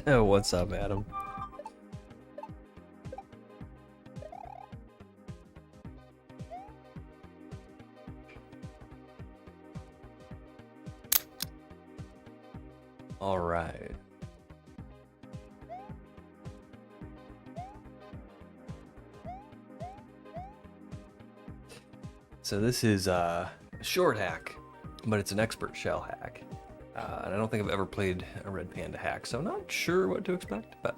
What's up, Adam? All right. So this is a short hack, but it's an expert shell hack. And I don't think I've ever played a Red Panda hack, so I'm not sure what to expect, but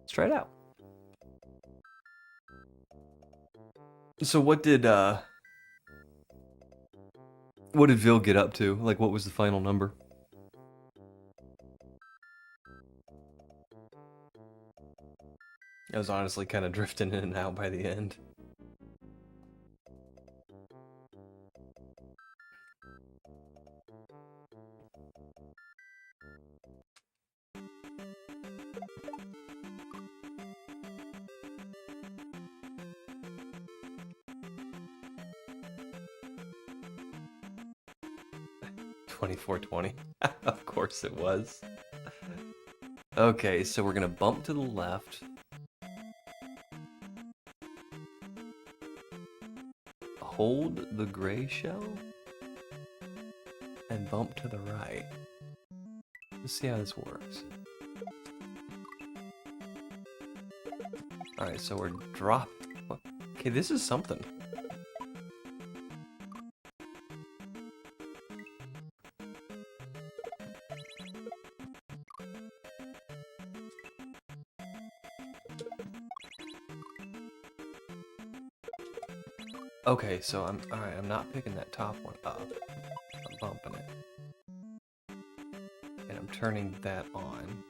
let's try it out. So what did Vil get up to? Like, what was the final number? I was honestly kind of drifting in and out by the end. $24.20. Of course it was. Okay, so we're gonna bump to the left. Hold the gray shell and bump to the right. Let's see how this works. Alright, so we're drop. Okay, this is something. Okay, so I'm not picking that top one up. I'm bumping it. And I'm turning that on.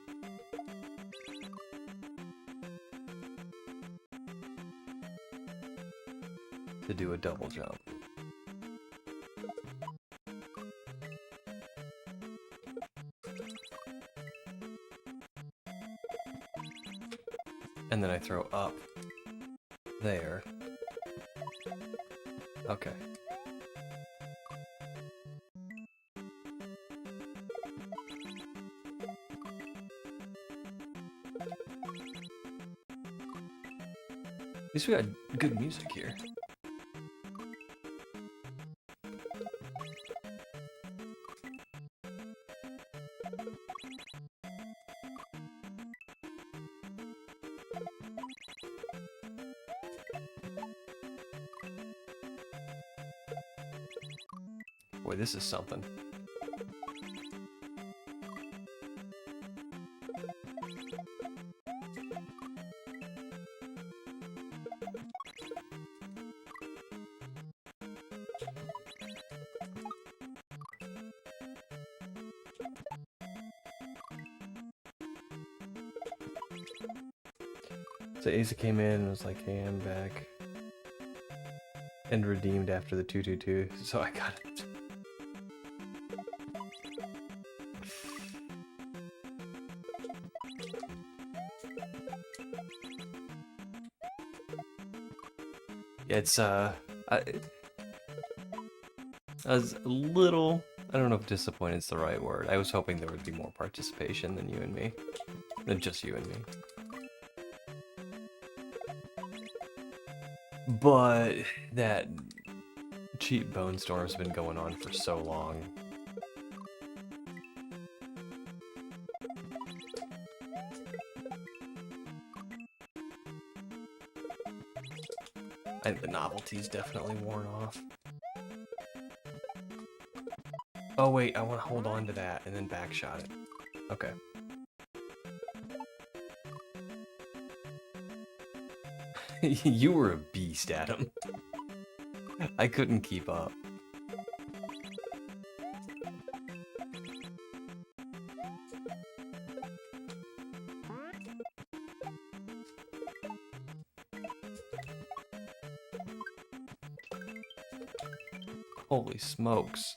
To do a double jump. And then I throw up there. Okay. At least we got good music here. Boy, this is something. So Asa came in and was like, hey, I'm back. And redeemed after the 222, so I got it. Yeah, it's, I was a little, I don't know if disappointed is the right word. I was hoping there would be more participation than you and me. Than just you and me. But that cheap bone storm's been going on for so long. I think the novelty's definitely worn off. Oh wait, I want to hold on to that and then backshot it. Okay. You were a beast, Adam. I couldn't keep up. Holy smokes.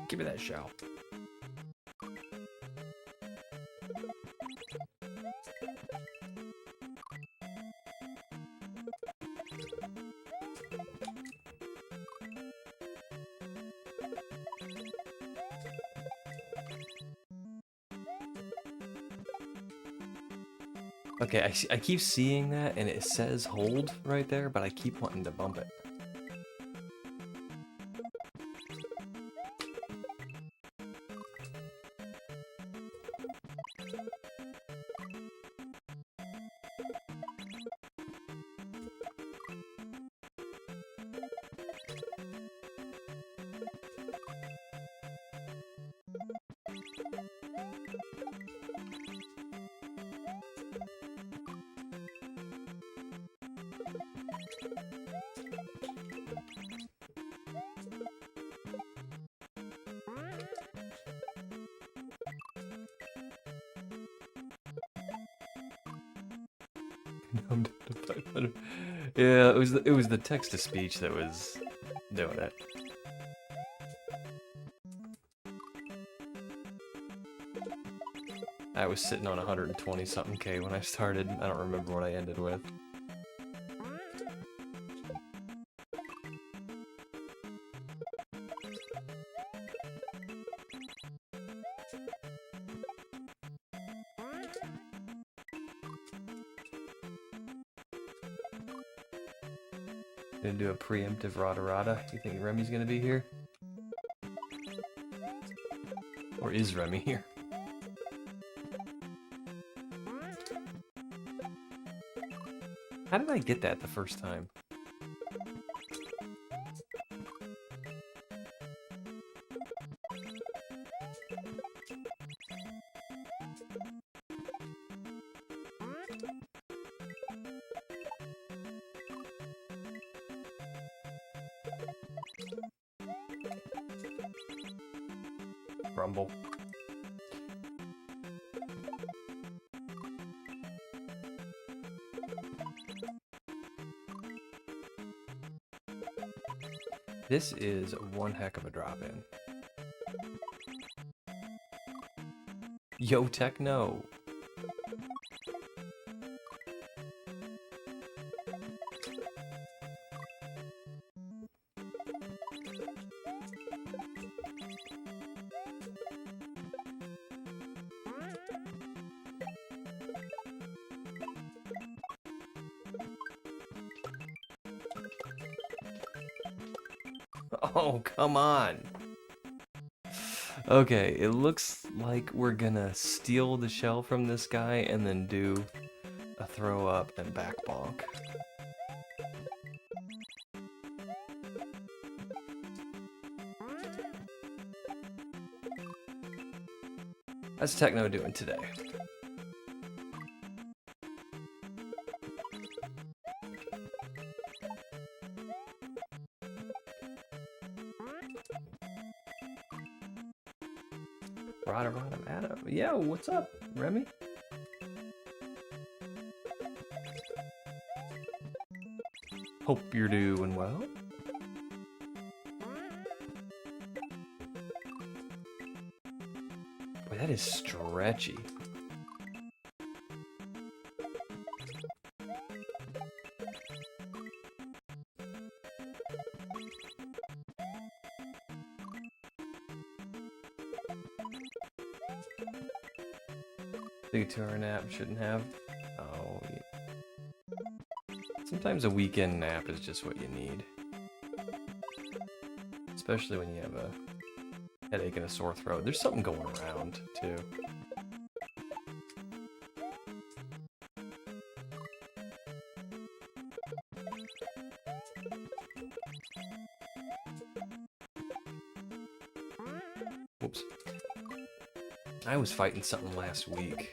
Give me that shell. Okay, I keep seeing that, and it says hold right there, but I keep wanting to bump it. Yeah, it was the text to speech that was doing it. I was sitting on 120 something K when I started. I don't remember what I ended with. Gonna do a preemptive rada. You think Remy's gonna be here? Or is Remy here? How did I get that the first time? Rumble. This is one heck of a drop-in. Yo, Techno. Oh, come on. Okay, it looks like we're gonna steal the shell from this guy and then do a throw up and back bonk. How's Techno doing today? Rada, Adam. Yo, what's up, Remy? Hope you're doing well. Boy, that is stretchy. Take a 2-hour nap, shouldn't have. Oh, yeah. Sometimes a weekend nap is just what you need. Especially when you have a headache and a sore throat. There's something going around, too. Whoops. I was fighting something last week.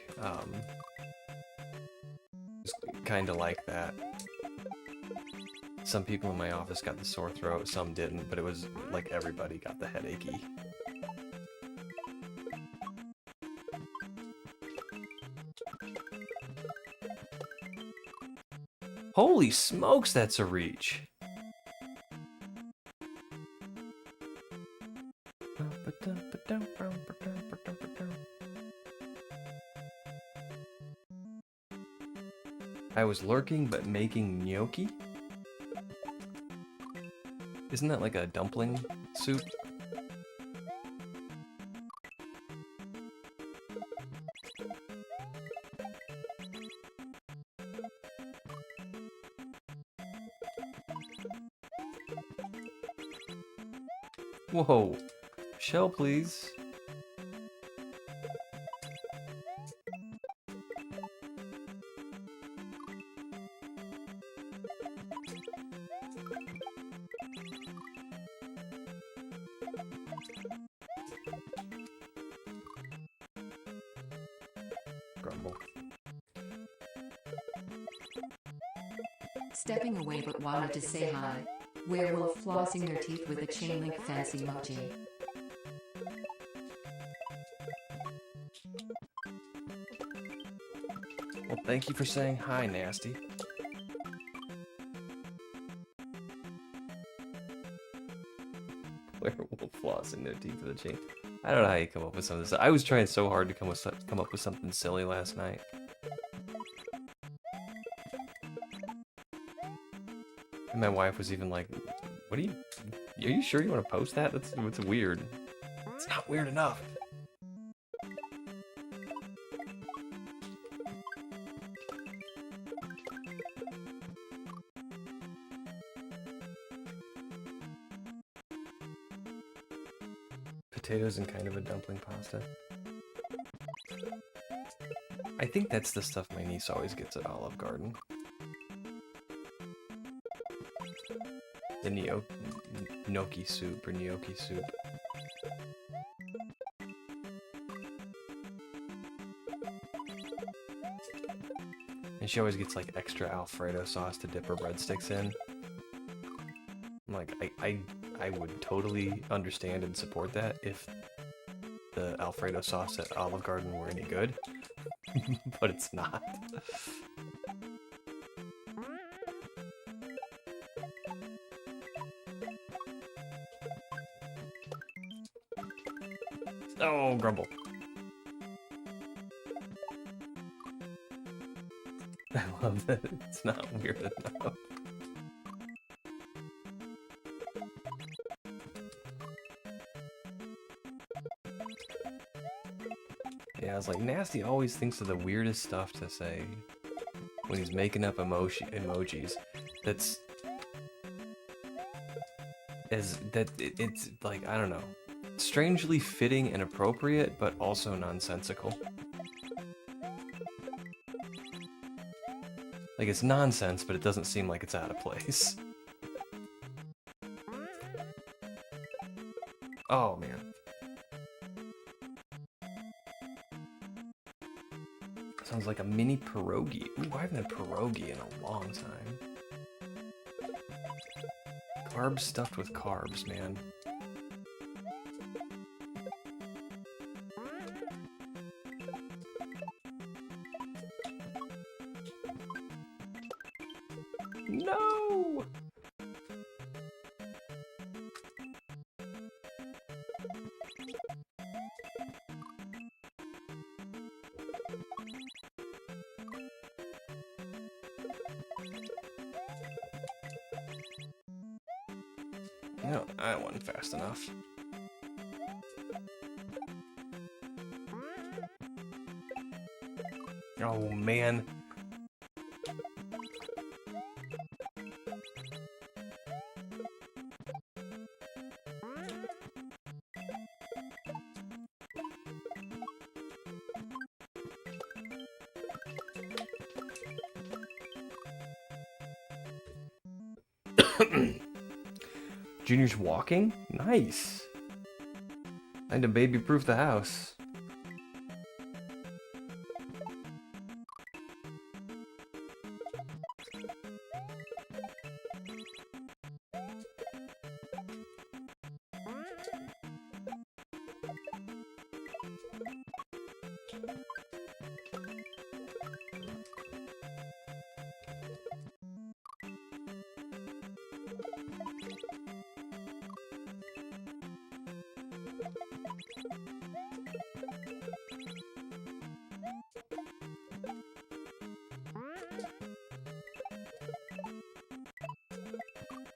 Just kind of like that. Some people in my office got the sore throat, some didn't, but it was like everybody got the headachy. Holy smokes, that's a reach! I was lurking but making gnocchi? Isn't that like a dumpling soup? Whoa. Shell, please. Grumble. Stepping away but wanted to say hi. Werewolf flossing their teeth with a chain link fence emoji. Well, thank you for saying hi, Nasty. Werewolf flossing their teeth with a chain. I don't know how you come up with some of this. I was trying so hard to come up with something silly last night. And my wife was even like, "What are you sure you want to post that? That's weird. It's not weird enough." Potatoes and kind of a dumpling pasta. I think that's the stuff my niece always gets at Olive Garden. The gnocchi soup or gnocchi soup. And she always gets like extra Alfredo sauce to dip her breadsticks in. I'm like, I would totally understand and support that if the Alfredo sauce at Olive Garden were any good, but it's not. Oh, grumble. I love that it's not weird enough. Yeah, I was like, Nasty always thinks of the weirdest stuff to say when he's making up emojis. It's like, I don't know, strangely fitting and appropriate, but also nonsensical. Like, it's nonsense, but it doesn't seem like it's out of place. Oh, man. Sounds like a mini pierogi. Ooh, I haven't had pierogi in a long time. Carbs stuffed with carbs, man. No! No, I wasn't fast enough. Oh, man. Junior's walking? Nice. I had to baby-proof the house.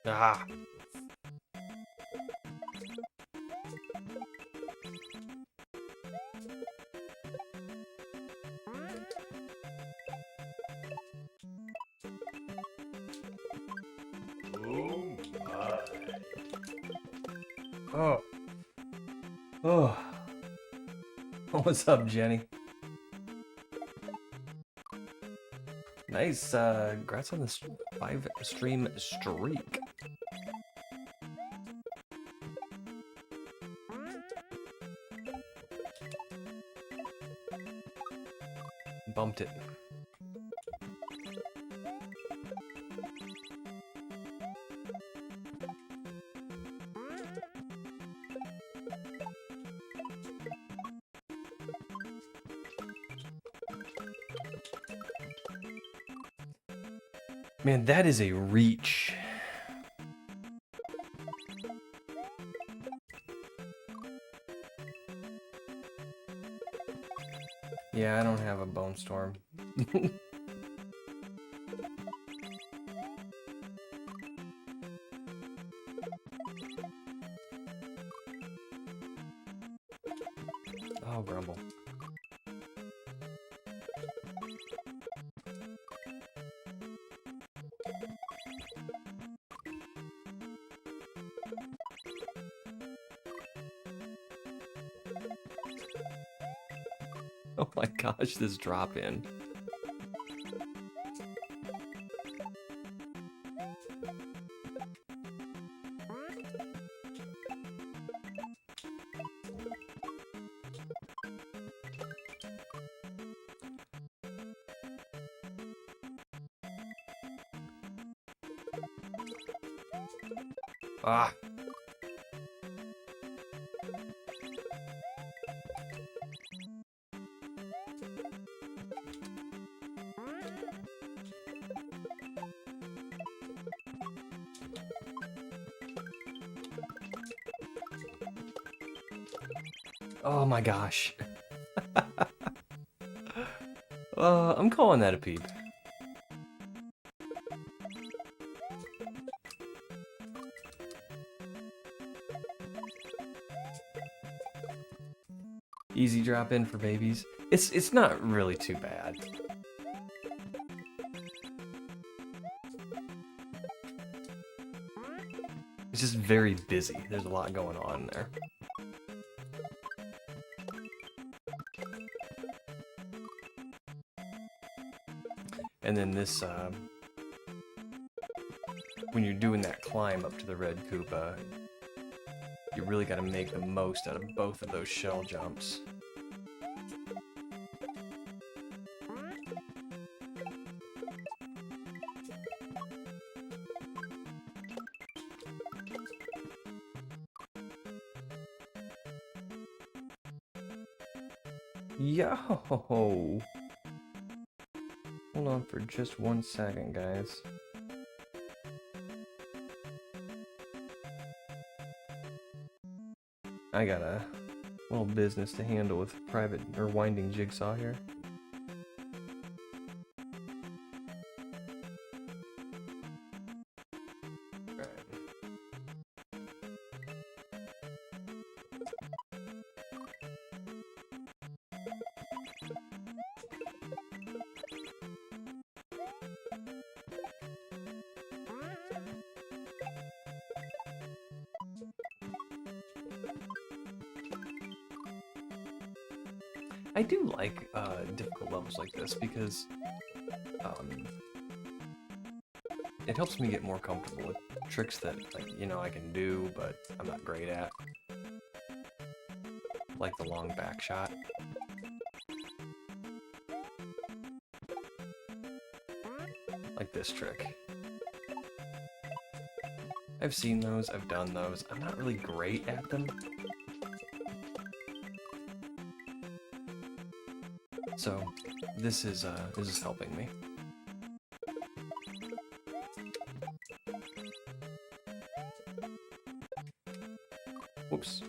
Ah! Oh. Oh. What's up, Jenny? Nice, congrats on this 5-stream streak. Bumped it. Man, that is a reach. Yeah, I don't have a bone storm. Oh, grumble. Oh my gosh, this drop in. Ah. Oh my gosh. I'm calling that a peep. Easy drop in for babies. It's not really too bad. It's just very busy. There's a lot going on there. And then this, when you're doing that climb up to the red Koopa, you really got to make the most out of both of those shell jumps. Yo! Hold on for just 1 second, guys. I got a little business to handle with private or winding jigsaw here. I do like difficult levels like this because it helps me get more comfortable with tricks that, like, you know, I can do, but I'm not great at. Like the long back shot. Like this trick. I've seen those, I've done those. I'm not really great at them. So this is helping me. Whoops.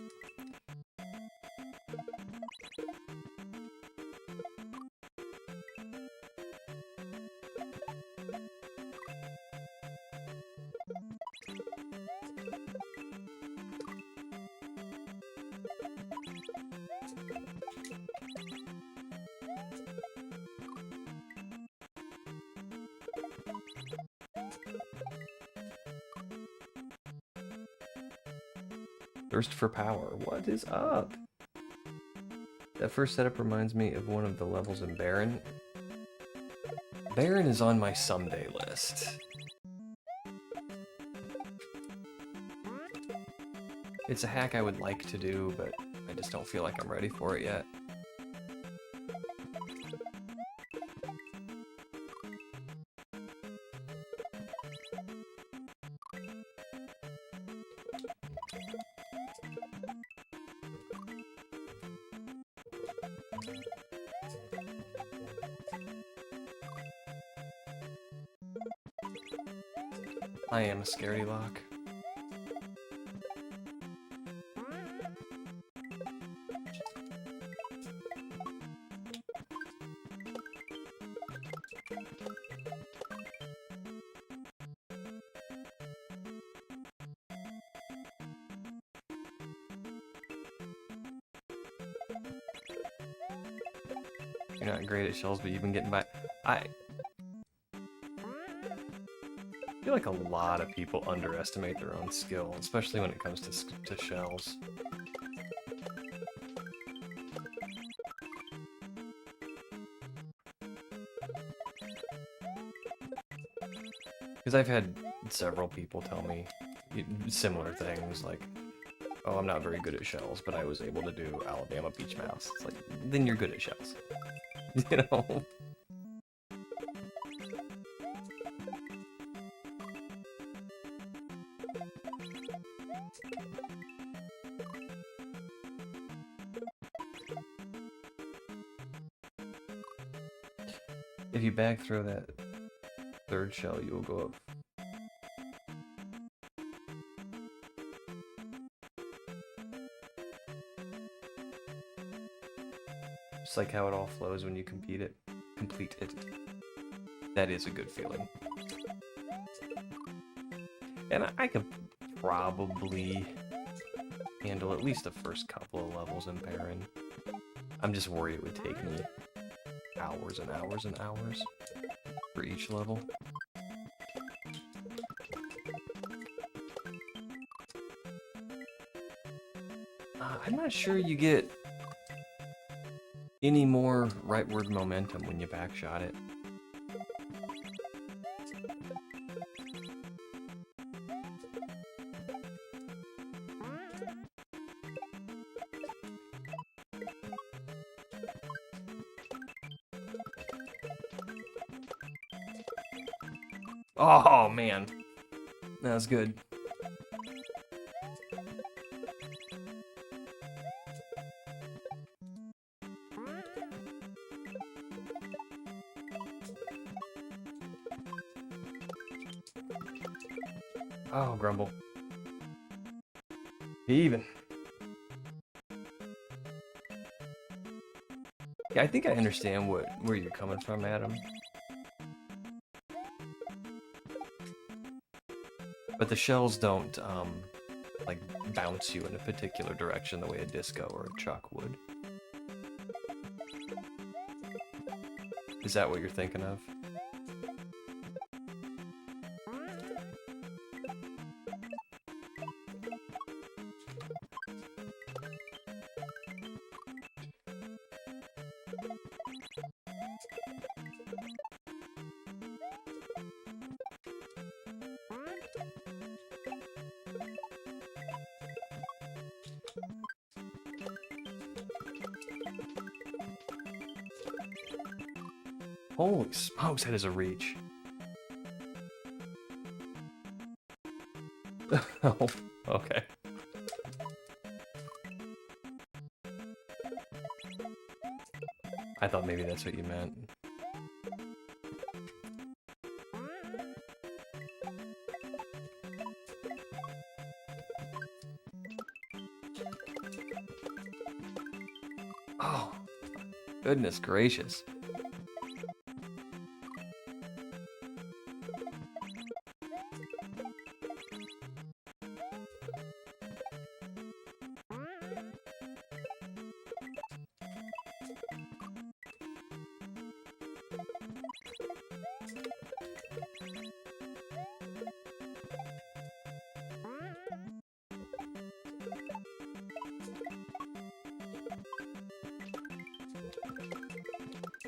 Thirst for power. What is up? That first setup reminds me of one of the levels in Baron. Baron is on my someday list. It's a hack I would like to do, but I just don't feel like I'm ready for it yet. I am a scaredy lock. You're not great at shells, but you've been getting by. I feel like a lot of people underestimate their own skill, especially when it comes to shells. Because I've had several people tell me similar things, like, oh, I'm not very good at shells, but I was able to do Alabama Beach Mouse. It's like, then you're good at shells. You know? If you bag throw that third shell, you will go up. Just like how it all flows when you complete it. That is a good feeling. And I could probably handle at least the first couple of levels in Baron. I'm just worried it would take me hours and hours and hours for each level. I'm not sure you get any more rightward momentum when you backshot it. Oh man, that was good. Oh, Grumble. Even. Yeah, I think I understand where you're coming from, Adam. But the shells don't, like, bounce you in a particular direction the way a disco or a chuck would. Is that what you're thinking of? Holy smokes, that is a reach. Oh, okay. I thought maybe that's what you meant. Oh, goodness gracious.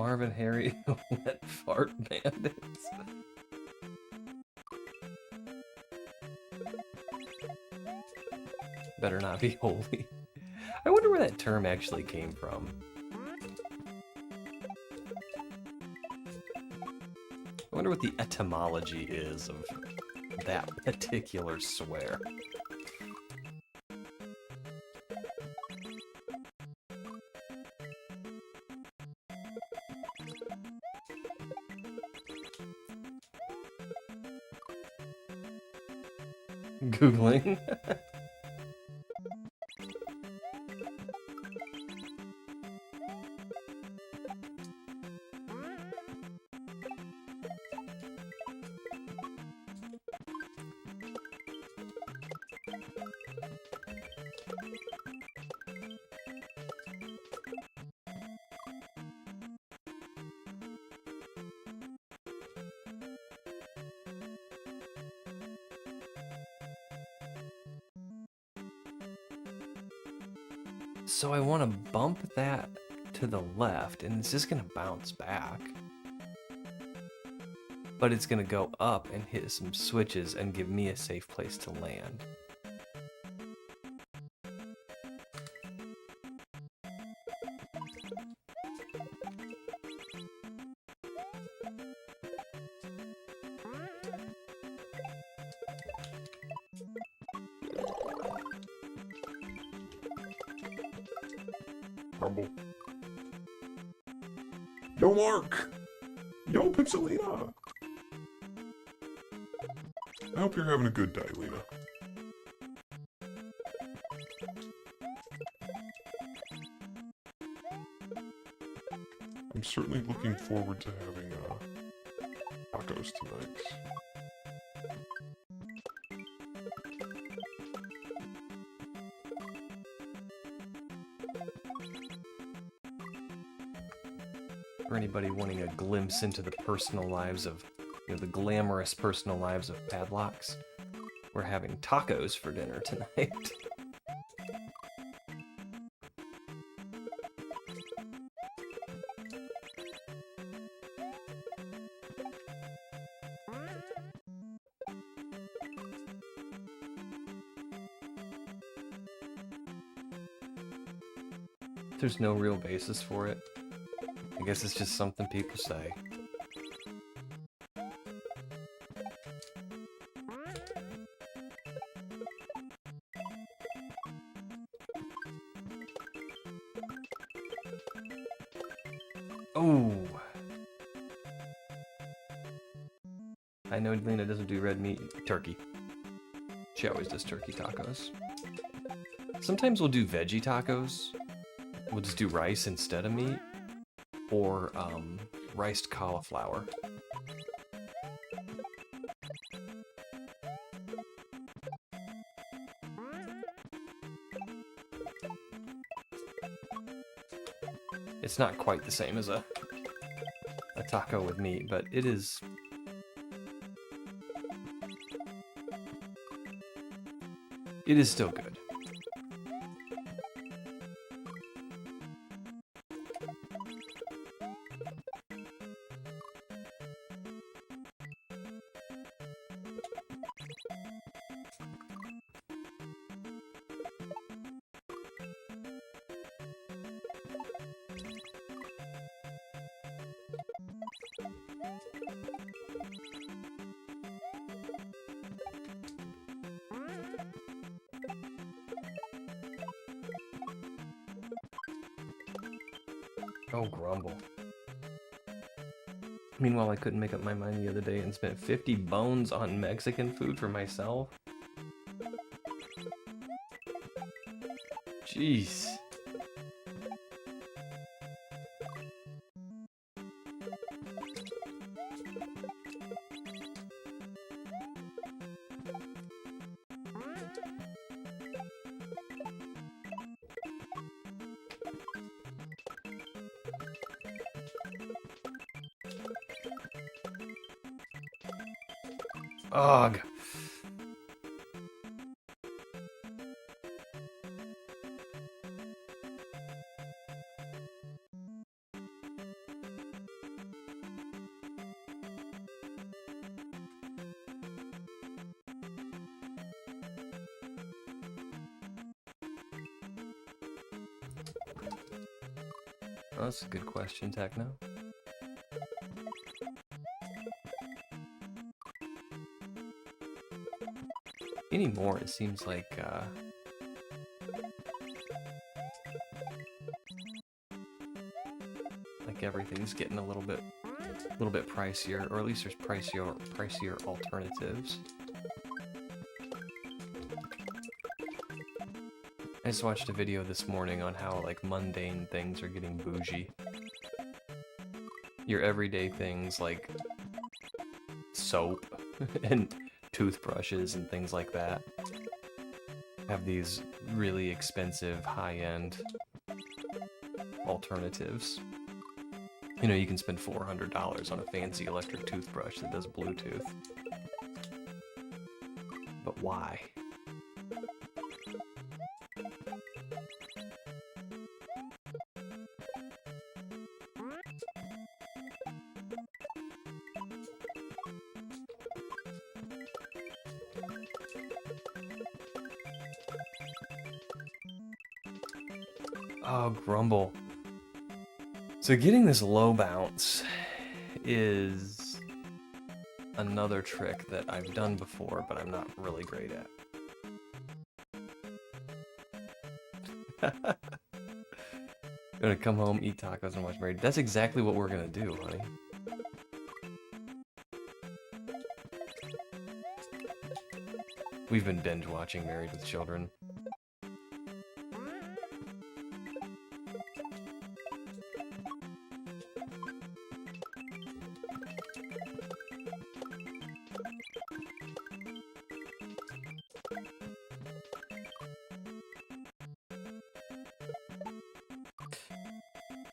Marvin, Harry, wet fart bandits. Better not be holy. I wonder where that term actually came from. I wonder what the etymology is of that particular swear. Googling. So I want to bump that to the left, and it's just going to bounce back. But it's going to go up and hit some switches and give me a safe place to land. Rumble. Yo, Mark! Yo, Pixelina! I hope you're having a good day, Lena. I'm certainly looking forward to having tacos tonight. For anybody wanting a glimpse into the personal lives of, the glamorous personal lives of Padlocks, we're having tacos for dinner tonight. There's no real basis for it. I guess it's just something people say. Oh! I know Lena doesn't do red meat. Turkey. She always does turkey tacos. Sometimes we'll do veggie tacos. We'll just do rice instead of meat. Or riced cauliflower. It's not quite the same as a taco with meat, but it is. It is still good. Oh, grumble. Meanwhile, I couldn't make up my mind the other day and spent 50 bones on Mexican food for myself. Jeez. Ugh. Oh, that's a good question, Techno. Anymore, it seems like everything's getting a little bit pricier, or at least there's pricier alternatives. I just watched a video this morning on how like mundane things are getting bougie. Your everyday things like soap and toothbrushes and things like that have these really expensive high-end alternatives. You know, you can spend $400 on a fancy electric toothbrush that does Bluetooth. But why? Oh, Grumble. So getting this low bounce is another trick that I've done before, but I'm not really great at. Gonna come home, eat tacos, and watch Married. That's exactly what we're gonna do, honey. We've been binge watching Married with Children.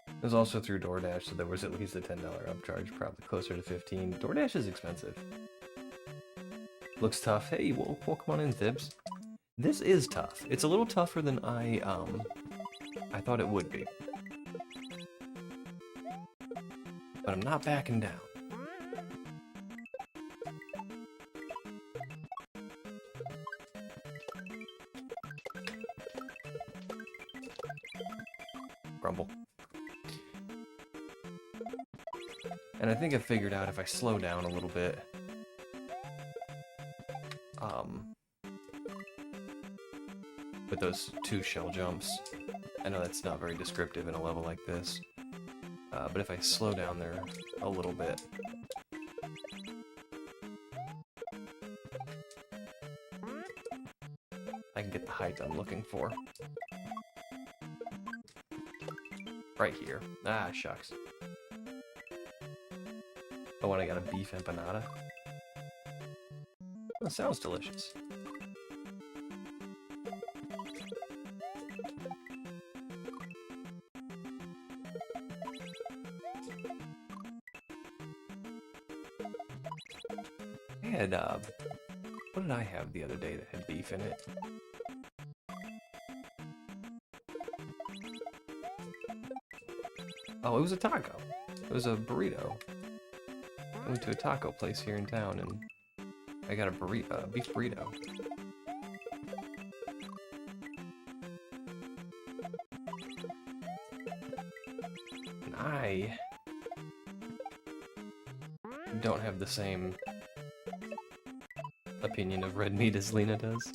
It was also through DoorDash, so there was at least a $10 upcharge, probably closer to 15. DoorDash is expensive. Looks tough. Hey, well, come on in, Thibs. This is tough. It's a little tougher than I thought it would be. But I'm not backing down. Grumble. And I think I figured out if I slow down a little bit, with those 2 shell jumps. I know that's not very descriptive in a level like this, but if I slow down there a little bit, I can get the height I'm looking for. Right here. Ah, shucks. Oh, and I got a beef empanada. That sounds delicious. I had, what did I have the other day that had beef in it? Oh, it was a taco. It was a burrito. I went to a taco place here in town and I got a burrito, beef burrito. And I don't have the same opinion of red meat as Lena does.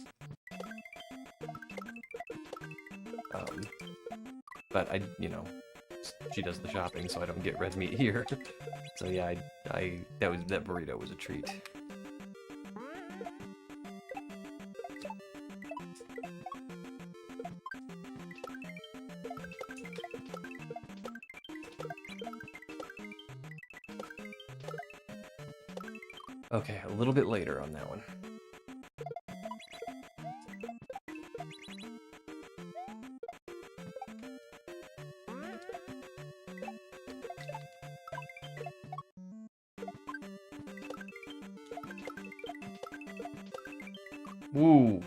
But I, you know, she does the shopping, so I don't get red meat here. So yeah, that burrito was a treat. Okay, a little bit later on that one. Woo.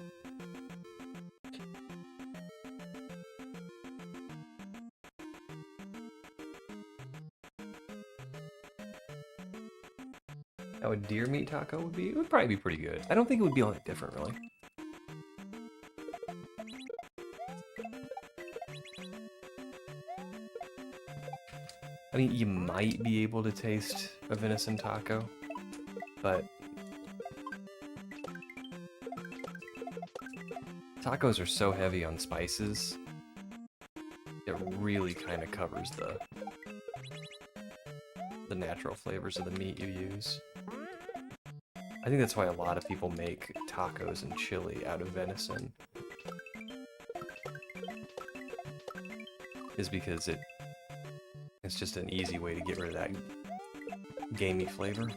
How a deer meat taco would be? It would probably be pretty good. I don't think it would be all that different, really. I mean, you might be able to taste a venison taco, but tacos are so heavy on spices, it really kind of covers the natural flavors of the meat you use. I think that's why a lot of people make tacos and chili out of venison, is because it's just an easy way to get rid of that gamey flavor.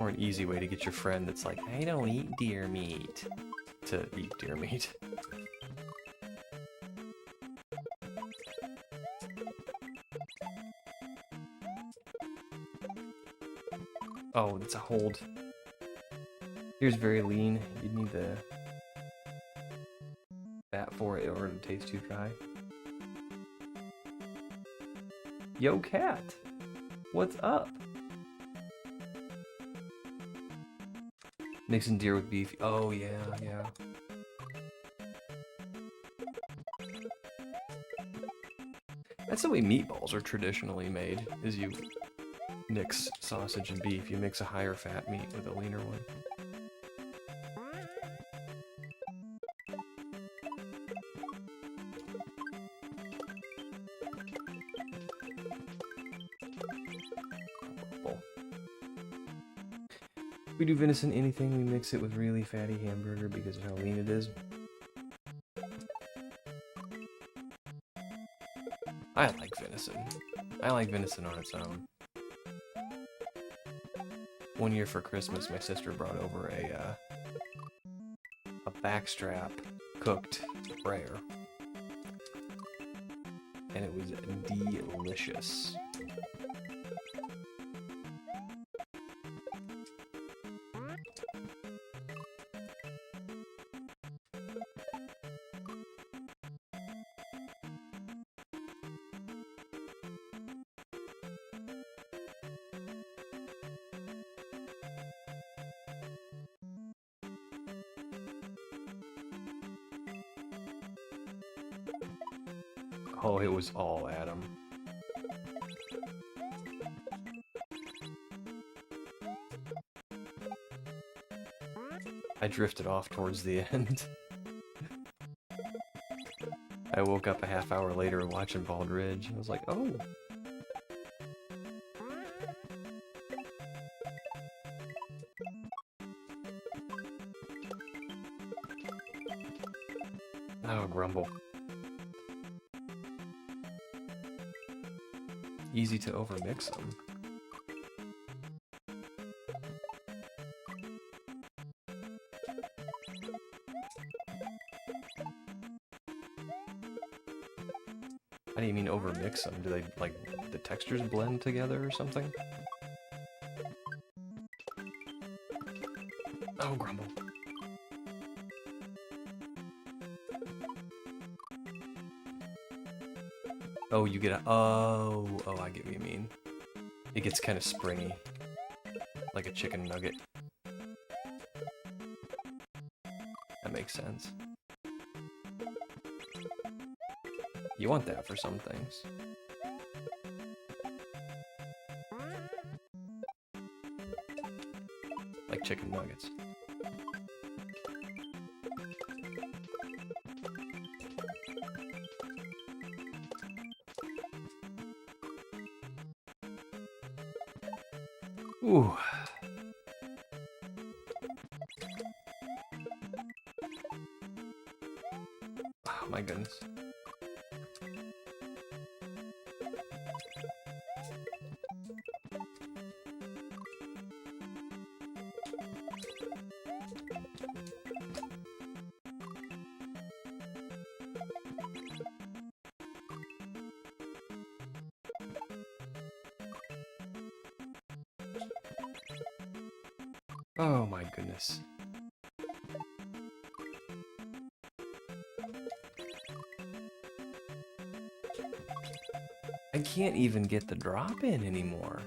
Or an easy way to get your friend that's like, I don't eat deer meat, to eat deer meat. Oh, it's a hold. Here's very lean. You need the fat for it in order to taste too dry. Yo, cat! What's up? Mixing deer with beef. Oh, yeah, yeah. That's the way meatballs are traditionally made, is you mix sausage and beef. You mix a higher fat meat with a leaner one. If we do venison anything, we mix it with really fatty hamburger because of how lean it is. I like venison. I like venison on its own. One year for Christmas, my sister brought over a backstrap cooked rare, and it was delicious. Oh, it was all Adam. I drifted off towards the end. I woke up a half hour later watching Bald Ridge. I was like, oh. Oh, grumble. Easy to overmix them. How do you mean overmix them? Do they, like, the textures blend together or something? Oh, grumble. Oh, you get a... Oh, I get what you mean. It gets kind of springy. Like a chicken nugget. That makes sense. You want that for some things. Like chicken nuggets. Ooh. Oh my goodness. Oh my goodness. I can't even get the drop in anymore.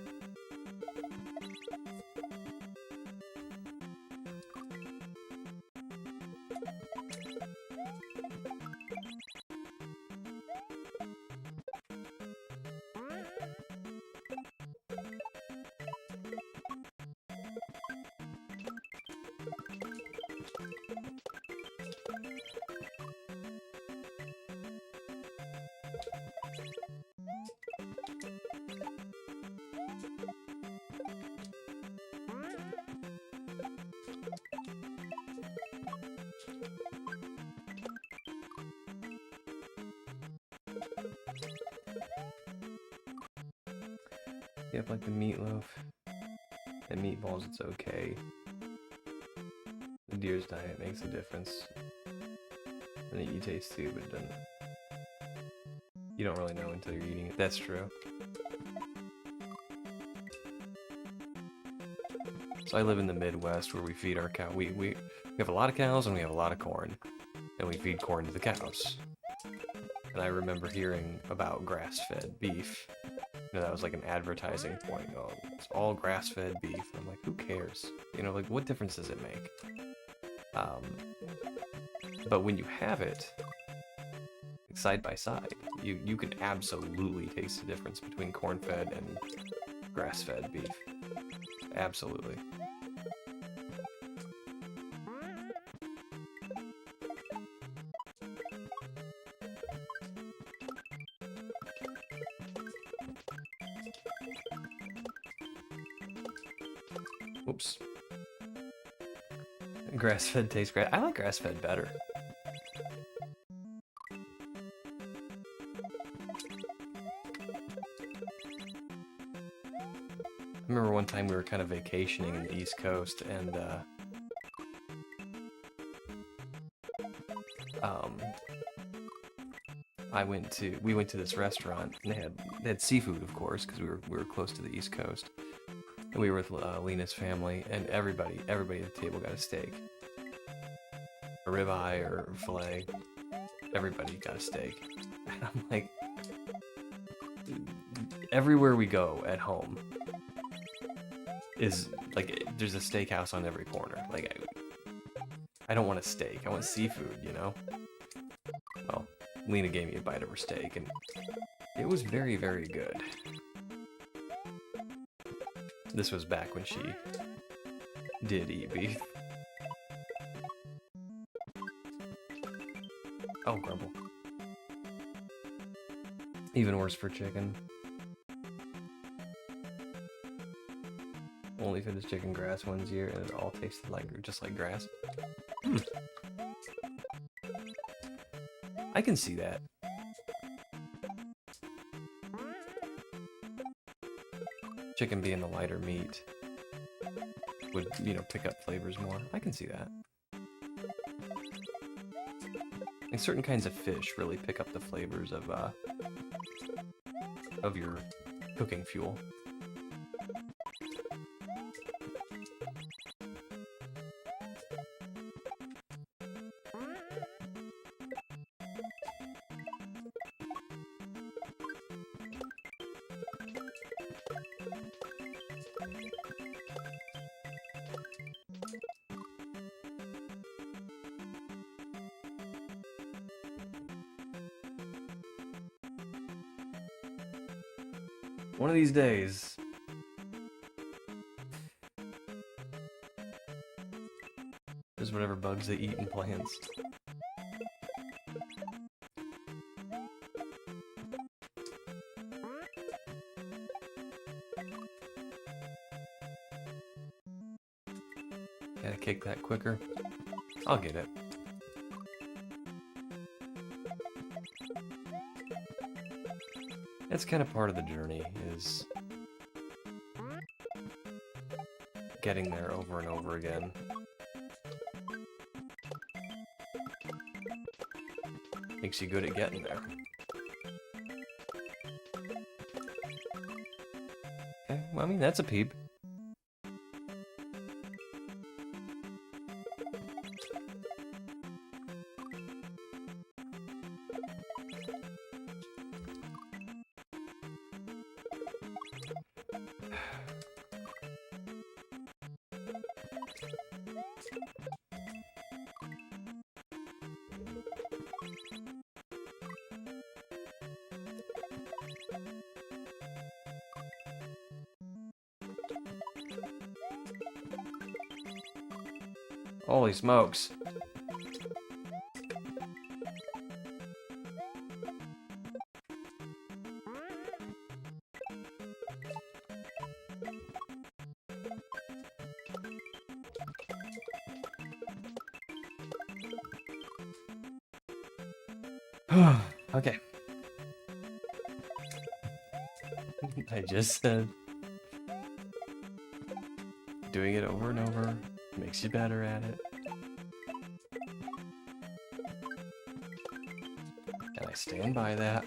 Yep, like the meatloaf and meatballs, it's okay. The deer's diet makes a difference. And you taste too, but it doesn't. You don't really know until you're eating it. That's true. So I live in the Midwest where we feed our cow. We have a lot of cows and we have a lot of corn. And we feed corn to the cows. And I remember hearing about grass-fed beef. You know, that was like an advertising point. Oh, it's all grass-fed beef. And I'm like, who cares? You know, like, what difference does it make? But when you have it, side by side, you can absolutely taste the difference between corn-fed and grass-fed beef. Absolutely. Oops. Grass-fed tastes great. I like grass-fed better. I remember one time we were kind of vacationing in the East Coast, and we went to this restaurant, and they had seafood, of course, because we were close to the East Coast. And we were with Lena's family, and everybody at the table got a steak, a ribeye or fillet. Everybody got a steak, and I'm like, everywhere we go at home is like there's a steakhouse on every corner. Like I don't want a steak, I want seafood, you know? Well, Lena gave me a bite of her steak and it was very, very good. This was back when she did eat beef. Oh, grumble. Even worse for chicken. Only fed this chicken grass one year and it all tasted like just like grass. I can see that. Chicken being the lighter meat would, you know, pick up flavors more. I can see that. And certain kinds of fish really pick up the flavors of your cooking fuel. One of these days, there's whatever bugs they eat in plants. Gotta kick that quicker. I'll get it. It's kind of part of the journey, is getting there over and over again. Makes you good at getting there. Okay, well, I mean, that's a peep. Holy smokes. Okay. I just said doing it over and over makes you better at it. And I stand by that.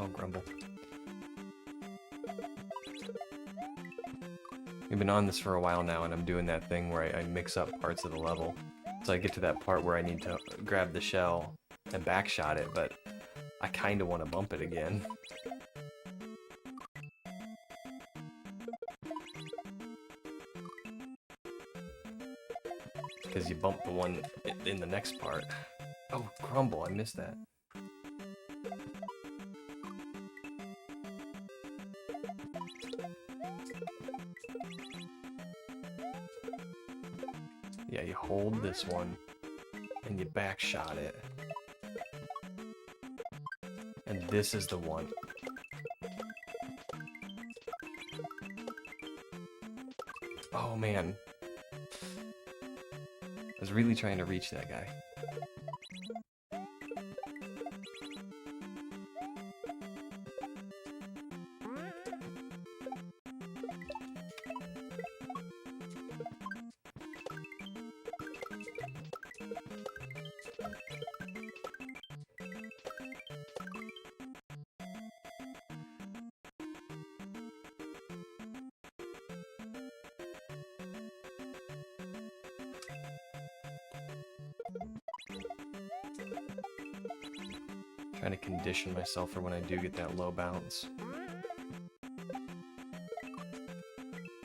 Oh, grumble. We've been on this for a while now, and I'm doing that thing where I mix up parts of the level. So I get to that part where I need to grab the shell and backshot it, but I kind of want to bump it again. Because you bump the one in the next part. Oh, grumble, I missed that. Yeah, you hold this one and you backshot it. And this is the one. Oh man. I was really trying to reach that guy. Trying to condition myself for when I do get that low bounce.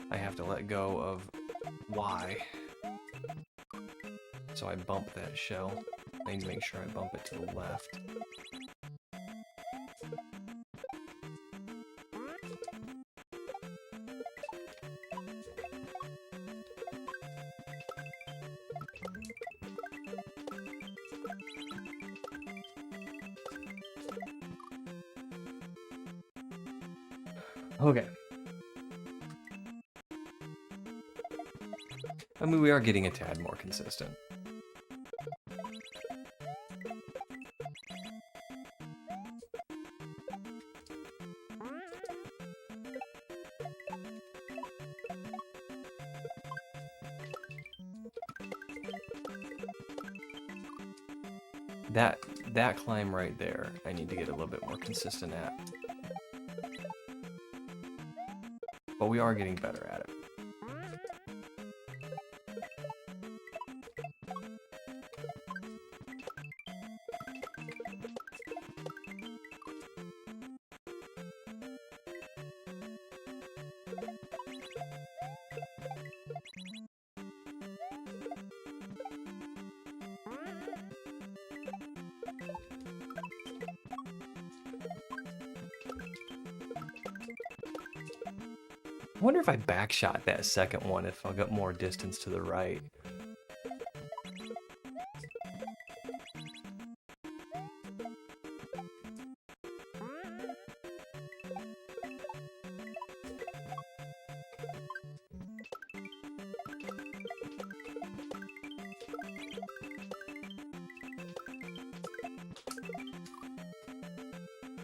I have to let go of Y. So I bump that shell. I need to make sure I bump it to the left. Okay. I mean, we are getting a tad more consistent. That climb right there, I need to get a little bit more consistent at. But we are getting better at it. I wonder if I backshot that second one, if I'll get more distance to the right.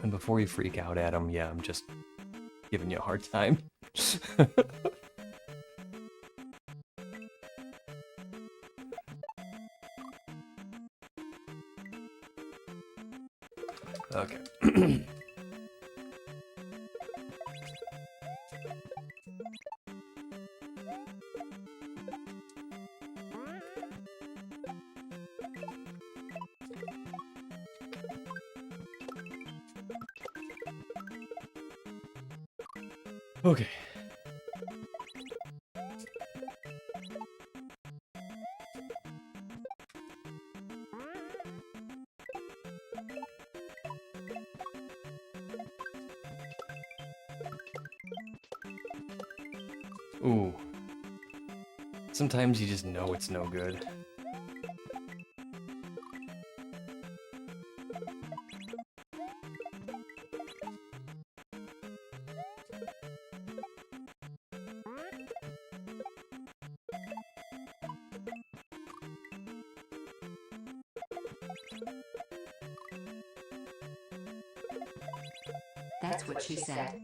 And before you freak out, Adam, yeah, I'm just giving you a hard time. Okay. Okay. Ooh. Sometimes you just know it's no good. That's what she said.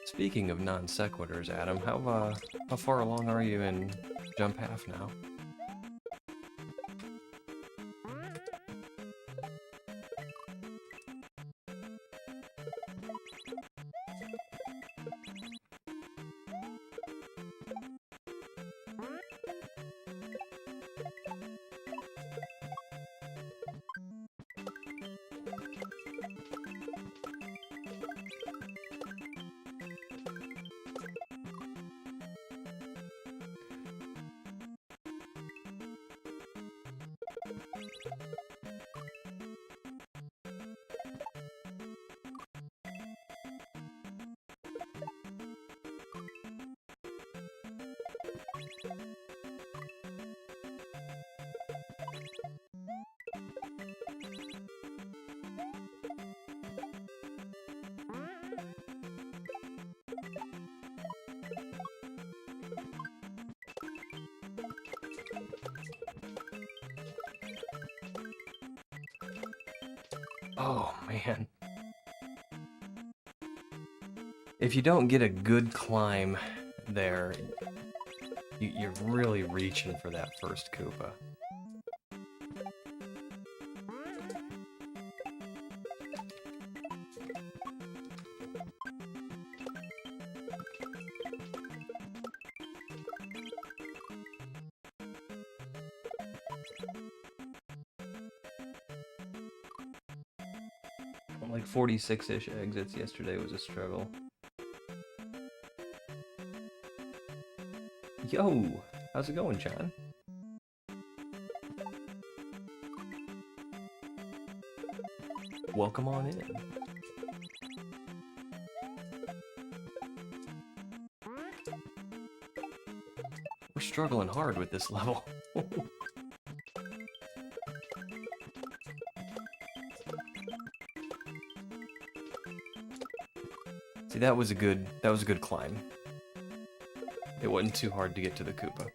Speaking of non sequiturs, Adam, how far along are you in jump half now? Oh, man. If you don't get a good climb there, you're really reaching for that first Koopa. Like 46-ish exits yesterday was a struggle. Yo, how's it going, John? Welcome on in. We're struggling hard with this level. See, that was a good climb. It wasn't too hard to get to the Koopa.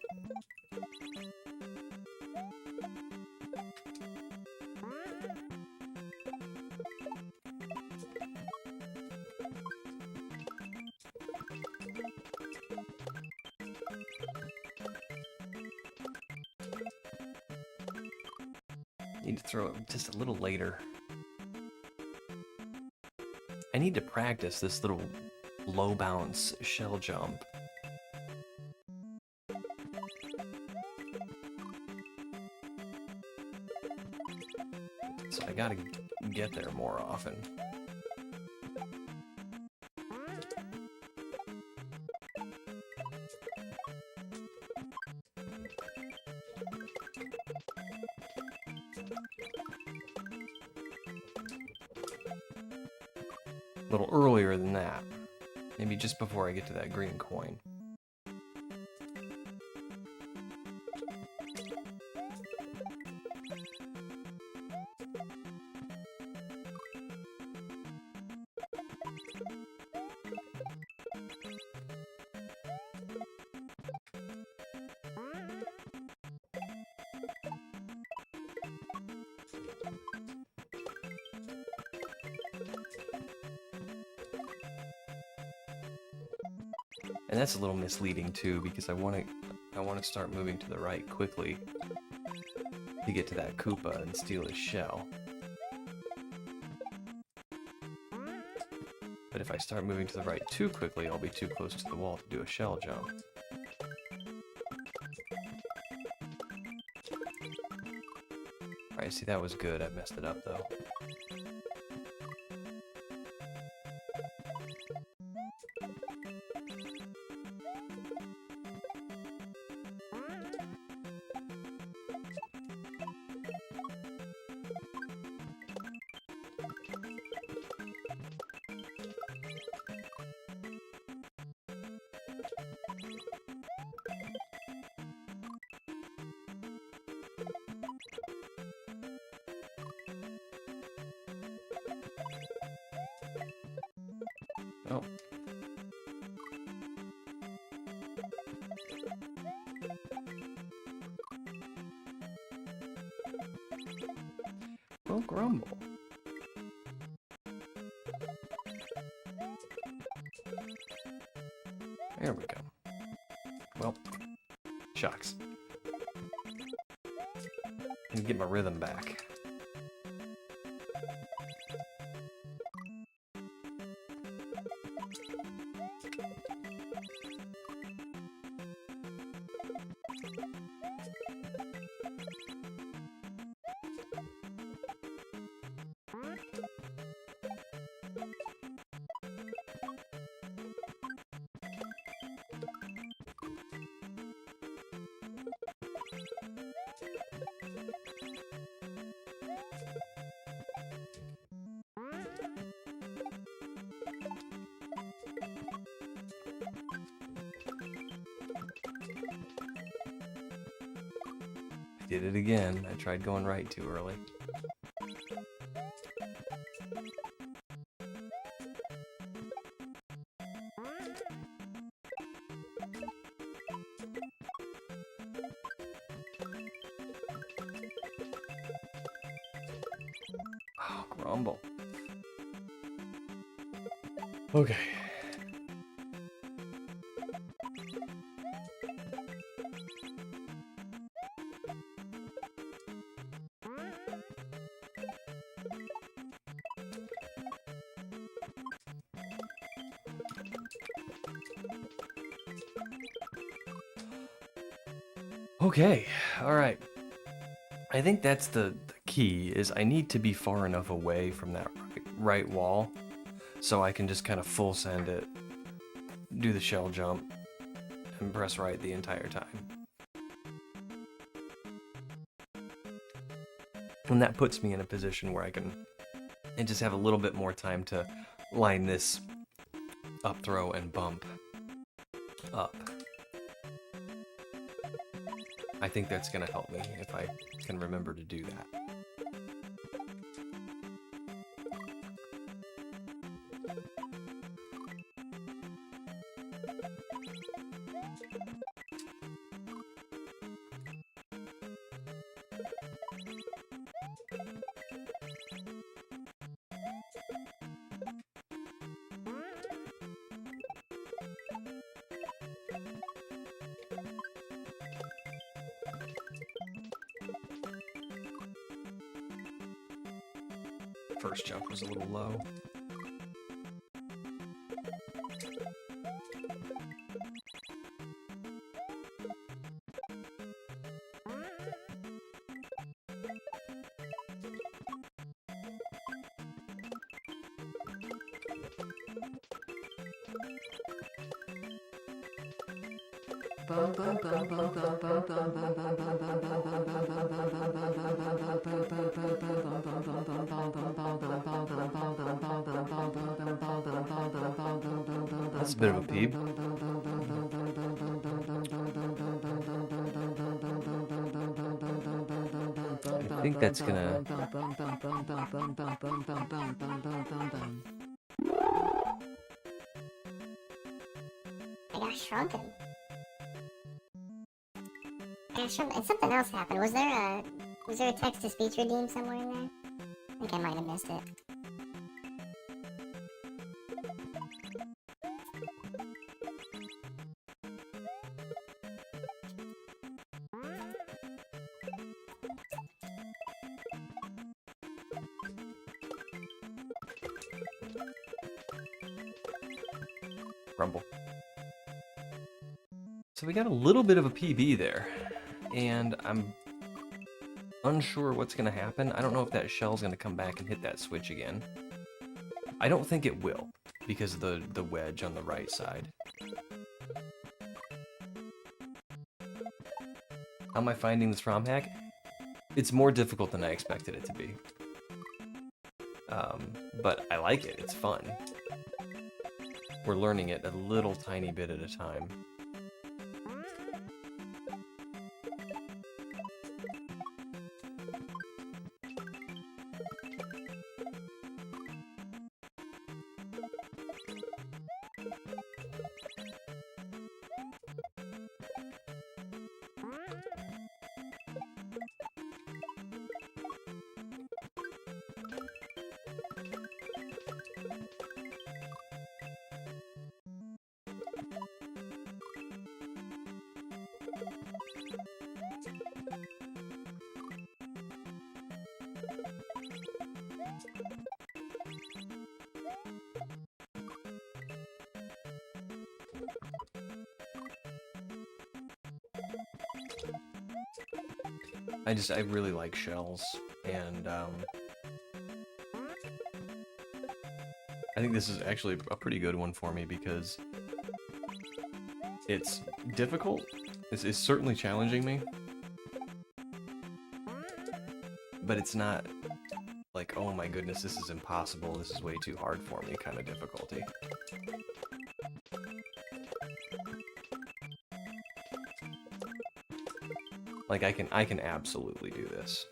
Need to throw it just a little later. I need to practice this little low bounce shell jump. So I gotta get there more often. A little earlier than that. Maybe just before I get to that green coin. And that's a little misleading too, because I want to start moving to the right quickly to get to that Koopa and steal his shell. But if I start moving to the right too quickly, I'll be too close to the wall to do a shell jump. Alright, see, that was good. I messed it up, though. Oh. Well, grumble. There we go. Well, shucks. I need to get my rhythm back. Did it again. I tried going right too early. Oh, grumble. Okay. Okay, alright. I think that's the key, is I need to be far enough away from that right wall so I can just kind of full send it, do the shell jump, and press right the entire time. And that puts me in a position where I can just have a little bit more time to line this up throw and bump up. I think that's going to help me if I can remember to do that. First jump was a little low. That's a bit of a peep. I think that's gonna... I got shrunken. And something else happened. Was there a text-to-speech redeem somewhere in there? I think I might have missed it. Grumble. So we got a little bit of a PB there, and I'm unsure what's going to happen. I don't know if that shell's going to come back and hit that switch again. I don't think it will, because of the wedge on the right side. How am I finding this ROM hack? It's more difficult than I expected it to be. But I like it, it's fun. We're learning it a little tiny bit at a time. I really like shells, and I think this is actually a pretty good one for me because it's difficult. It's certainly challenging me, but it's not like, oh my goodness, this is impossible, this is way too hard for me kind of difficulty. Like, I can absolutely do this.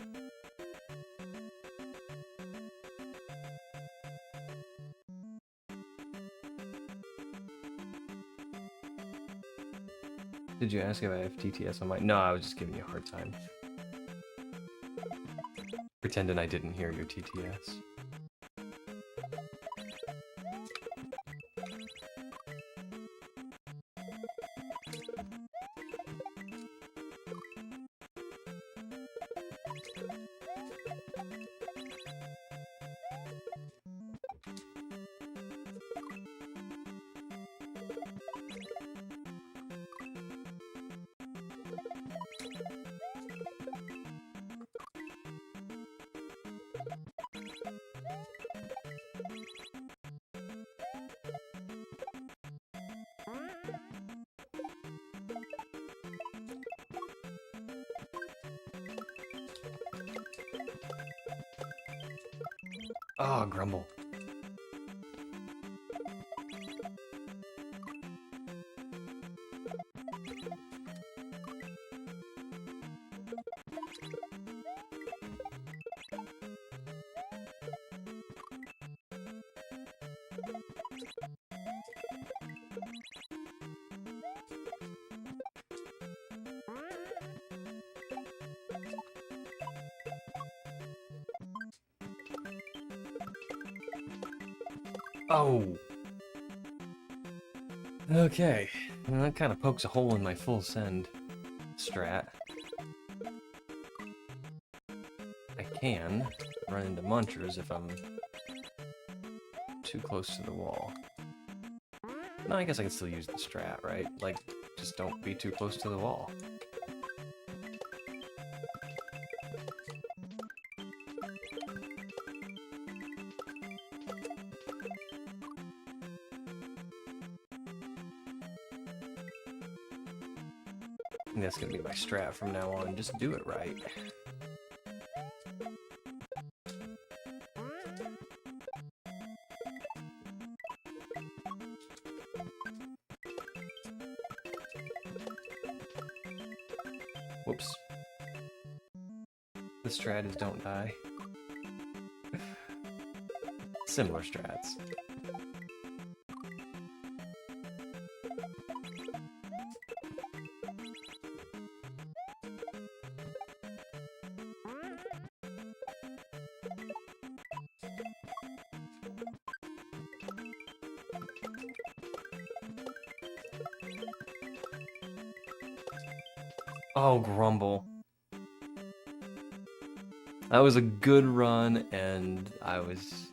Did you ask if I have TTS on my... No, I was just giving you a hard time. Pretending I didn't hear your TTS. Oh, Grumble. Oh. Okay. Well, that kind of pokes a hole in my full send strat. I can run into munchers if I'm too close to the wall. No, I guess I can still use the strat, right? Like, just don't be too close to the wall. I think that's gonna be my strat from now on. Just do it right. Whoops. The strat is don't die. Similar strats. Oh, Grumble. That was a good run, and I was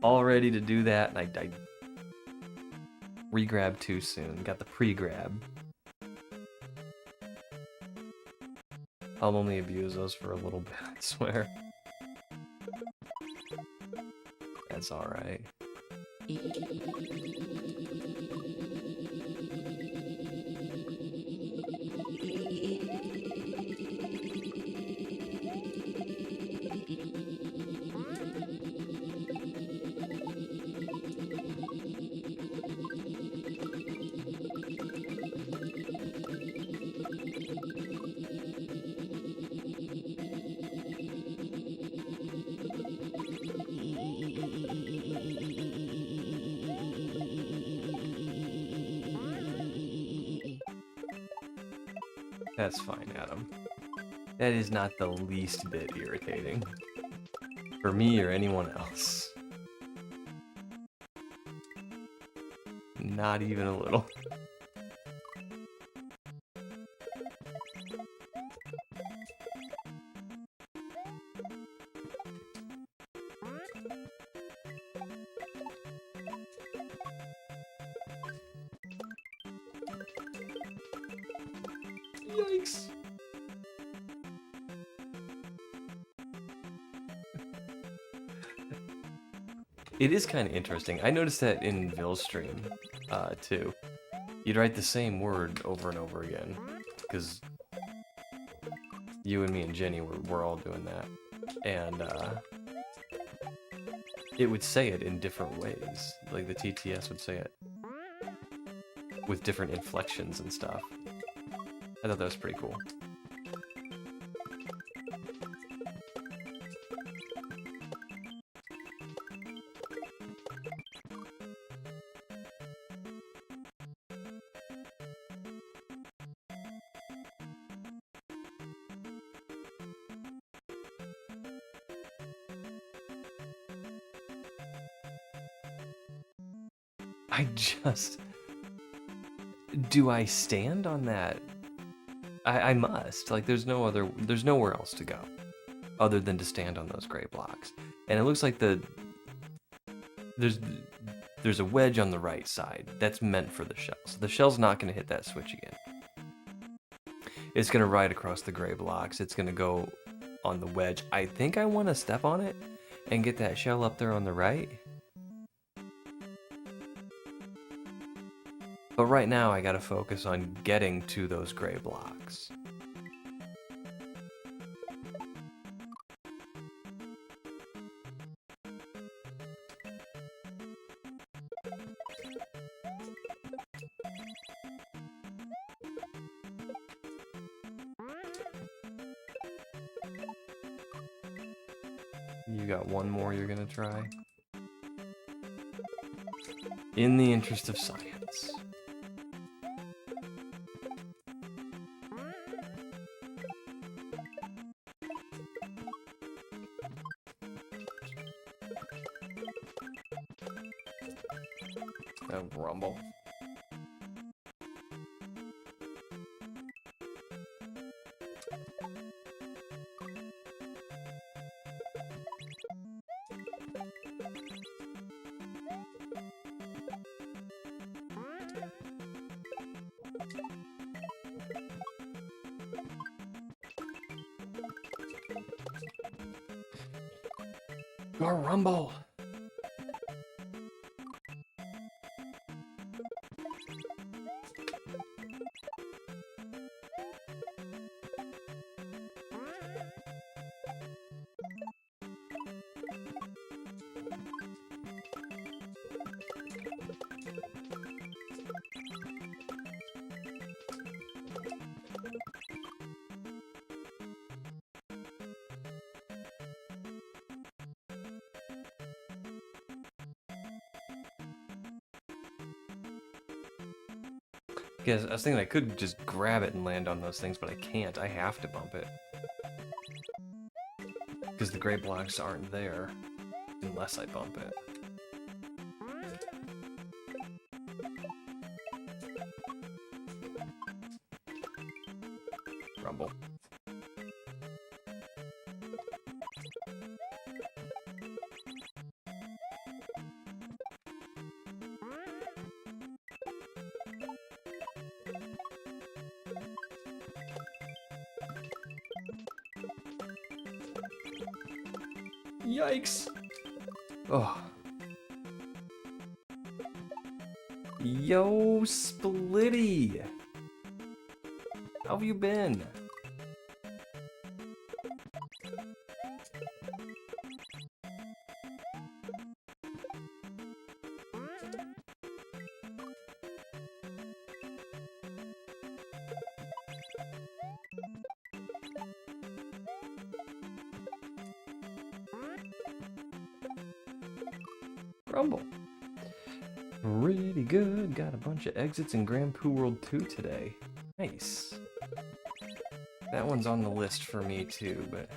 all ready to do that, and Regrab too soon. Got the pre-grab. I'll only abuse those for a little bit, I swear. That's alright. That's fine, Adam. That is not the least bit irritating. For me or anyone else. Not even a little. Yikes. It is kind of interesting. I noticed that in Vill's stream, too. You'd write the same word over and over again. Because you and me and Jenny were all doing that. And, it would say it in different ways. Like the TTS would say it. With different inflections and stuff. I thought that was pretty cool. Do I stand on that? I must. Like, there's nowhere else to go other than to stand on those gray blocks. And it looks like there's a wedge on the right side that's meant for the shell. So the shell's not going to hit that switch again. It's going to ride across the gray blocks. It's going to go on the wedge. I think I want to step on it and get that shell up there on the right. But right now, I gotta focus on getting to those gray blocks. You got one more you're gonna try? In the interest of science. Rumble. Your rumble. Yeah, I was thinking I could just grab it and land on those things, but I can't. I have to bump it. Because the gray blocks aren't there unless I bump it. Rumble. Yikes! Oh. Yo, Splitty! How have you been? Rumble. Really good. Got a bunch of exits in Grand Poo World 2 today. Nice. That one's on the list for me too, but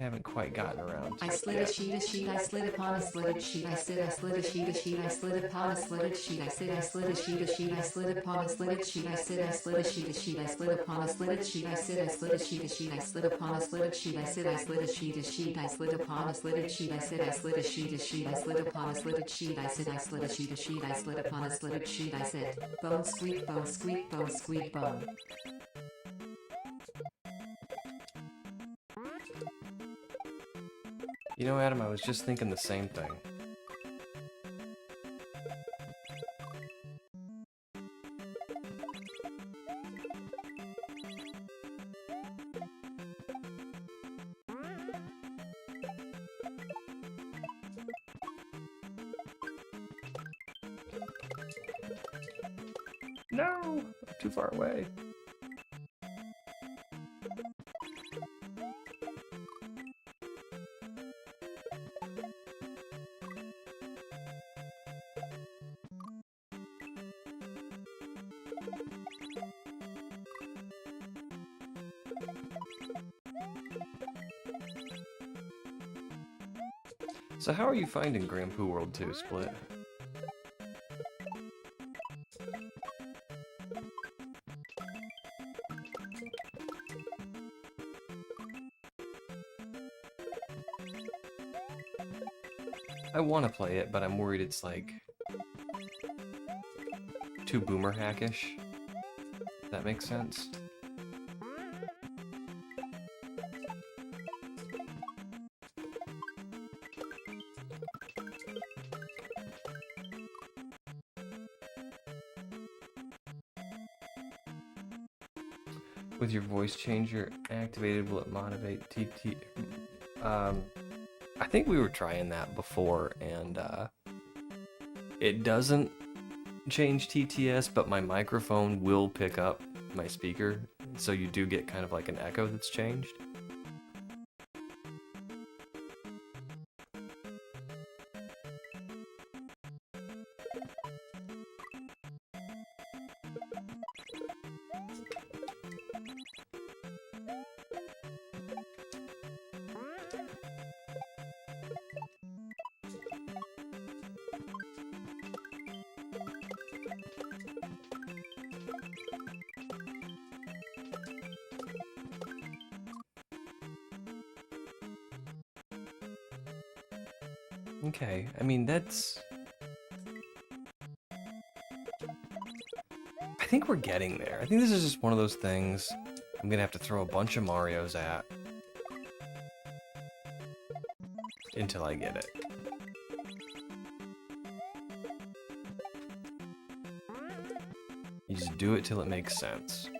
haven't quite gotten around to I it slid a yet. sheet, I slid upon a slitted sheet, I slid a sheet, I slid upon a slitted sheet, I slid a sheet, I slid upon a slitted sheet, I slid a sheet, I slid upon a slitted sheet, I slid a sheet, I slid upon a slitted sheet, I slid a sheet, I slid upon a slitted sheet, I slid a sheet, I slid upon a slitted sheet, I slid a sheet, I slid upon a slitted sheet, I said, bone squeak, bone squeak, bone squeak, bone. You know, Adam, I was just thinking the same thing. No! I'm too far away. So how are you finding Grand Poo World 2, Split? I want to play it, but I'm worried it's like too boomer hackish. If that makes sense. With your voice changer activated, will it motivate TT? I think we were trying that before, and it doesn't change TTS, but my microphone will pick up my speaker, so you do get kind of like an echo that's changed. Okay, I mean, that's... I think we're getting there. I think this is just one of those things I'm gonna have to throw a bunch of Marios at until I get it. You just do it till it makes sense.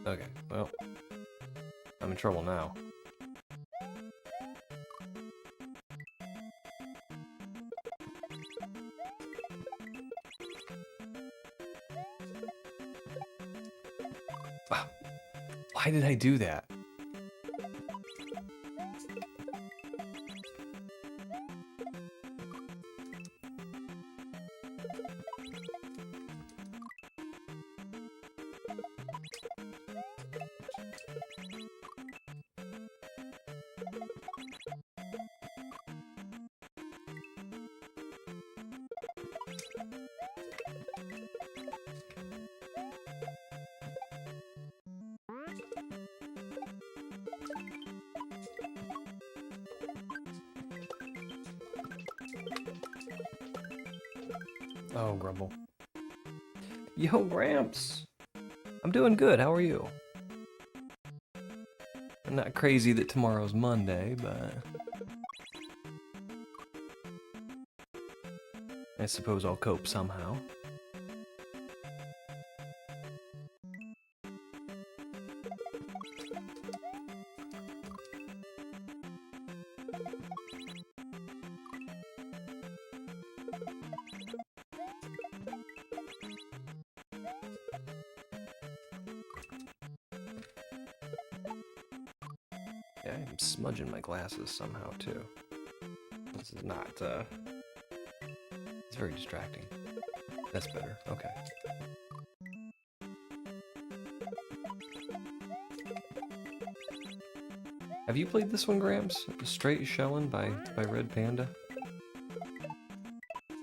Okay, well, I'm in trouble now. Why did I do that? Oh, Grumble. Yo, Gramps! I'm doing good, how are you? not crazy that tomorrow's Monday, but I suppose I'll cope somehow. Yeah, I'm smudging my glasses somehow too. This is not, it's very distracting. That's better, okay. Have you played this one, Gramps? Straight Shellin by Red Panda?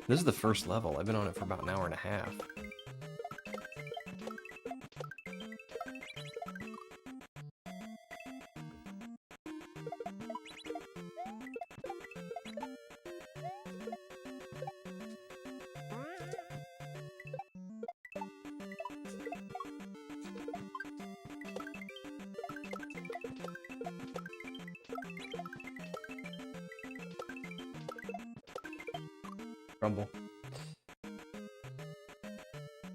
This is the first level. I've been on it for about an hour and a half. Rumble.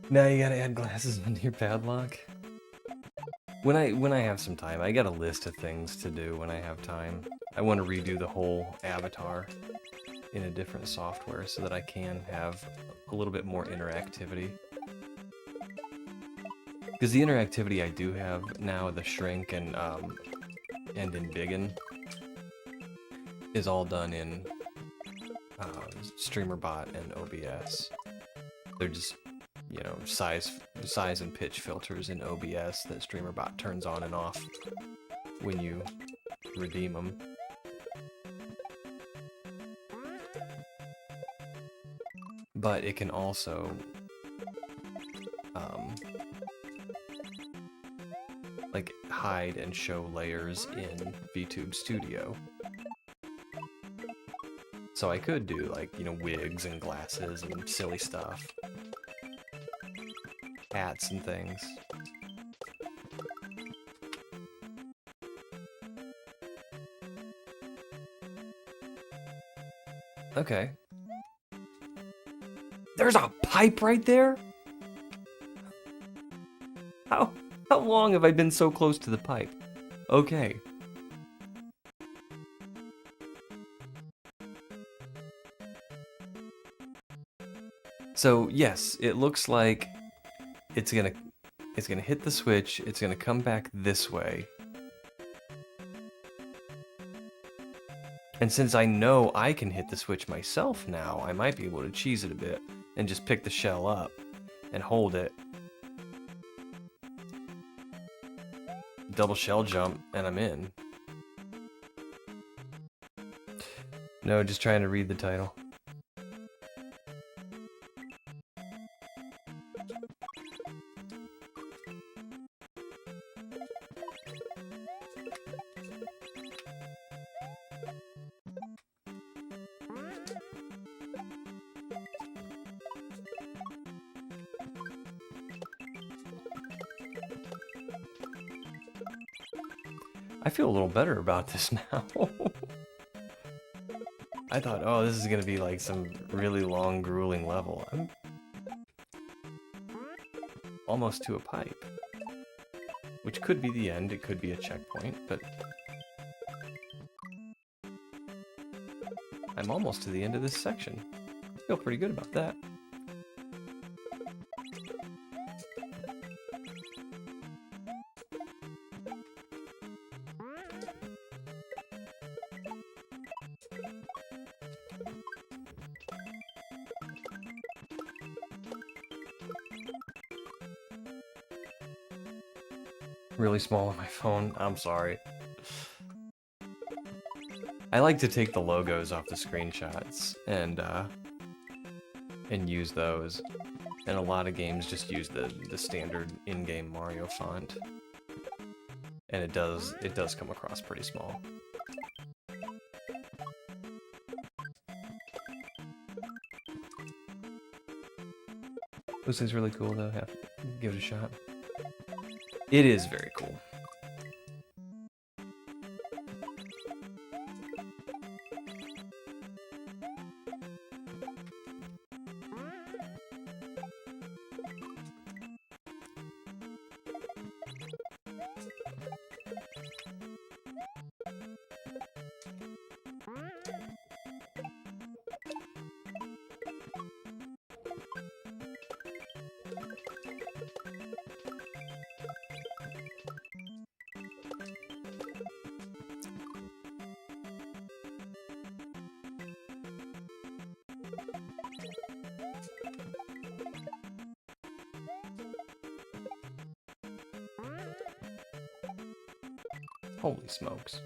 Now you gotta add glasses onto your padlock. When I have some time, I got a list of things to do when I have time. I want to redo the whole avatar in a different software so that I can have a little bit more interactivity. Because the interactivity I do have now, the shrink and in Biggin, is all done in StreamerBot and OBS. They're just, you know, size and pitch filters in OBS that StreamerBot turns on and off when you redeem them. But it can also like hide and show layers in VTube Studio. So I could do, like, you know, wigs and glasses and silly stuff. Hats and things. Okay. There's a pipe right there? How long have I been so close to the pipe? Okay. So yes, it looks like it's gonna hit the switch, it's gonna come back this way. And since I know I can hit the switch myself now, I might be able to cheese it a bit and just pick the shell up and hold it. Double shell jump and I'm in. No, just trying to read the title. I feel a little better about this now. I thought, oh, this is gonna be like some really long, grueling level. I'm almost to a pipe. Which could be the end, it could be a checkpoint, but I'm almost to the end of this section. I feel pretty good about that. Really small on my phone. I'm sorry. I like to take the logos off the screenshots and use those. And a lot of games just use the standard in-game Mario font. And it does come across pretty small. This is really cool though. Have to give it a shot. It is very cool. Holy smokes.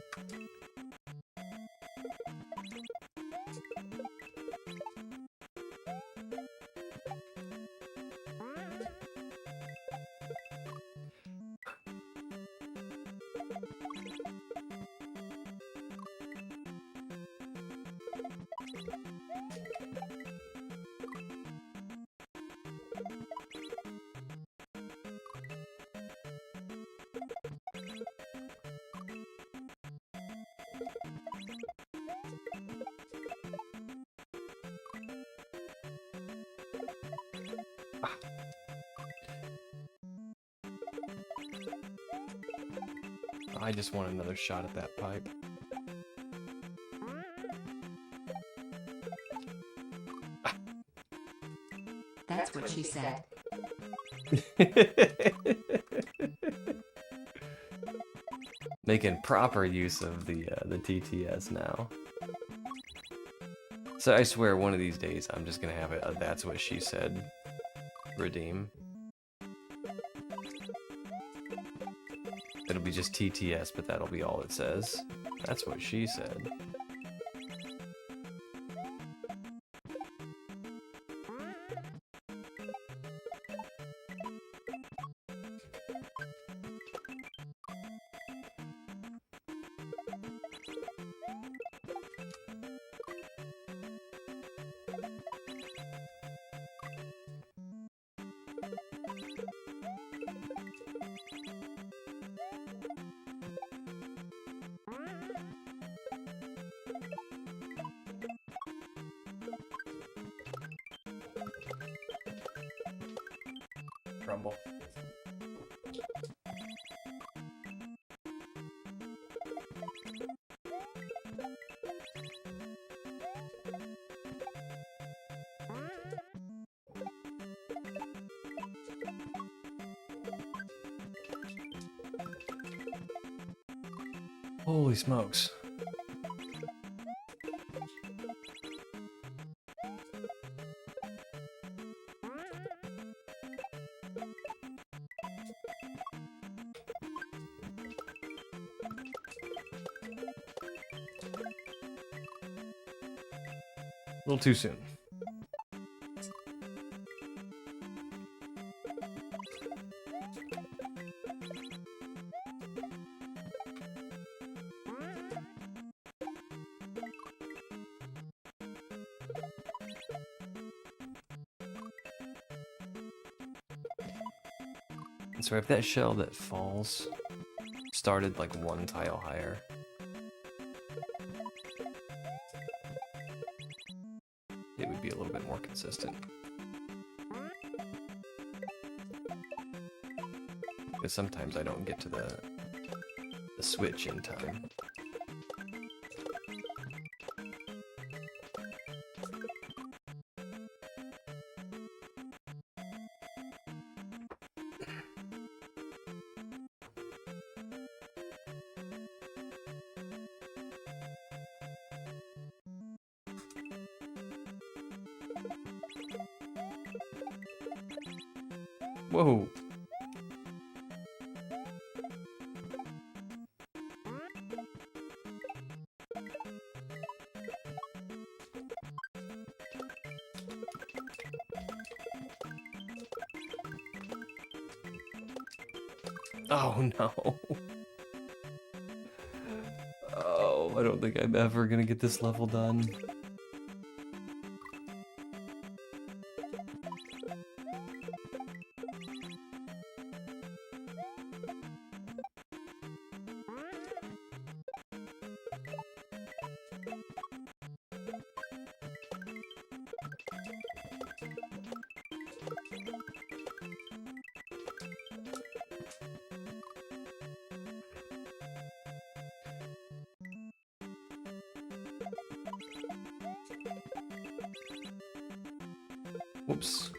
I just want another shot at that pipe. That's what she said. Making proper use of the TTS now. So I swear one of these days I'm just gonna have a that's what she said redeem. It'll be just TTS, but that'll be all it says. That's what she said. Rumble. Holy smokes. A little too soon. So if that shell that falls started like one tile higher, it would be a little bit more consistent. Because sometimes I don't get to the switch in time. Whoa. Oh no. Oh, I don't think I'm ever gonna get this level done. Whoops.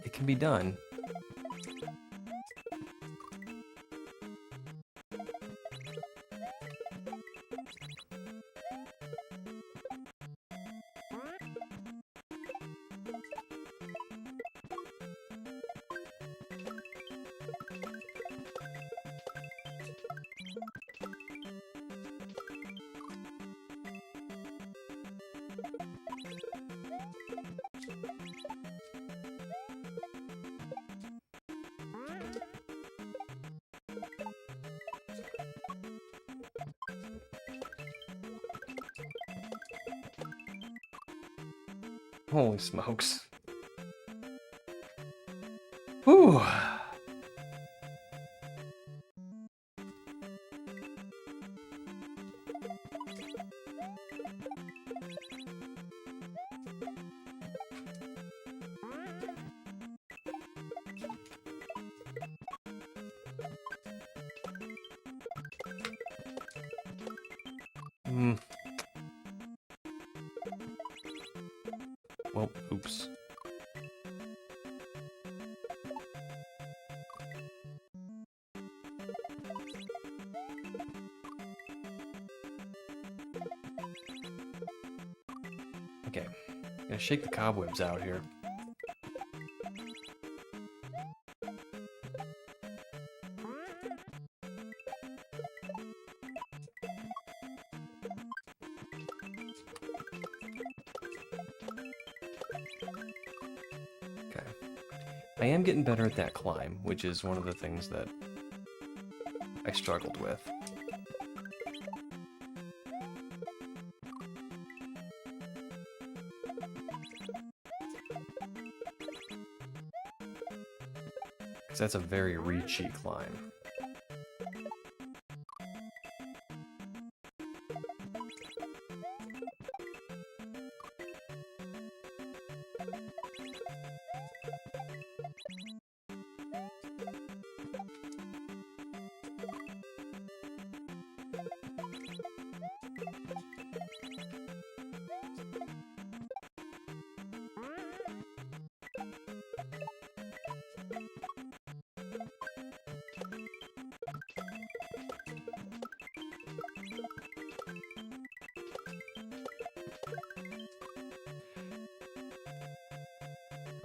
It can be done. Holy smokes. Whew. Well, oops. Okay, gotta shake the cobwebs out here. Okay, I am getting better at that climb, which is one of the things that I struggled with. Because that's a very reachy climb.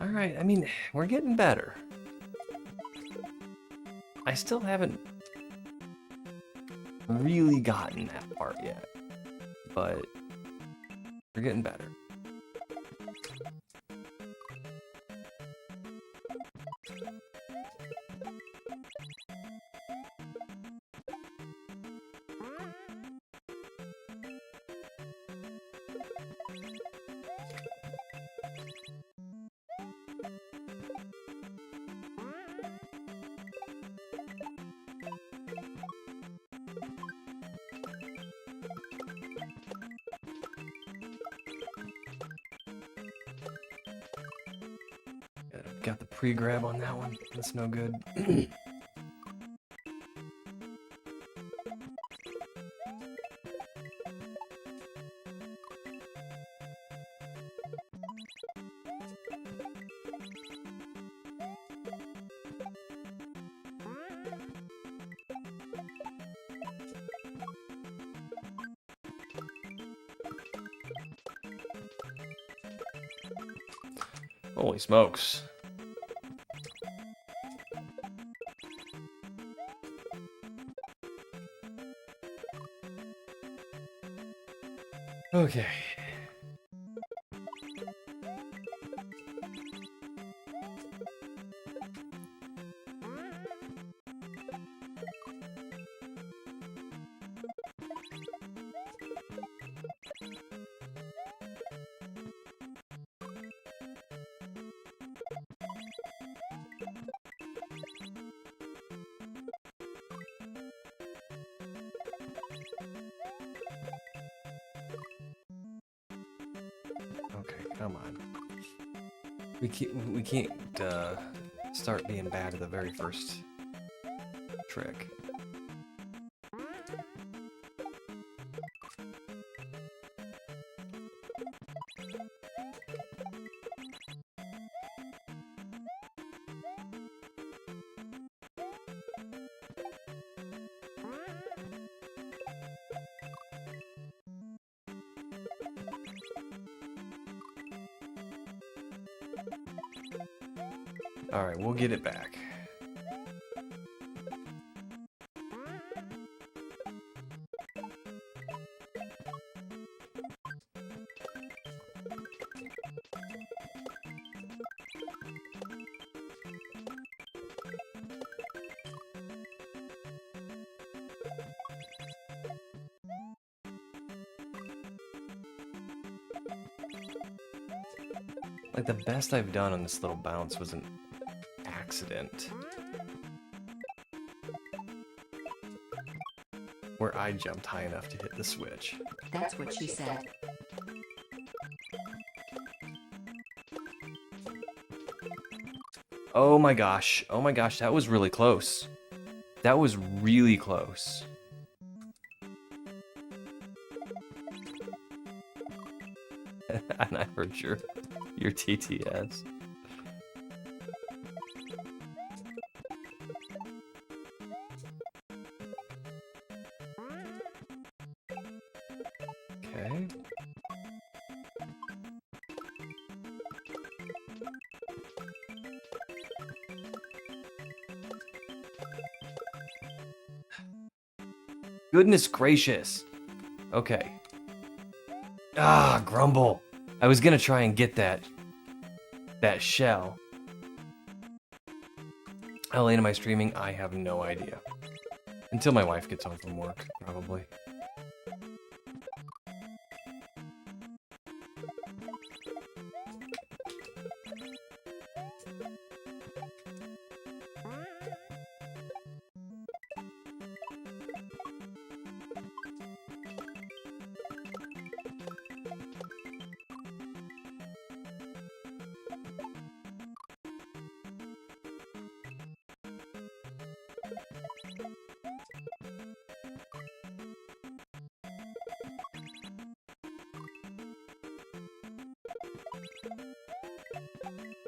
Alright, I mean, we're getting better. I still haven't really gotten that part yet, but we're getting better. Got the pre-grab on that one. That's no good. Holy smokes. Okay. Okay, come on. We can't start being bad at the very first trick. Alright, we'll get it back. Like, the best I've done on this little bounce was an accident. Where I jumped high enough to hit the switch. That's what she said. Oh my gosh, that was really close. That was really close. And I heard your TTS. Okay. Goodness gracious. Okay. Ah, grumble. I was gonna try and get that shell. How late am I streaming? I have no idea. Until my wife gets home from work, probably.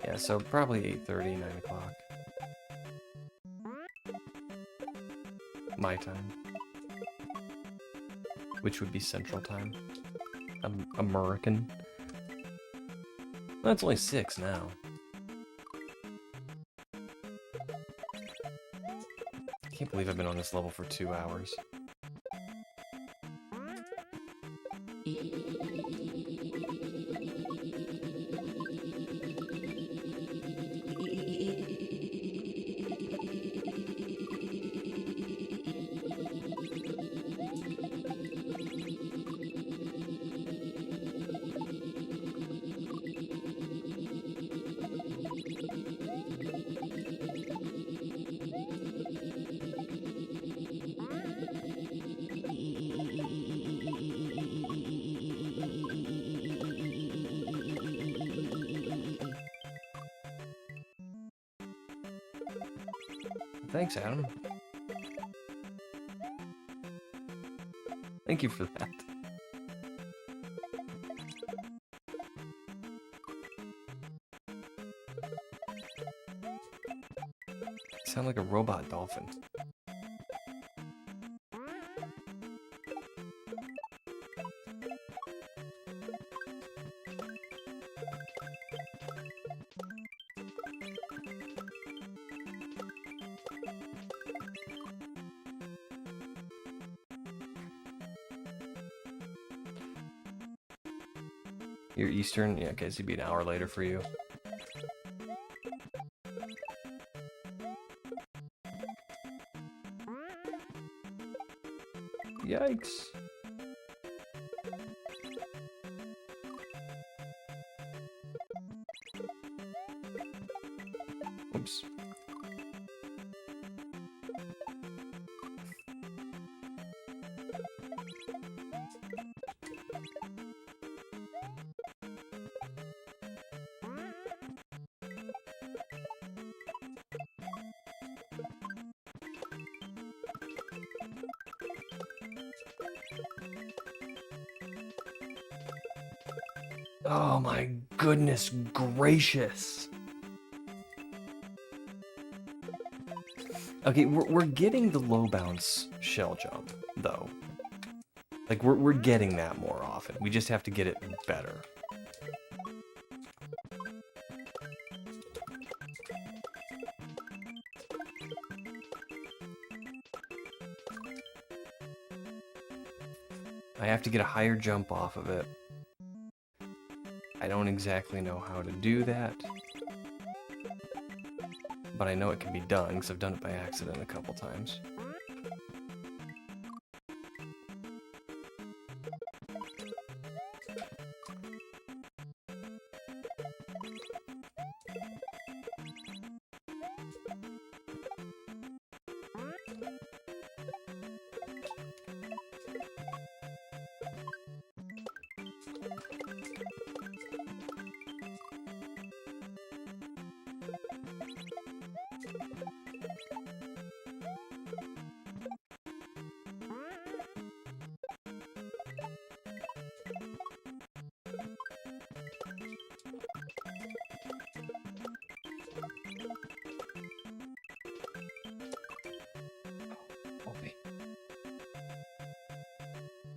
Yeah, so probably 8:30, 9 o'clock. My time. Which would be Central Time. I'm American. Well, it's only 6 now. I can't believe I've been on this level for 2 hours. Thanks, Adam. Thank you for that. You sound like a robot dolphin. You're Eastern? Yeah, okay, so it'd be an hour later for you. Yikes. Oops. Oh my goodness gracious. Okay, we're getting the low bounce shell jump, though. Like, we're getting that more often. We just have to get it better. I have to get a higher jump off of it. I don't exactly know how to do that. But I know it can be done, because I've done it by accident a couple times.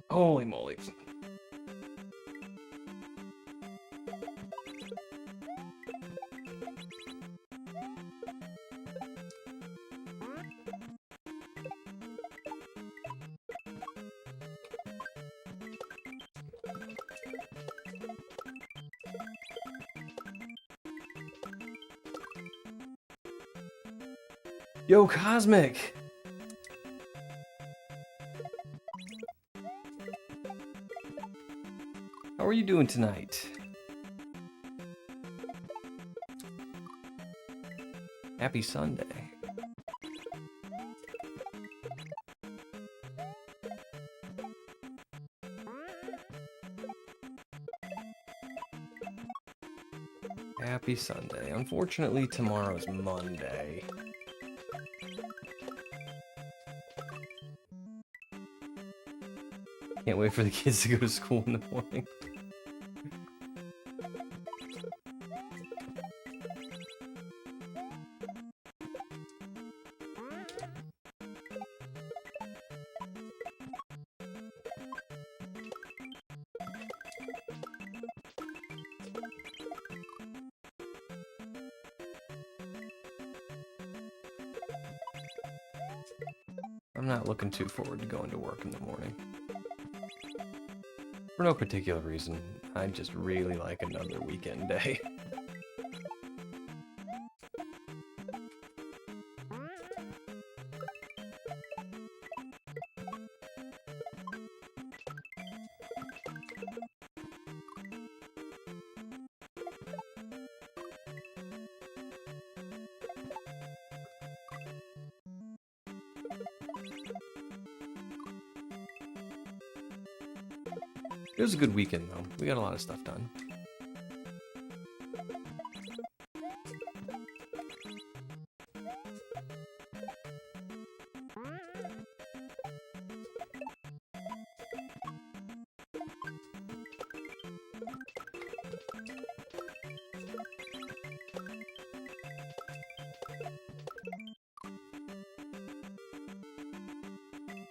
Holy moly. Yo, Cosmic! How are you doing tonight? Happy Sunday. Happy Sunday. Unfortunately, tomorrow's Monday. Can't wait for the kids to go to school in the morning. I'm not looking too forward to going to work in the morning. For no particular reason, I just really like another weekend day. It was a good weekend, though. We got a lot of stuff done.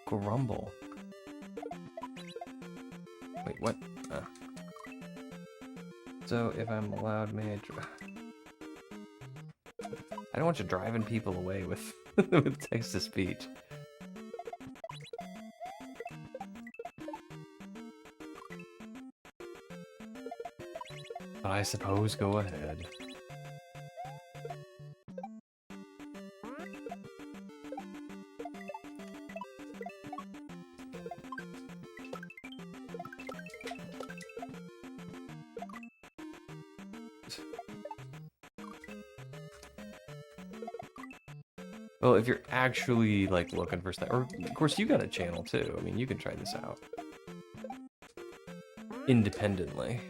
Grumble. Wait, what? So, if I'm allowed, may I I don't want you driving people away with, with text-to-speech. But I suppose go ahead. Well, if you're actually, like, looking for stuff, or, of course, you got a channel, too. I mean, you can try this out. Independently.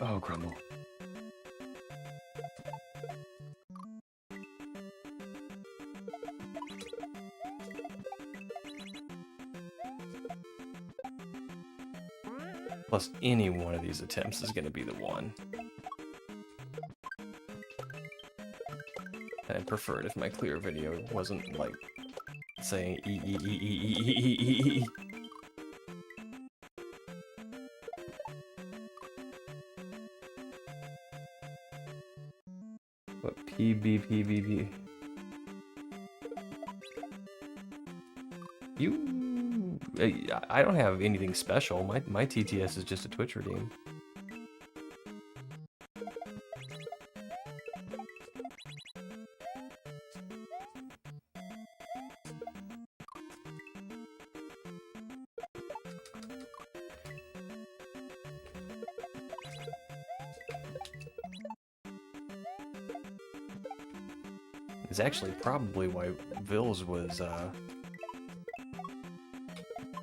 Oh, Grumble. Plus, any one of these attempts is going to be the one. I'd prefer it if my clear video wasn't like saying e. What PB. I don't have anything special. My TTS is just a Twitch redeem. It's actually probably why Vils was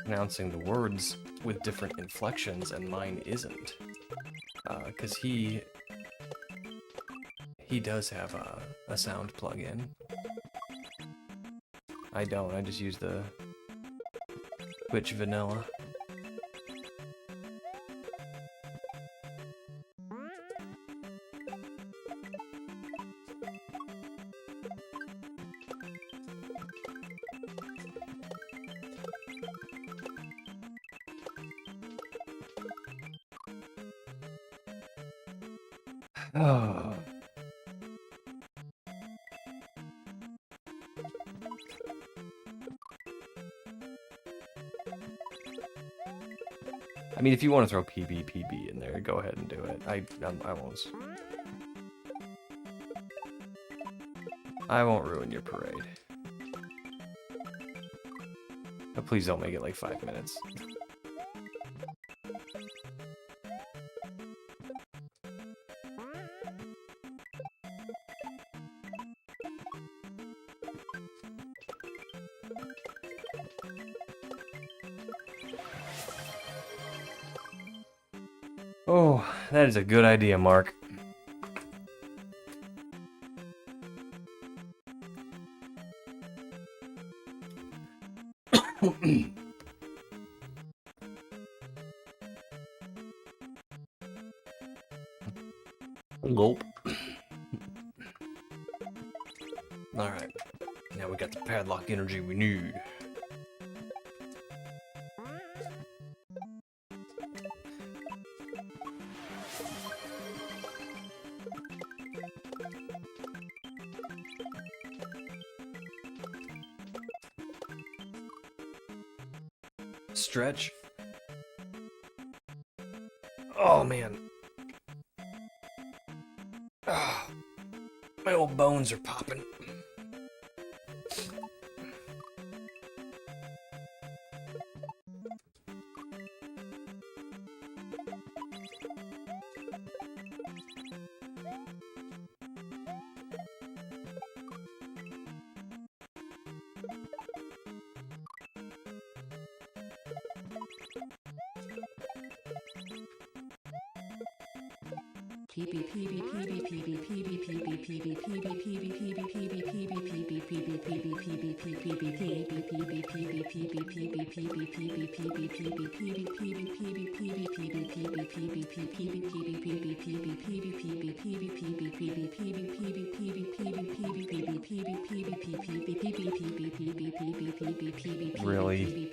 pronouncing the words with different inflections and mine isn't. Because he does have a sound plugin. I don't, I just use the Twitch vanilla. Oh. I mean, if you want to throw PB in there, go ahead and do it. I won't. I won't ruin your parade. But please don't make it like 5 minutes. Oh, that is a good idea, Mark. Gulp. Alright, now we got the padlock energy we need. Stretch. Oh man. Oh, my old bones are popping. Really?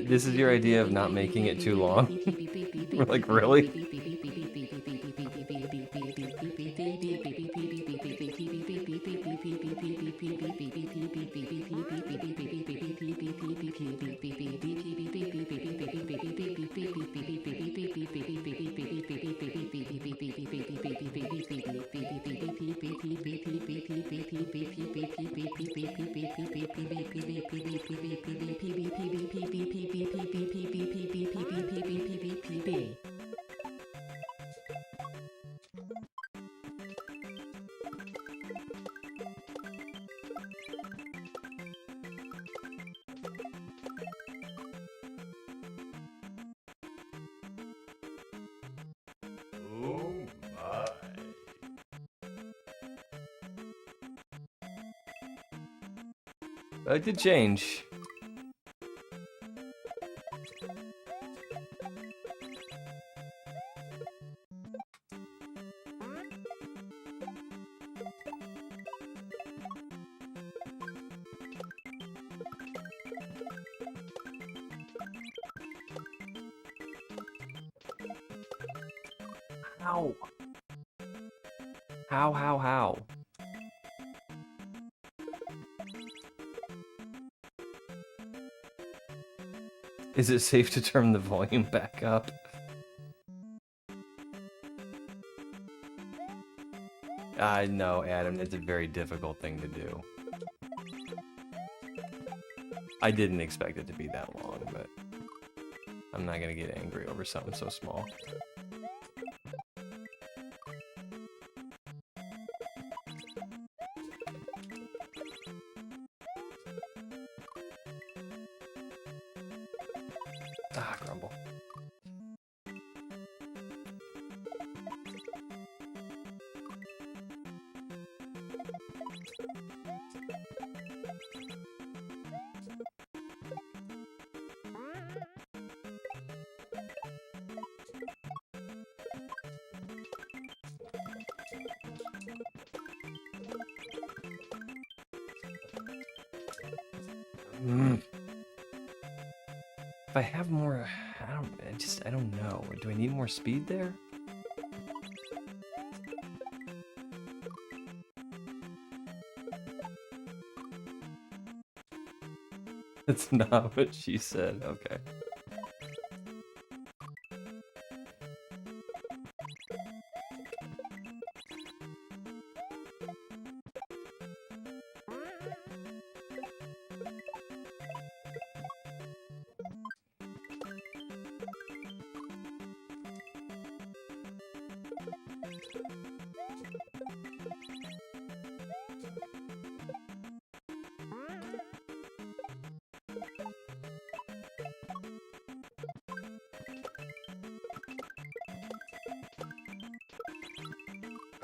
This is your idea of not making it too long? We're like, really? It did change. How? How? Is it safe to turn the volume back up? No, Adam, it's a very difficult thing to do. I didn't expect it to be that long, but I'm not gonna get angry over something so small. Ah, grumble. If I have more, I don't know. Do I need more speed there? That's not what she said. Okay.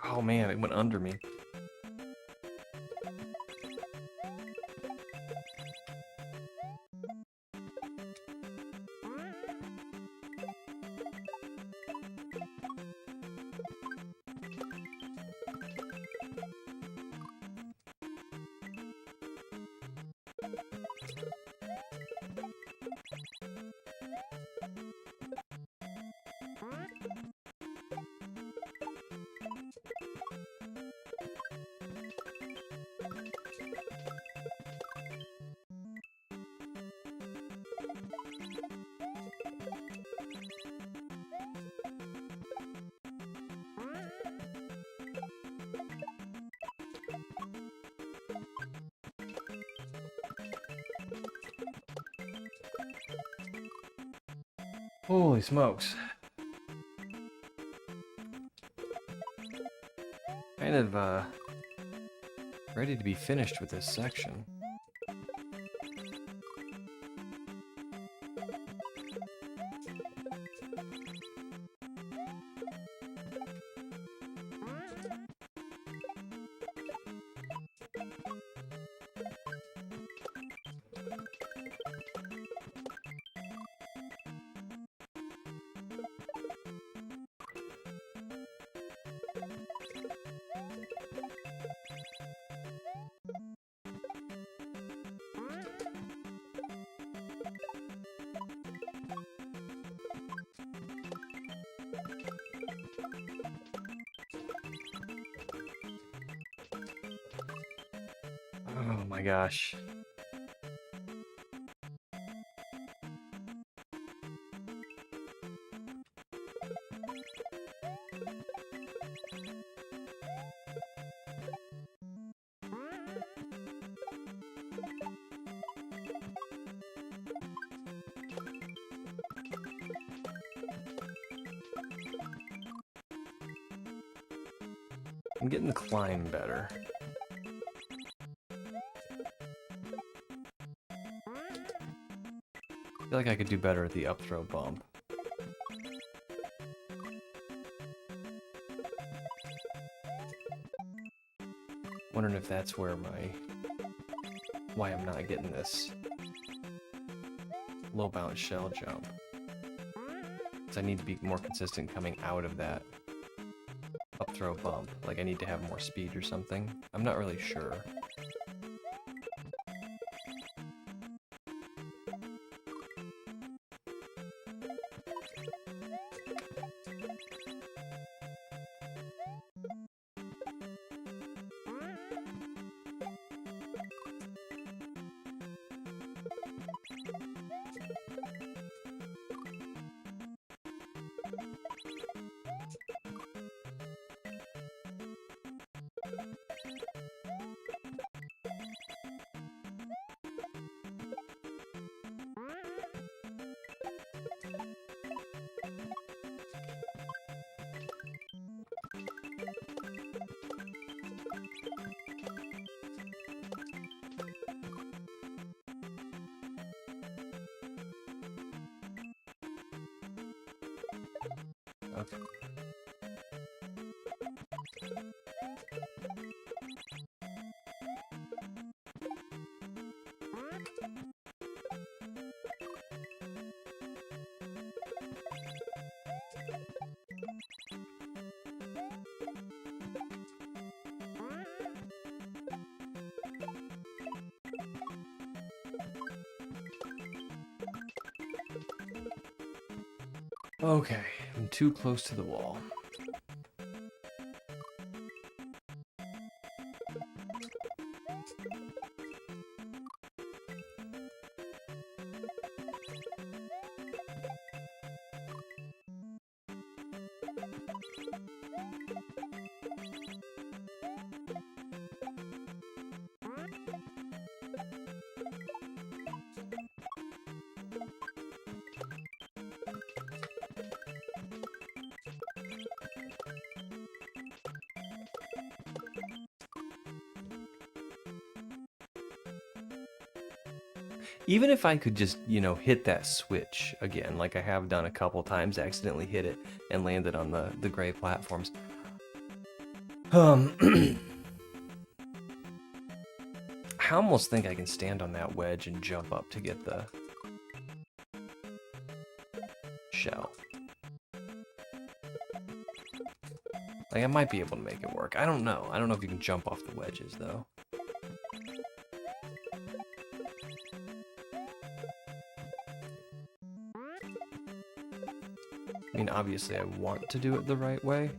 Oh man, it went under me. Holy smokes. Kind of, ready to be finished with this section. Oh my gosh. I'm getting the climb better. I feel like I could do better at the up throw bump. Wondering if that's where my why I'm not getting this low bounce shell jump. So I need to be more consistent coming out of that up throw bump. Like I need to have more speed or something. I'm not really sure. Okay. Okay, I'm too close to the wall. Even if I could just, you know, hit that switch again, like I have done a couple times, accidentally hit it and landed on the gray platforms. I almost think I can stand on that wedge and jump up to get the shell. Like, I might be able to make it work. I don't know. I don't know if you can jump off the wedges, though. I mean, obviously I want to do it the right way.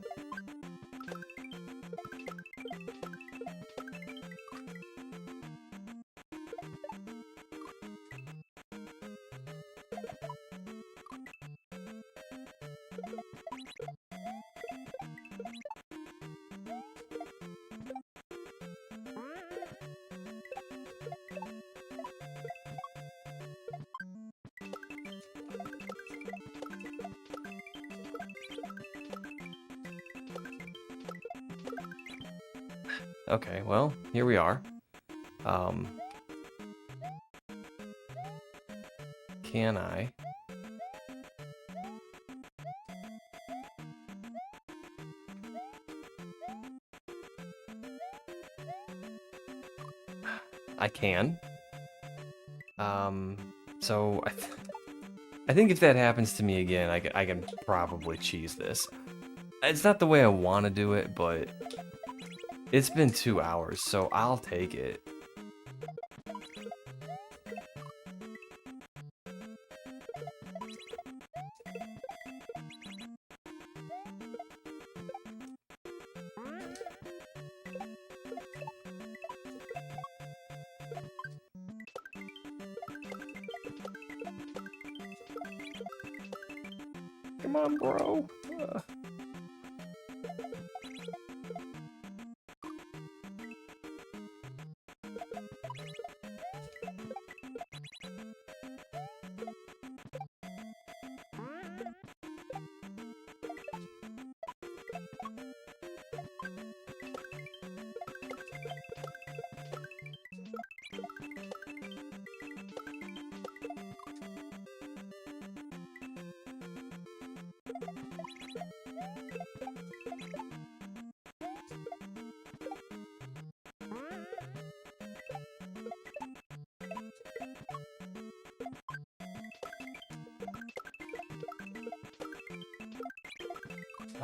Okay, well, here we are. Can I? I can. So I think if that happens to me again, I can probably cheese this. It's not the way I want to do it, but it's been 2 hours, so I'll take it. Come on, bro.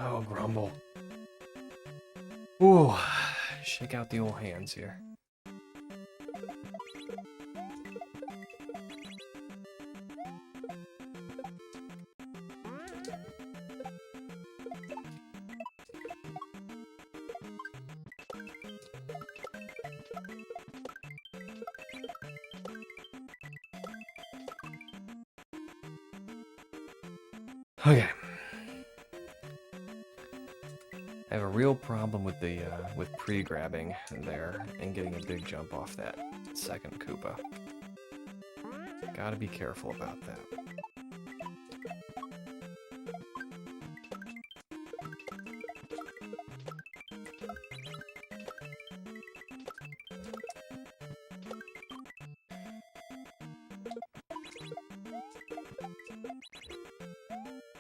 Oh, grumble. Ooh, shake out the old hands here. Okay. I have a real problem with the with pre-grabbing there and getting a big jump off that second Koopa. Gotta be careful about that.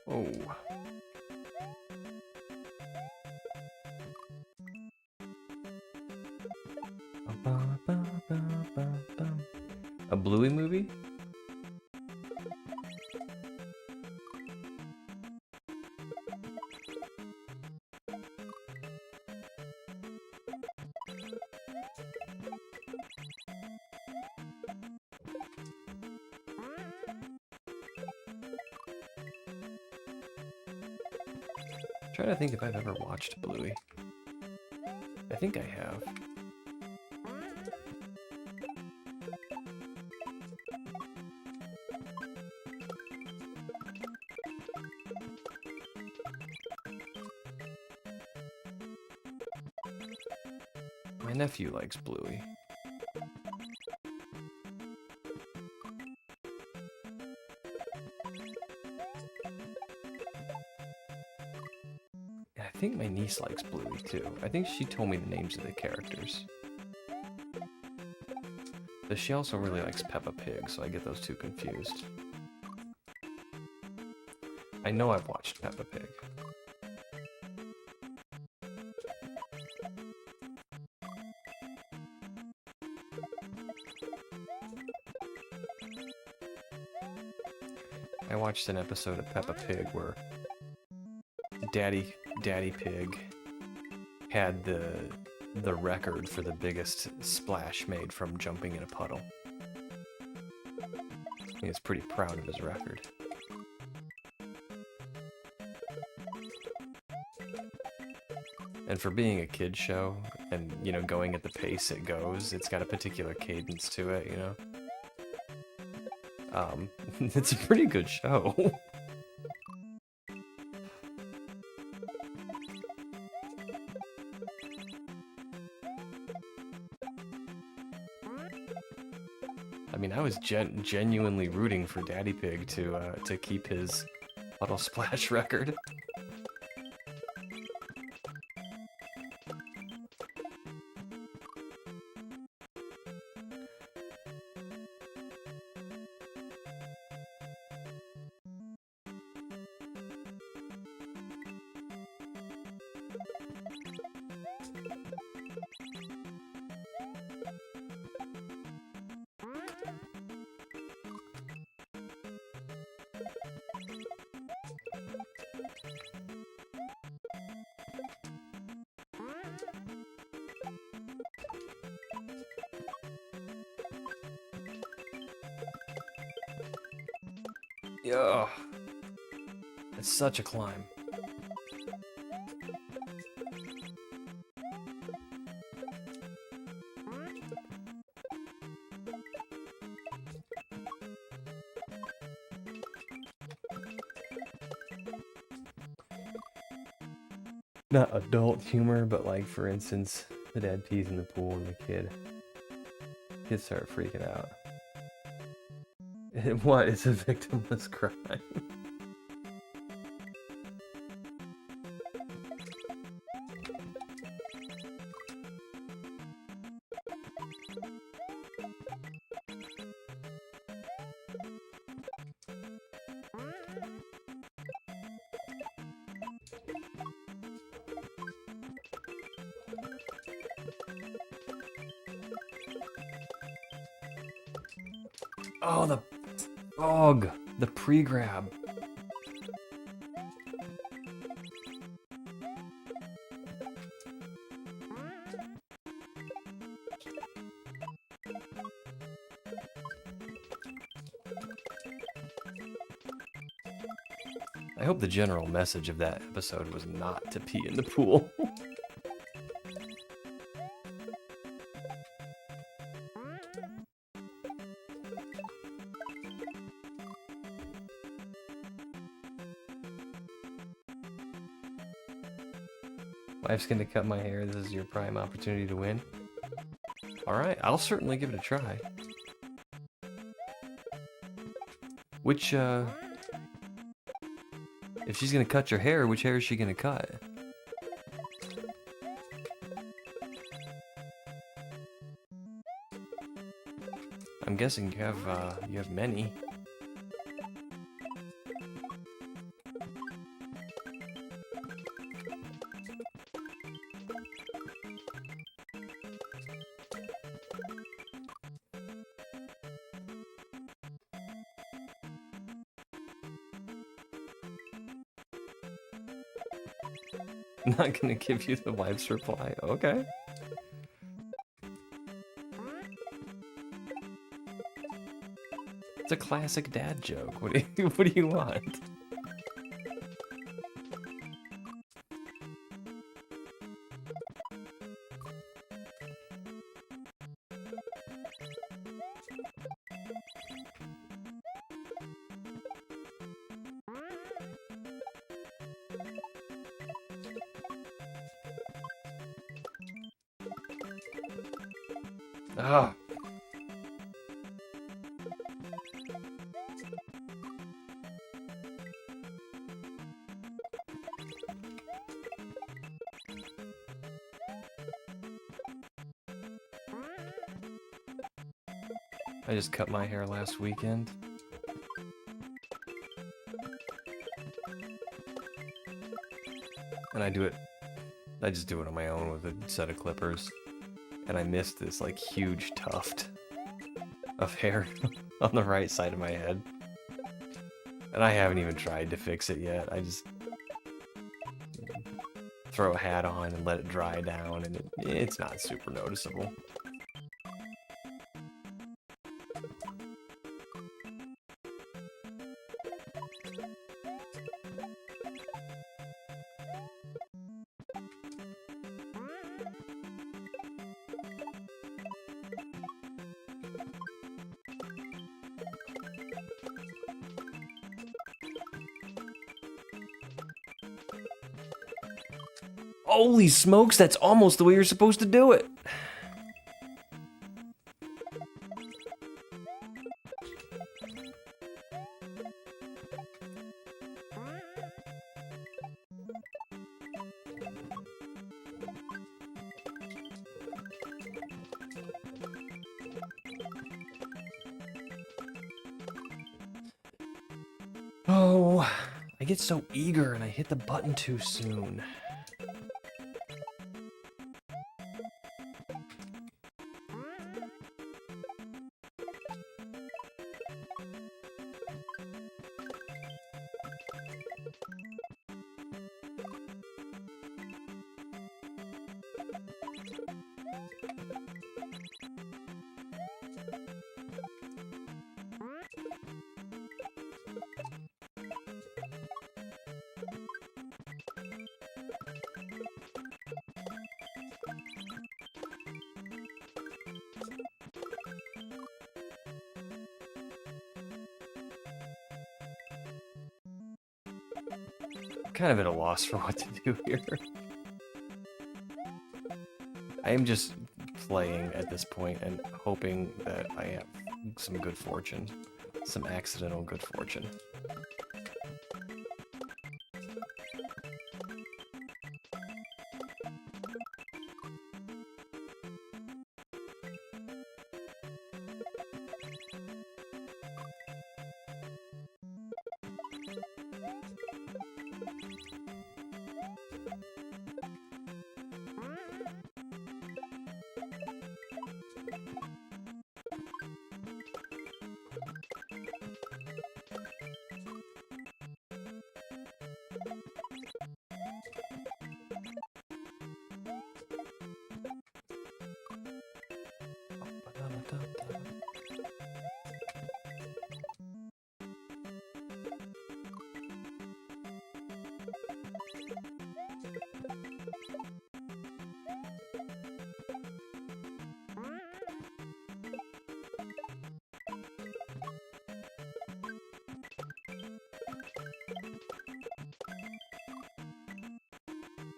Oh. A Bluey movie? Trying to think if I've ever watched Bluey. I think I have. My nephew likes Bluey. And I think my niece likes Bluey too. I think she told me the names of the characters. But she also really likes Peppa Pig, so I get those two confused. I know I've watched Peppa Pig. I watched an episode of Peppa Pig where Daddy Pig had the record for the biggest splash made from jumping in a puddle. He was pretty proud of his record. And for being a kid show and, you know, going at the pace it goes, it's got a particular cadence to it, you know? It's a pretty good show. I mean, I was genuinely rooting for Daddy Pig to keep his puddle splash record. Ugh. It's such a climb. Not adult humor, but like, for instance, the dad pees in the pool and the kids start freaking out. What? It's a victimless crime. Oh, the dog! The pre-grab. I hope the general message of that episode was not to pee in the pool. Wife's gonna cut my hair. This is your prime opportunity to win. Alright, I'll certainly give it a try. Which, if she's gonna cut your hair, which hair is she gonna cut? I'm guessing you have many. Not gonna give you the wife's reply. Okay. It's a classic dad joke. What do you want? Ah. I just cut my hair last weekend. And I just do it on my own with a set of clippers. And I missed this like huge tuft of hair on the right side of my head. And I haven't even tried to fix it yet. I just throw a hat on and let it dry down, and it's not super noticeable. Holy smokes, that's almost the way you're supposed to do it. Oh, I get so eager and I hit the button too soon. Kind of at a loss for what to do here. I am just playing at this point and hoping that I have some good fortune. Some accidental good fortune.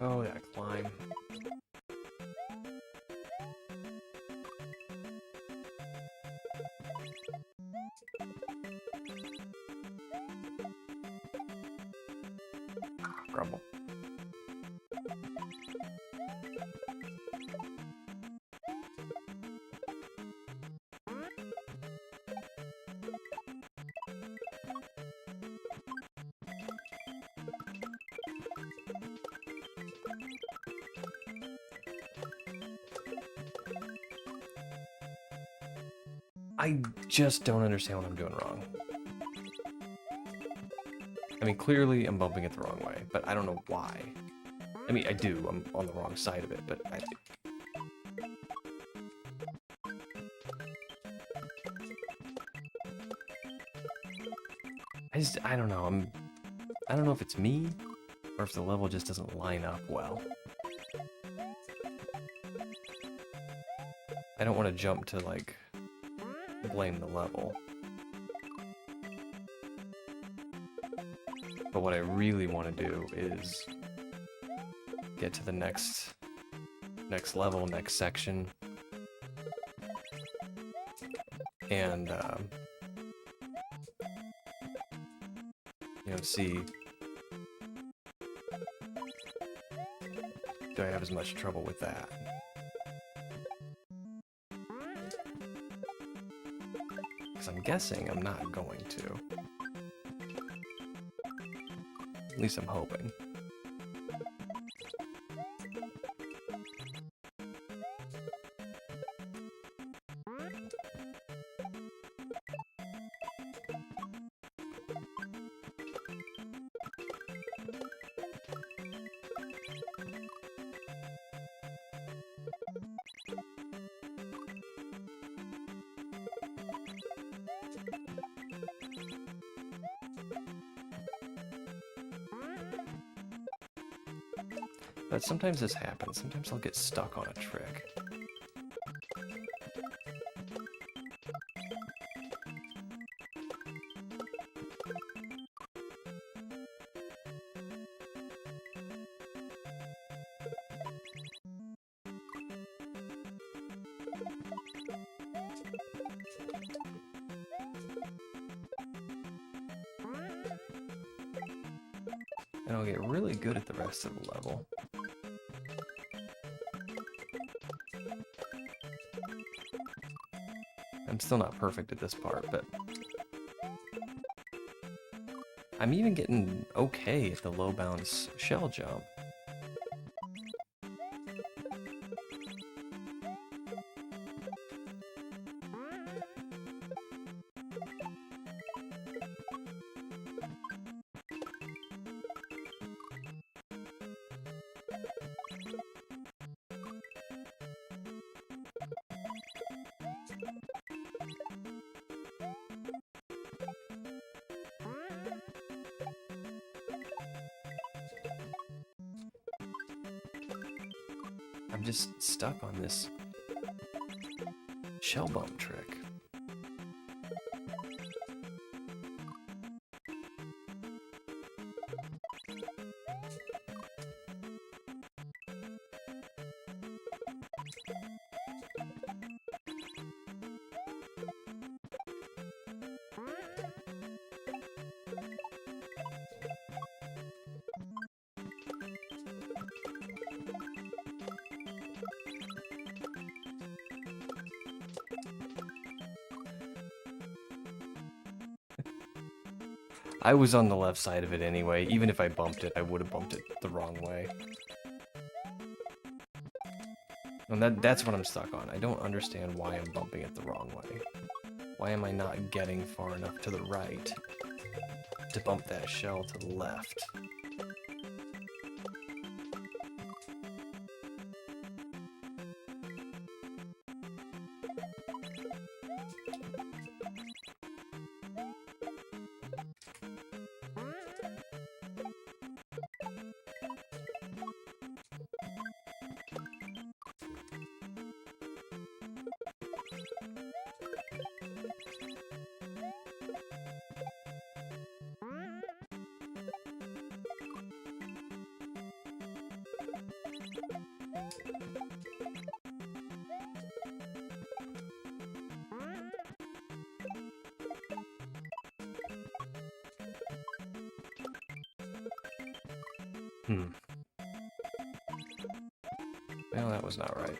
Oh, that climb. Grumble. I just don't understand what I'm doing wrong. I mean, clearly I'm bumping it the wrong way, but I don't know why. I mean, I do. I'm on the wrong side of it, but I don't know. I don't know if it's me or if the level just doesn't line up well. I don't want to jump to, like, blame the level. But what I really want to do is get to the next level, next section, and you know, see, do I have as much trouble with that? Because I'm guessing I'm not going to. At least I'm hoping. But sometimes this happens. Sometimes I'll get stuck on a trick. And I'll get really good at the rest of the level. I'm still not perfect at this part, but I'm even getting okay at the low bounce shell jump. I'm just stuck on this shell bump trick. I was on the left side of it anyway. Even if I bumped it, I would have bumped it the wrong way. And that's what I'm stuck on. I don't understand why I'm bumping it the wrong way. Why am I not getting far enough to the right to bump that shell to the left? Well, that was not right.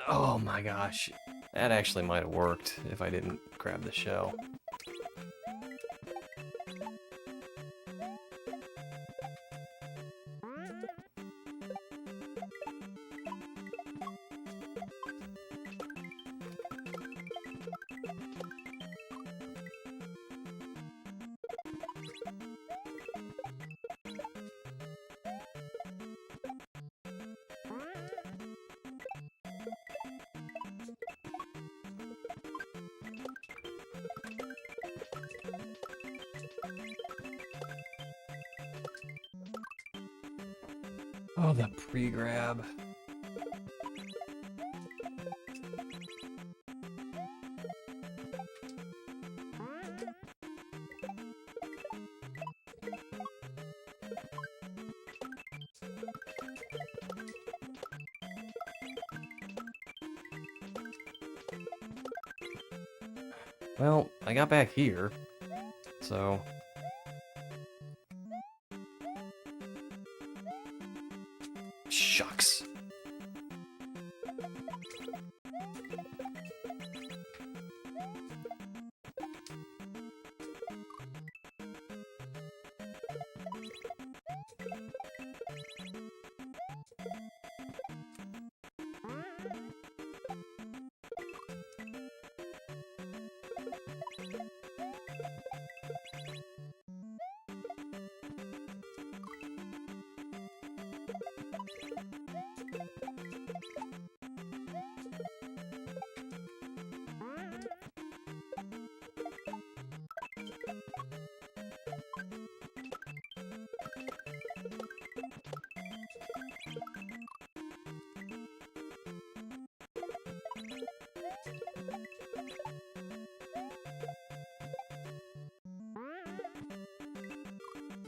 Oh my gosh. That actually might have worked if I didn't grab the shell. Oh, the pre-grab. Well, I got back here, so... Shucks.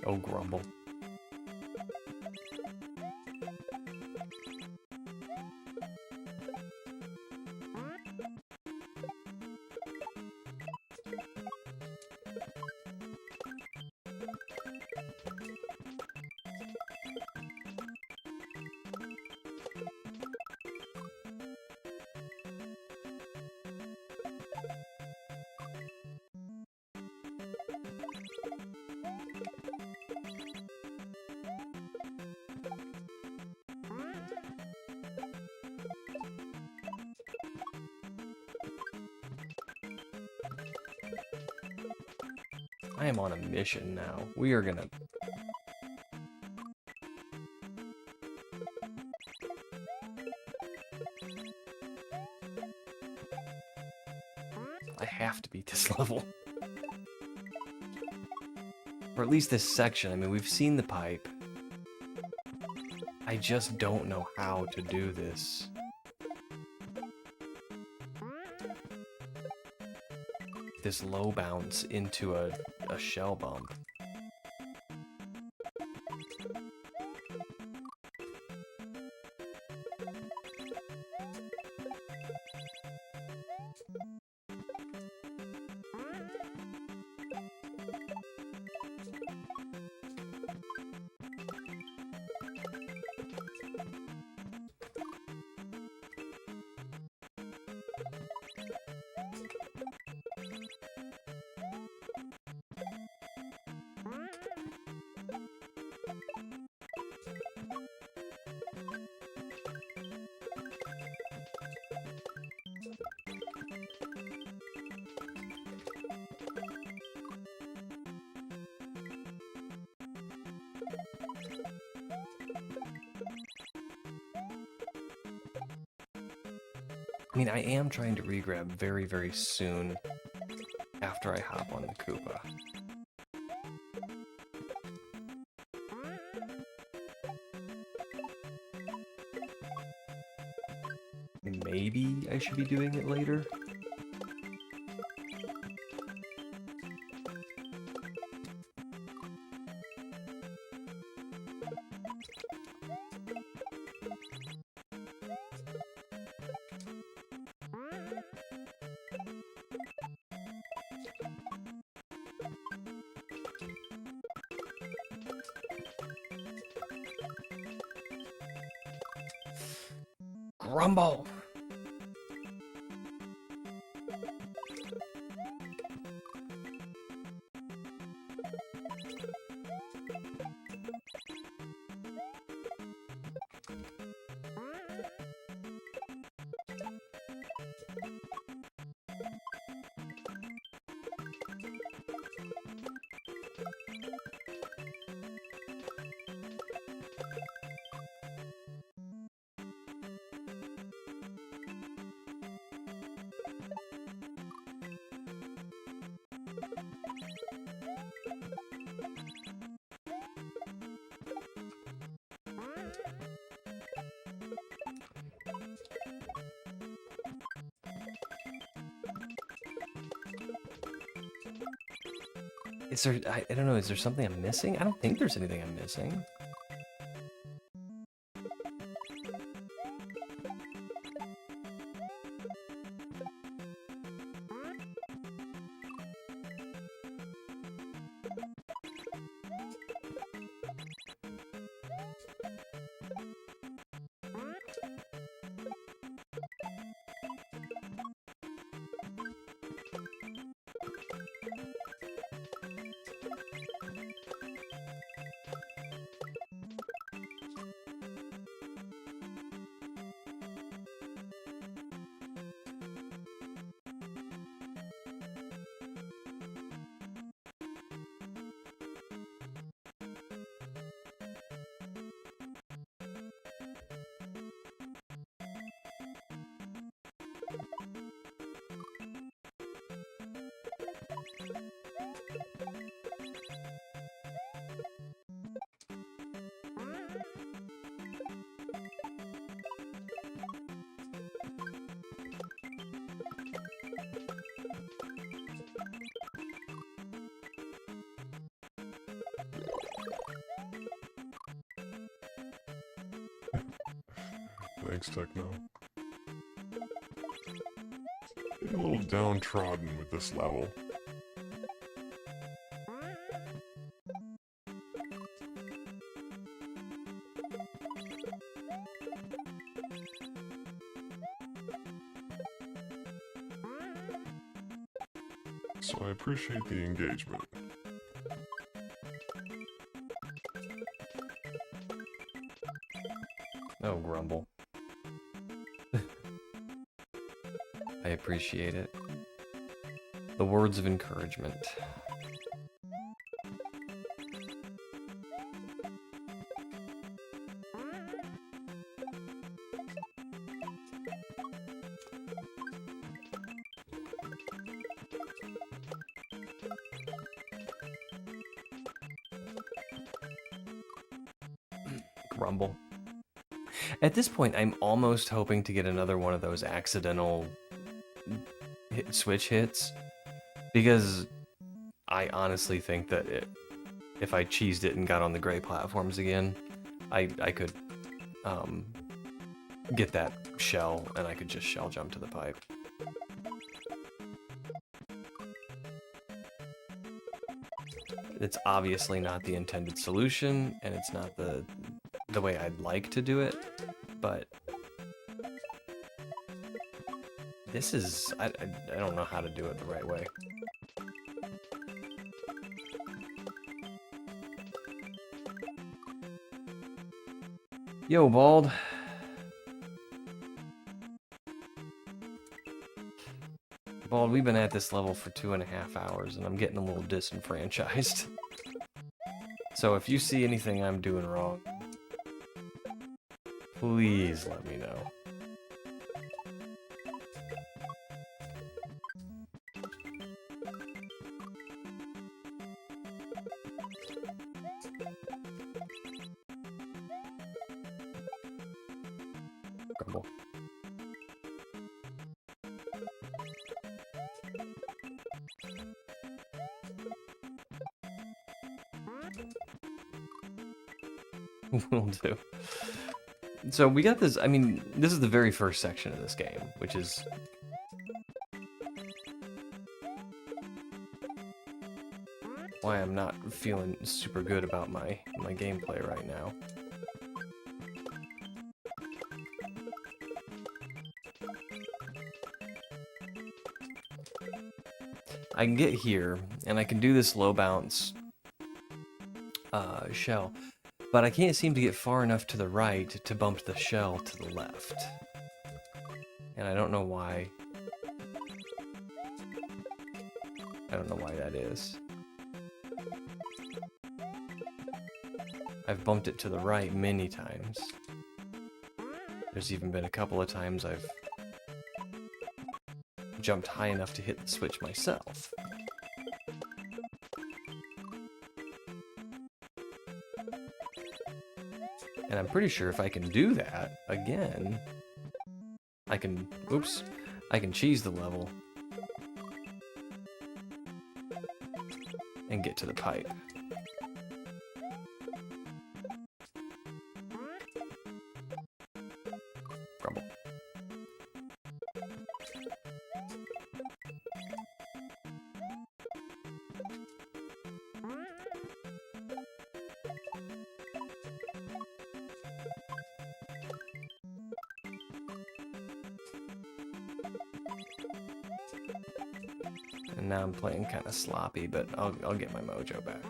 Oh, grumble. I am on a mission now. We are gonna... I have to beat this level. Or at least this section. I mean, we've seen the pipe. I just don't know how to do this. This low bounce into a shell bump. I mean, I am trying to regrab very, very soon after I hop on the Koopa. Maybe I should be doing it later. Grumble! Is there, I don't know, is there something I'm missing? I don't think there's anything I'm missing. Thanks, Techno. Getting a little downtrodden with this level. So I appreciate the engagement. Oh, Grumble. I appreciate it. The words of encouragement. Grumble. At this point, I'm almost hoping to get another one of those accidental switch hits, because I honestly think that if I cheesed it and got on the gray platforms again, I could get that shell and I could just shell jump to the pipe. It's obviously not the intended solution, and it's not the way I'd like to do it, but this is, I don't know how to do it the right way. Yo, Bald. Bald, we've been at this level for 2.5 hours, and I'm getting a little disenfranchised. So if you see anything I'm doing wrong, please let me know. Grumble. Will do. So we got this, I mean, this is the very first section of this game, which is why I'm not feeling super good about my gameplay right now. I can get here, and I can do this low bounce shell, but I can't seem to get far enough to the right to bump the shell to the left. And I don't know why. I don't know why that is. I've bumped it to the right many times. There's even been a couple of times I've jumped high enough to hit the switch myself. And I'm pretty sure if I can do that again, I can, oops, I can cheese the level and get to the pipe. Grumble. And now I'm playing kind of sloppy, but I'll get my mojo back.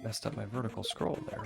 Messed up my vertical scroll there.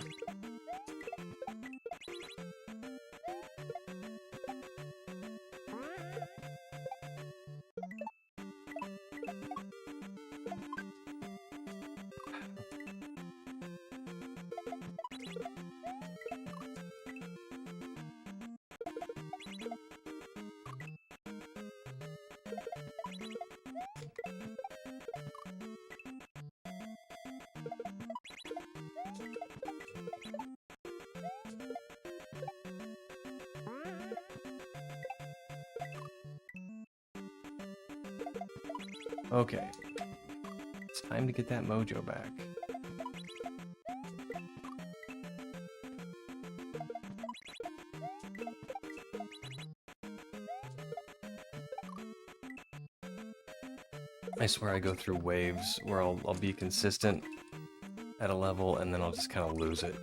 Okay. It's time to get that mojo back. I swear I go through waves where I'll be consistent at a level and then I'll just kind of lose it.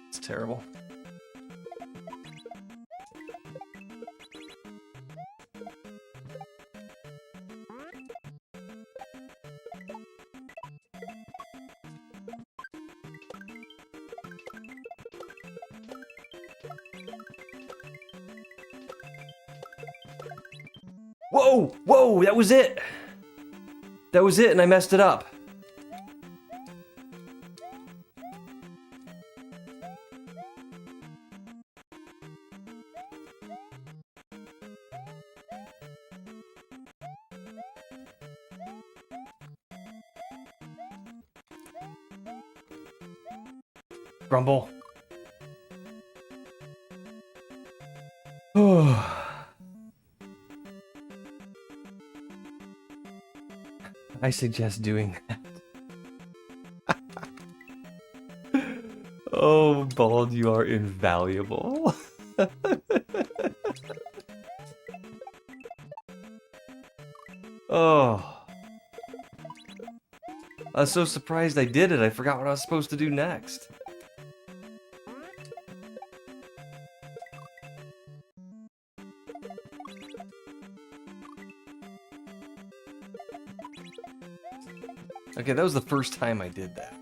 It's terrible. Whoa! Whoa! That was it! That was it, and I messed it up. Grumble. I suggest doing that. Oh, Bald, you are invaluable. Oh. I was so surprised I did it, I forgot what I was supposed to do next. Okay, that was the first time I did that.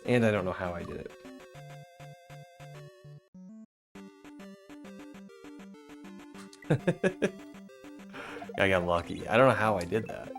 And I don't know how I did it. I got lucky. I don't know how I did that.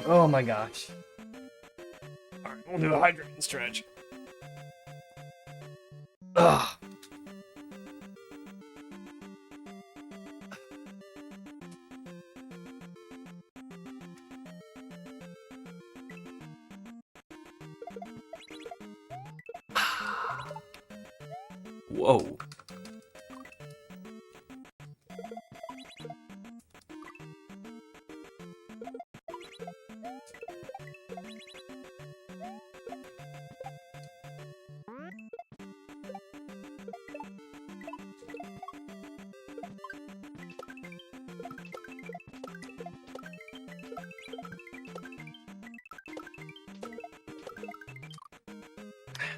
Oh my gosh. Alright, we'll do a hydrating stretch. Ugh. Whoa.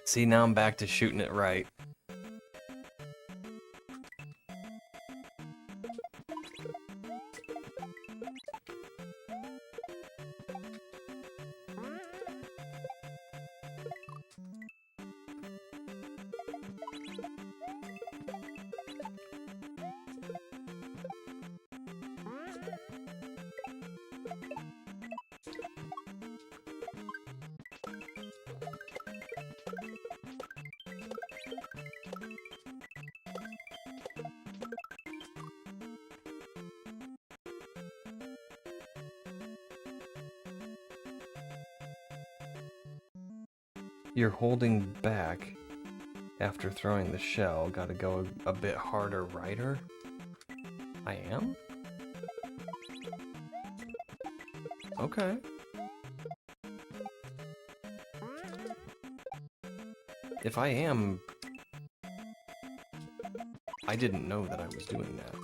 See, now I'm back to shooting it right. You're holding back after throwing the shell. Gotta go a bit harder, righter. I am? Okay. If I am, I didn't know that I was doing that.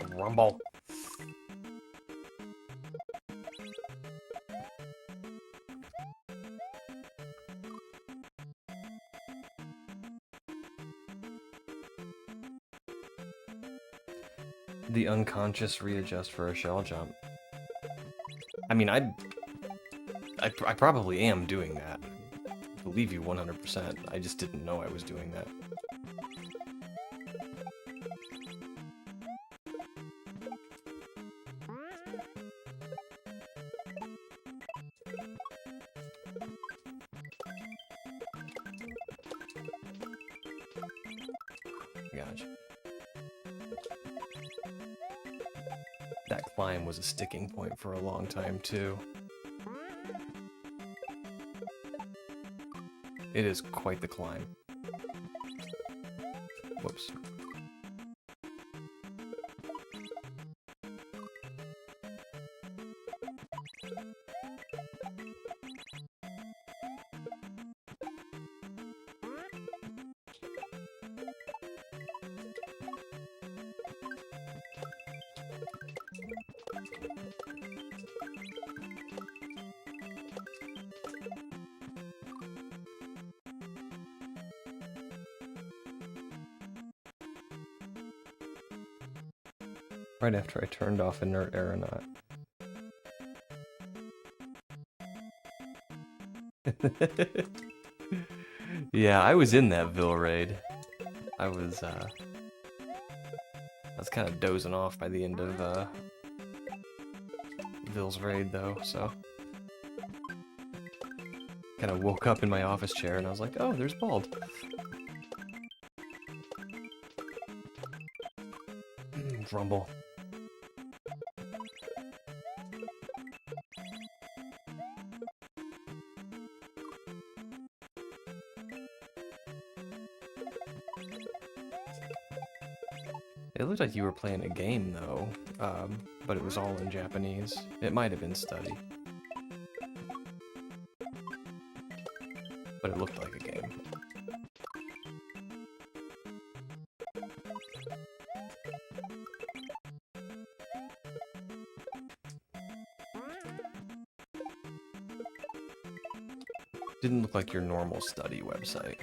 Grumble. The unconscious readjust for a shell jump. I mean, I probably am doing that. I believe you 100%. I just didn't know I was doing that. gosh. That climb was a sticking point for a long time, too. It is quite the climb. Whoops. Right after I turned off Inert Aeronaut. Yeah, I was in that Vil raid. I was kind of dozing off by the end of Vil's raid though, so kind of woke up in my office chair and I was like, oh, there's Bald. Rumble. It looked like you were playing a game, though, but it was all in Japanese. It might have been Study. But it looked like a game. Didn't look like your normal Study website.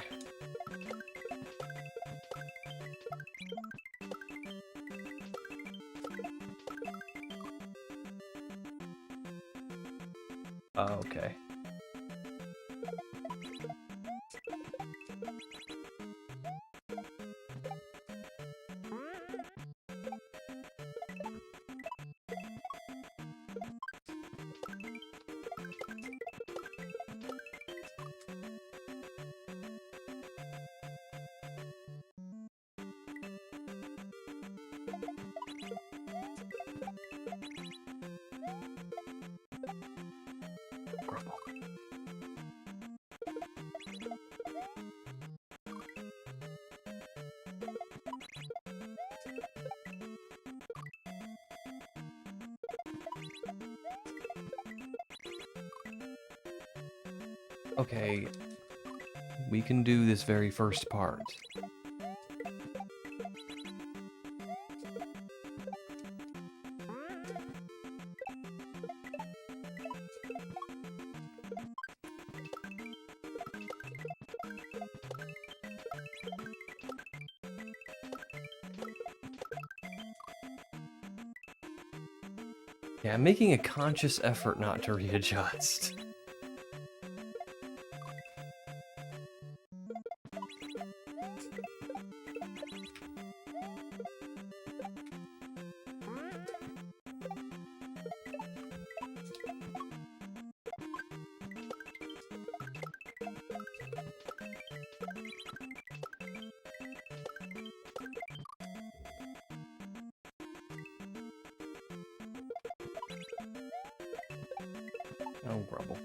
Oh, okay. Grumble. Okay, we can do this very first part. Yeah, I'm making a conscious effort not to readjust. Oh, Grumble.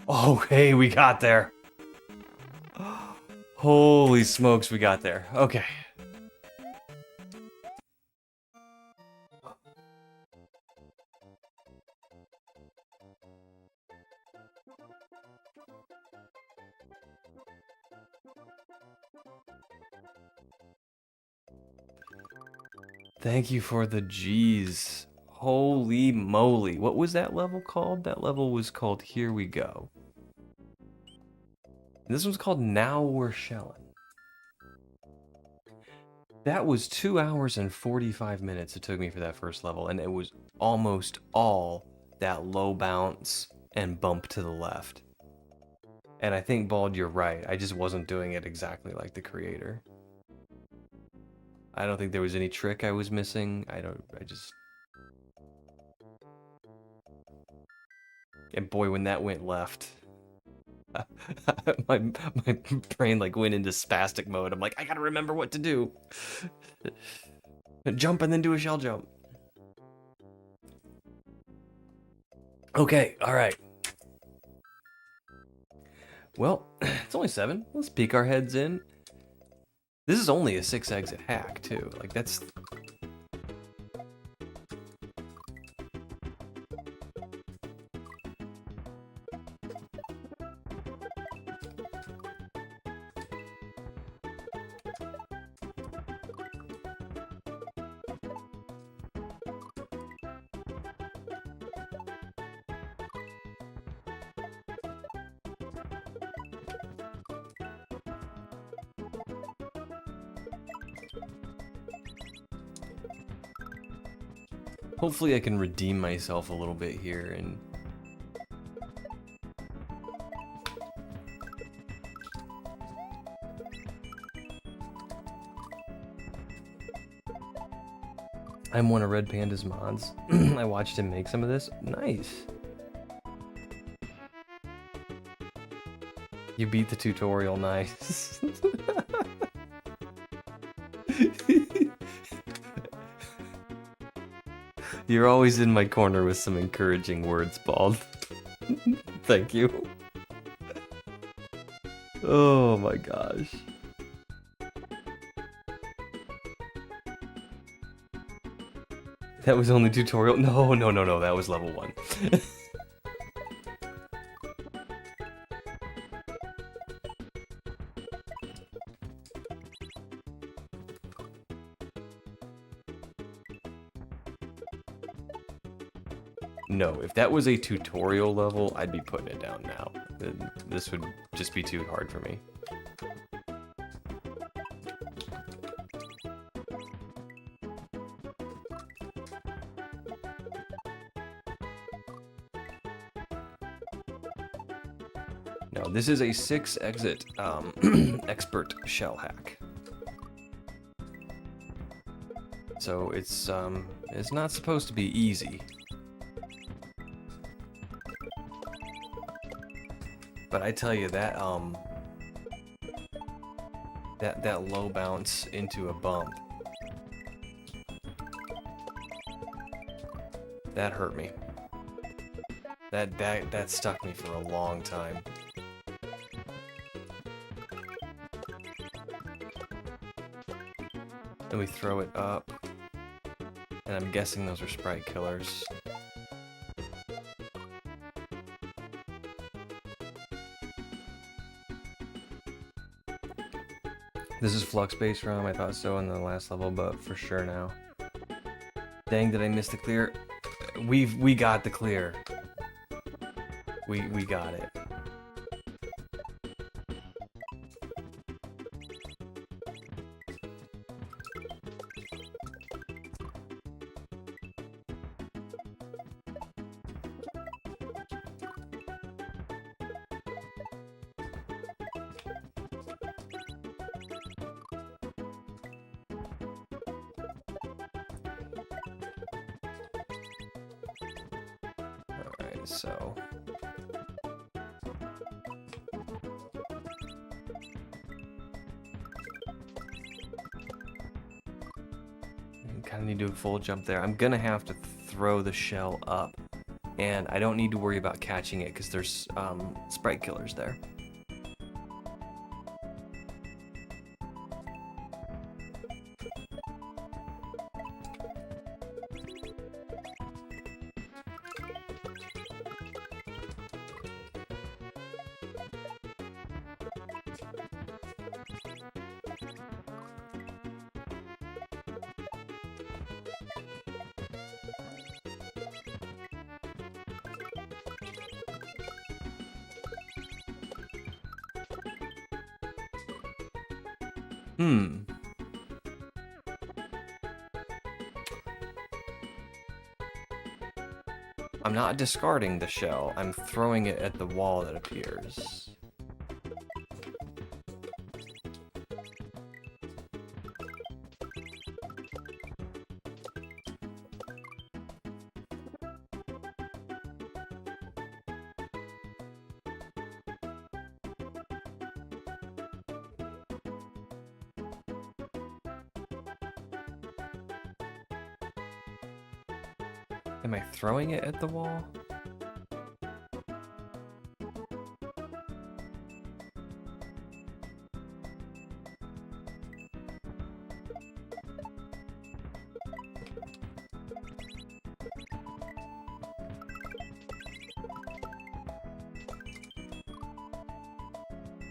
Oh, hey, we got there. Holy smokes, we got there. Okay. Thank you for the G's. Holy moly. What was that level called? That level was called Here We Go. And this one's called Now We're Shellin'. That was 2 hours and 45 minutes it took me for that first level, and it was almost all that low bounce and bump to the left. And I think, Bald, you're right. I just wasn't doing it exactly like the creator. I don't think there was any trick I was missing. And boy, when that went left, my brain like went into spastic mode. I'm like, I gotta remember what to do. Jump and then do a shell jump. Okay, all right. Well, it's only 7. Let's peek our heads in. This is only a 6 exit hack too. Like that's. Hopefully I can redeem myself a little bit here and I'm one of Red Panda's mods. I watched him make some of this. Nice. You beat the tutorial, nice. You're always in my corner with some encouraging words, Bald. Thank you. Oh my gosh. That was only tutorial? No, that was level 1. No, if that was a tutorial level, I'd be putting it down now. This would just be too hard for me. No, this is a 6 exit expert shell hack. So it's not supposed to be easy. But I tell you that that low bounce into a bump, that hurt me. That stuck me for a long time. Then we throw it up, and I'm guessing those are sprite killers. This is flux-based ROM. I thought so in the last level, but for sure now. Dang, did I miss the clear? We got the clear. We got it. So kind of need to do a full jump there. I'm gonna have to throw the shell up, and I don't need to worry about catching it because there's sprite killers there. Hmm. I'm not discarding the shell, I'm throwing it at the wall that appears. Am I throwing it at the wall?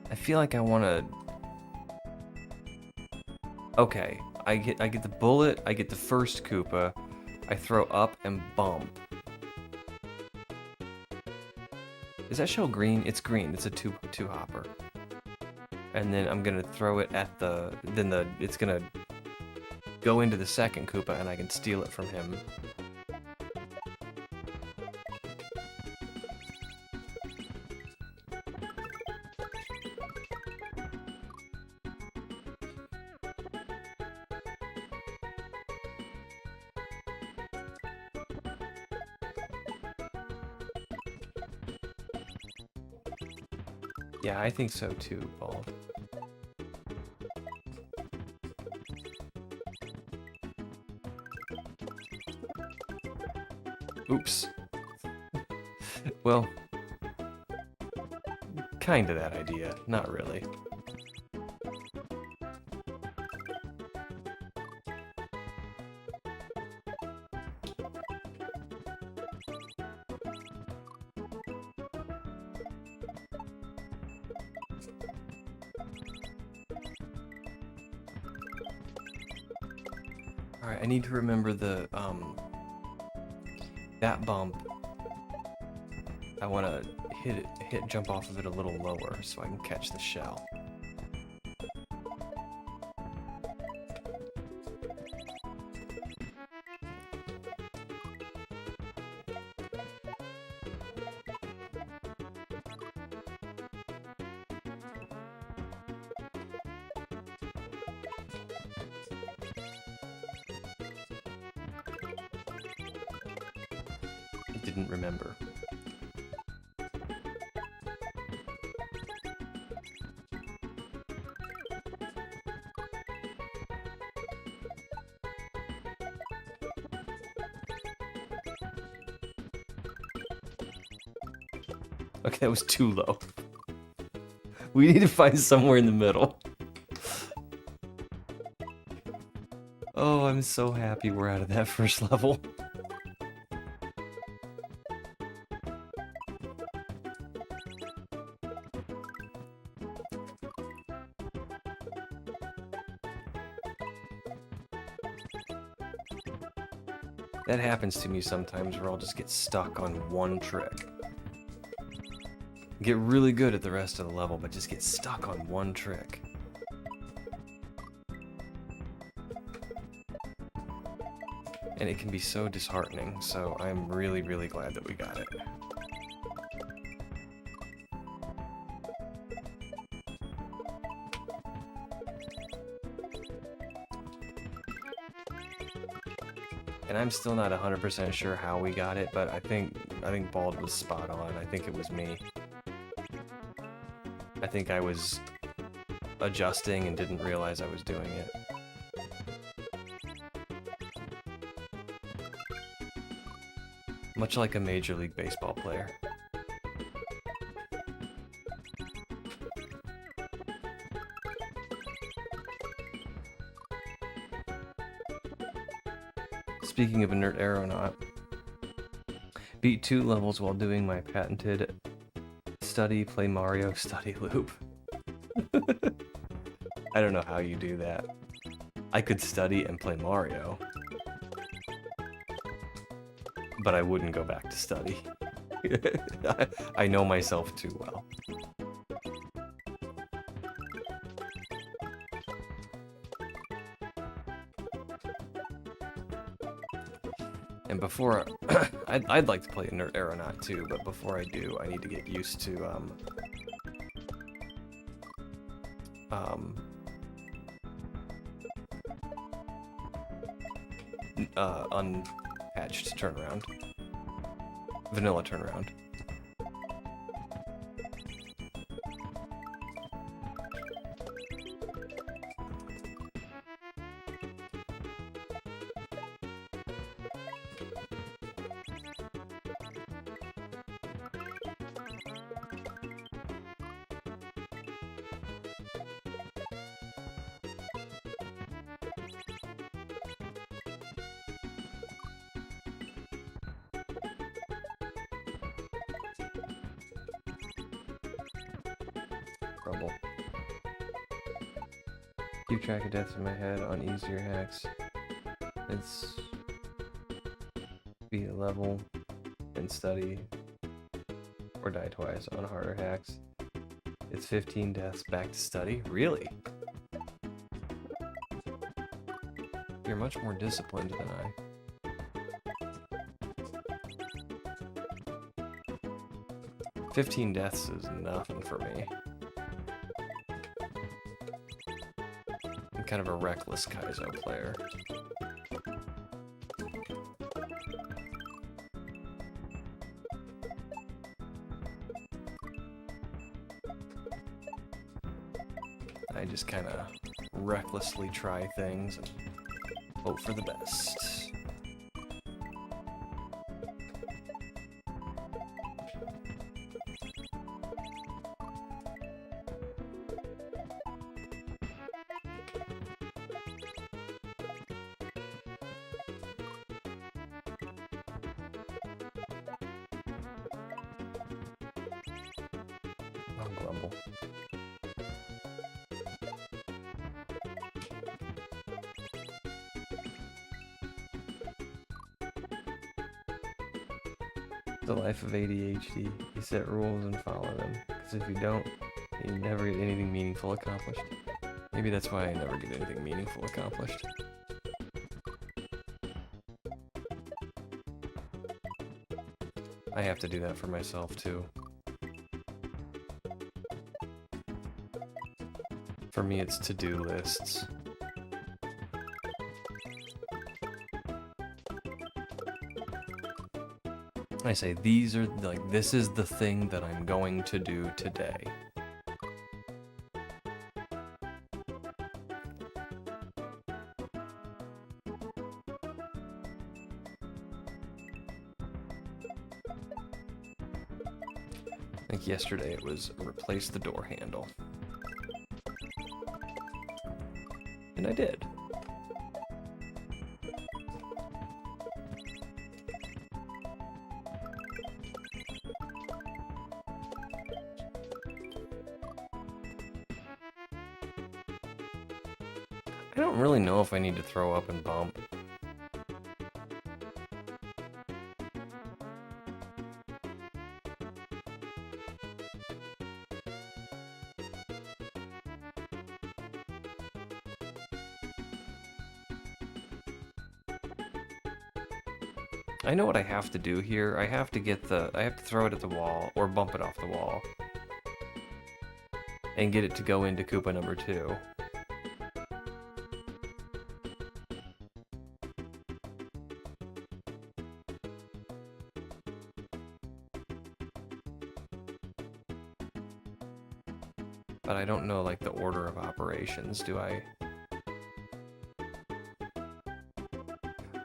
I feel like I want to... Okay, I get the bullet, I get the first Koopa, I throw up and bump. Is that shell green? It's green. It's a two hopper. And then I'm gonna throw it at the... It's gonna go into the second Koopa and I can steal it from him. Yeah, I think so too, Bald. Oops. Well, kinda that idea, not really. Alright, I need to remember the, that bump. I want to jump off of it a little lower so I can catch the shell. Didn't remember. Okay, that was too low. We need to find somewhere in the middle. Oh, I'm so happy we're out of that first level. That happens to me sometimes where I'll just get stuck on one trick. Get really good at the rest of the level, but just get stuck on one trick. And it can be so disheartening, so I'm really, really glad that we got it. And I'm still not 100% sure how we got it, but I think Bald was spot on. I think it was me. I think I was adjusting and didn't realize I was doing it. Much like a Major League Baseball player. Speaking of a nerd aeronaut, beat 2 levels while doing my patented study, play Mario, study loop. I don't know how you do that. I could study and play Mario, but I wouldn't go back to study. I know myself too well. before I'd like to play Inert Aeronaut too, but before I do, I need to get used to unpatched turnaround, vanilla turnaround. Rumble. Keep track of deaths in my head on easier hacks. It's be a level and study or die twice on harder hacks. It's 15 deaths back to study? Really? You're much more disciplined than I. "15 deaths is nothing for me. I'm kind of a reckless kaizo player. I just kind of recklessly try things and hope for the best. I'll grumble. The life of ADHD. You set rules and follow them. Because if you don't, you never get anything meaningful accomplished. Maybe that's why I never get anything meaningful accomplished. I have to do that for myself too. For me, it's to-do lists. I say, these are, like, this is the thing that I'm going to do today. I think yesterday it was replace the door handle. And I did. I don't really know if I need to throw up and bump. I know what I have to do here. I have to throw it at the wall or bump it off the wall and get it to go into Koopa number 2. But I don't know, like, the order of operations. Do I?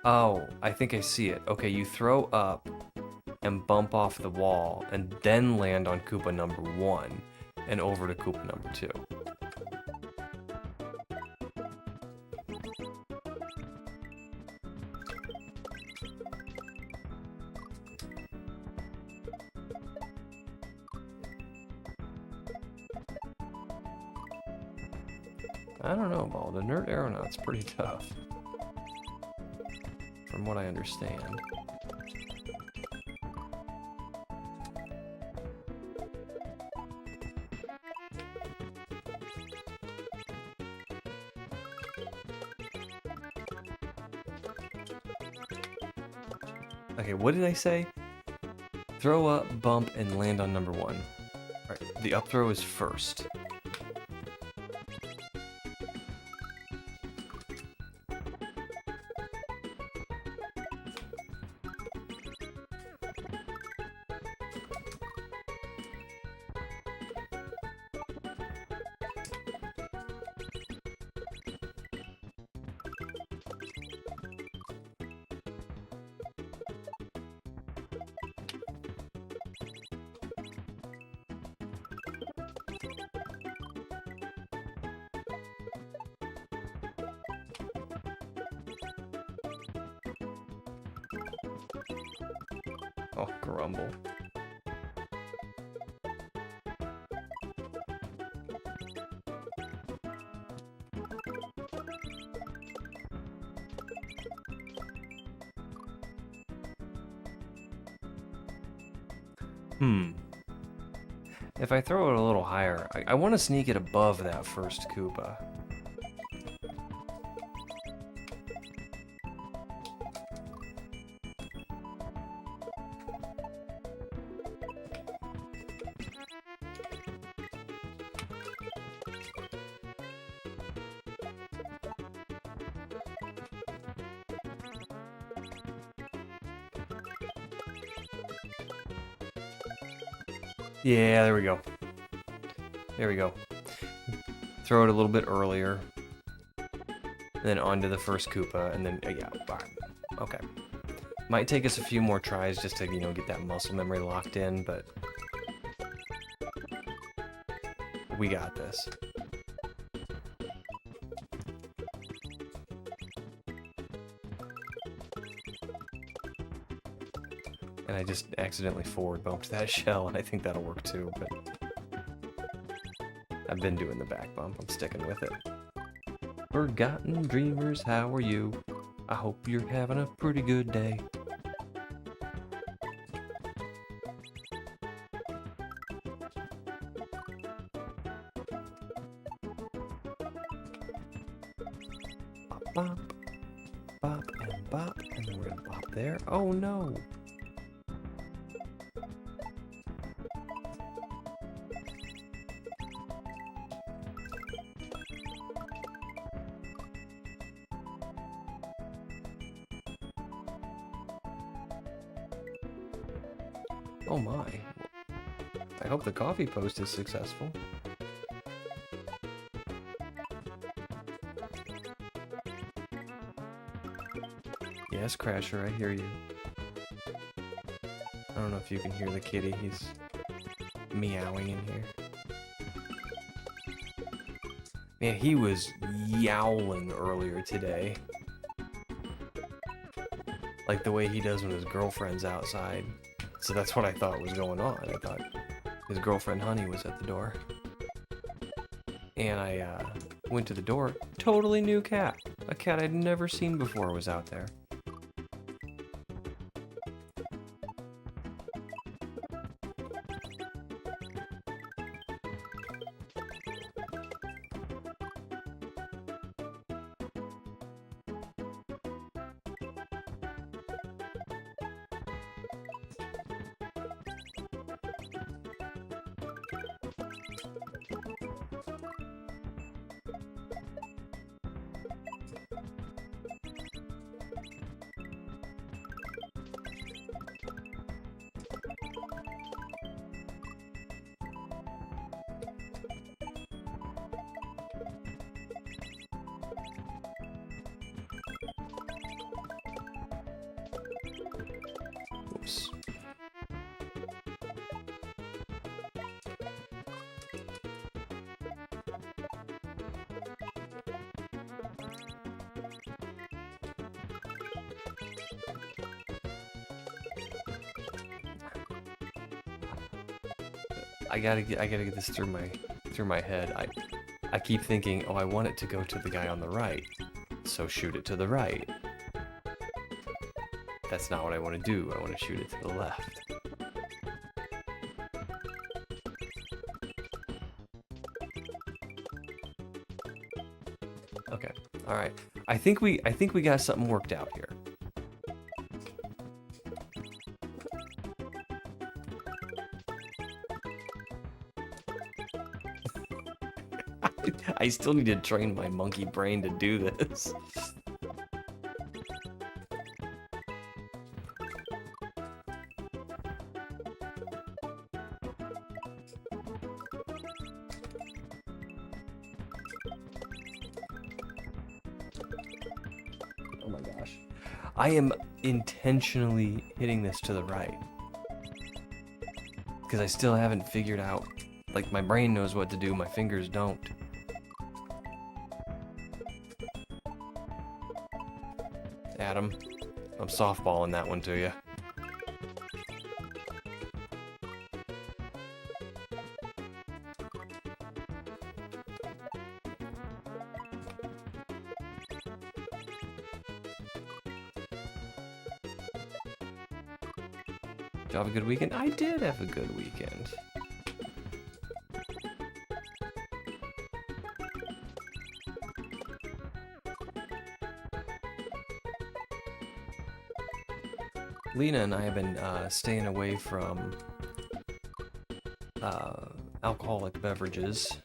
Oh, I think I see it. Okay, you throw up and bump off the wall and then land on Koopa number 1 and over to Koopa number 2. I don't know, Ball. The Inert Aeronaut's pretty tough. From what I understand. Okay, what did I say? Throw up, bump, and land on number 1. Alright, the up throw is first. Oh, grumble. If I throw it a little higher, I want to sneak it above that first Koopa. Yeah, there we go. There we go. Throw it a little bit earlier. Then onto the first Koopa, and then, yeah, okay. Might take us a few more tries just to, you know, get that muscle memory locked in, but we got this. And I just accidentally forward bumped that shell, and I think that'll work too, but I've been doing the back bump. I'm sticking with it. Forgotten dreamers, how are you? I hope you're having a pretty good day. Bop, bop, bop, and bop, and then we're gonna bop there. Oh no! Oh my. I hope the coffee post is successful. Yes, Crasher, I hear you. I don't know if you can hear the kitty, he's meowing in here. Man, he was yowling earlier today. Like the way he does when his girlfriend's outside. So that's what I thought was going on. I thought his girlfriend Honey was at the door. And I went to the door. Totally new cat. A cat I'd never seen before was out there. Oops. I gotta get this through my head. I keep thinking, oh, I want it to go to the guy on the right, so shoot it to the right. That's not what I want to do. I want to shoot it to the left. Okay. All right. I think we got something worked out here. I still need to train my monkey brain to do this. Oh my gosh. I am intentionally hitting this to the right. Because I still haven't figured out, like, my brain knows what to do, my fingers don't. Adam, I'm softballing that one to you. Did you have a good weekend? I did have a good weekend. Lena and I have been staying away from alcoholic beverages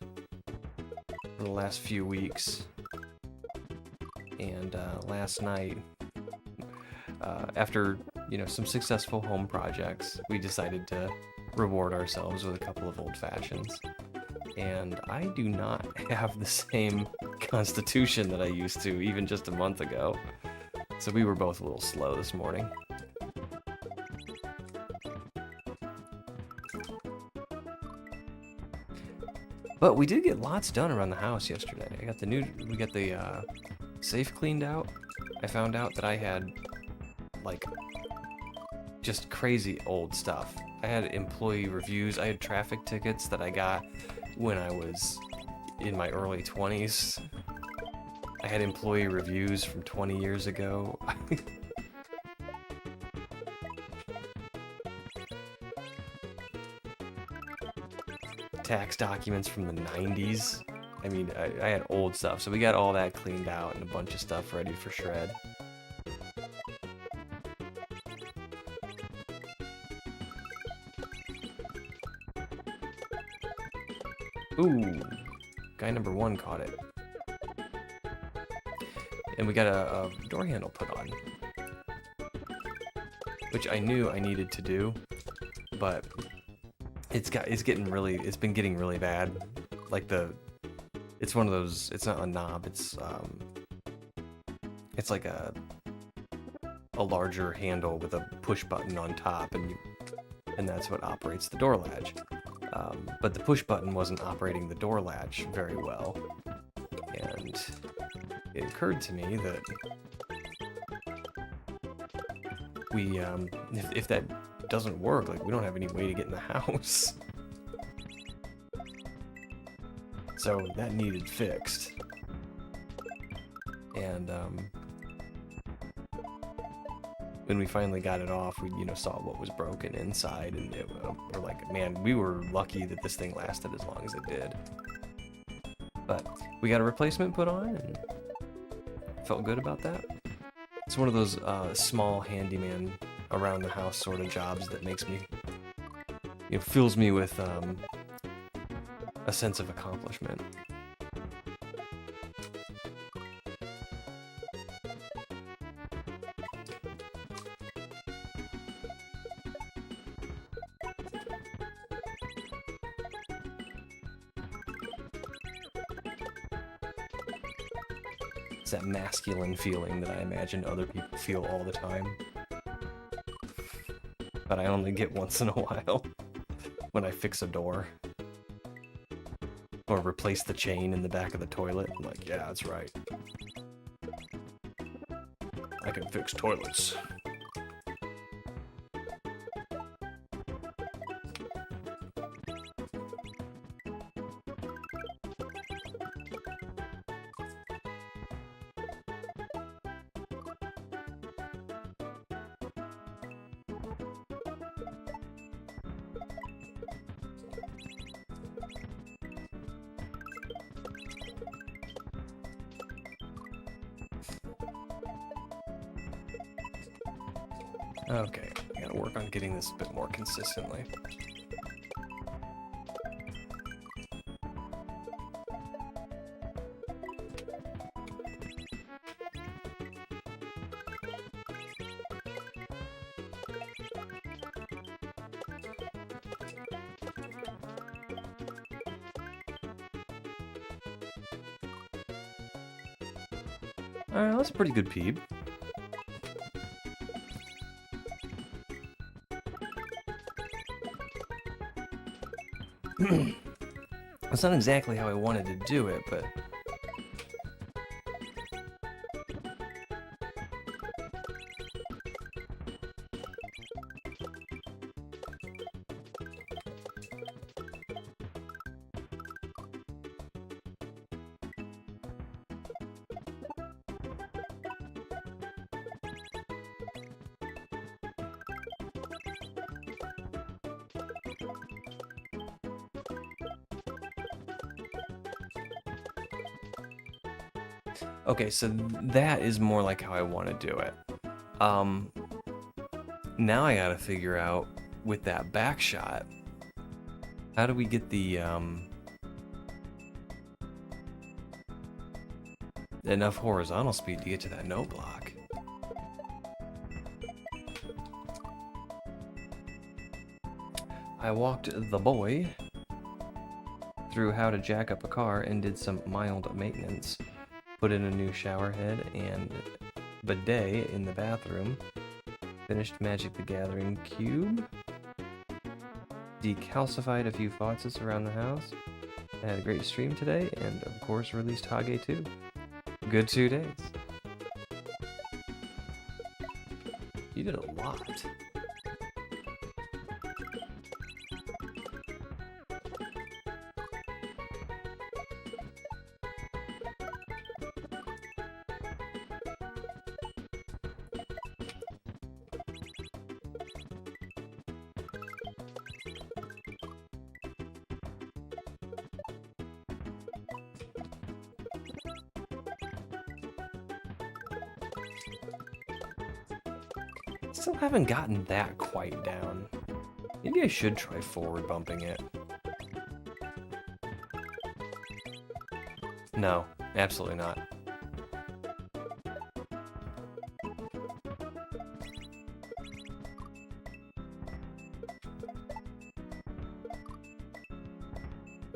for the last few weeks. And last night, after some successful home projects, we decided to reward ourselves with a couple of old fashions. And I do not have the same constitution that I used to even just a month ago. So we were both a little slow this morning. But we did get lots done around the house yesterday. We got the safe cleaned out. I found out that I had like just crazy old stuff. I had employee reviews. I had traffic tickets that I got when I was in my early 20s. I had employee reviews from 20 years ago. Tax documents from the 90s. I mean, I had old stuff, so we got all that cleaned out and a bunch of stuff ready for shred. Ooh, guy number 1 caught it. And we got a door handle put on, which I knew I needed to do, but it's been getting really bad. Like it's one of those, it's not a knob, it's like a larger handle with a push button on top, and that's what operates the door latch. But the push button wasn't operating the door latch very well, and it occurred to me that we, if that doesn't work, like, we don't have any way to get in the house. So that needed fixed. And when we finally got it off, we saw what was broken inside, and we're like, man, we were lucky that this thing lasted as long as it did. But we got a replacement put on, and felt good about that. It's one of those small handyman around the house sort of jobs that makes me, fills me with a sense of accomplishment. It's that masculine feeling that I imagine other people feel all the time, but I only get once in a while when I fix a door or replace the chain in the back of the toilet. I'm like, yeah, that's right, I can fix toilets. Okay, I gotta work on getting this a bit more consistently. Alright, that's a pretty good peep. That's not exactly how I wanted to do it, but... Okay, so that is more like how I want to do it. Now I gotta figure out, with that back shot, how do we get the, enough horizontal speed to get to that note block? I walked the boy through how to jack up a car and did some mild maintenance. Put in a new shower head and bidet in the bathroom. Finished Magic the Gathering cube. Decalcified a few faucets around the house. I had a great stream today, and of course released Hage 2. Good 2 days. You did a lot. Still haven't gotten that quite down. Maybe I should try forward bumping it. No, absolutely not.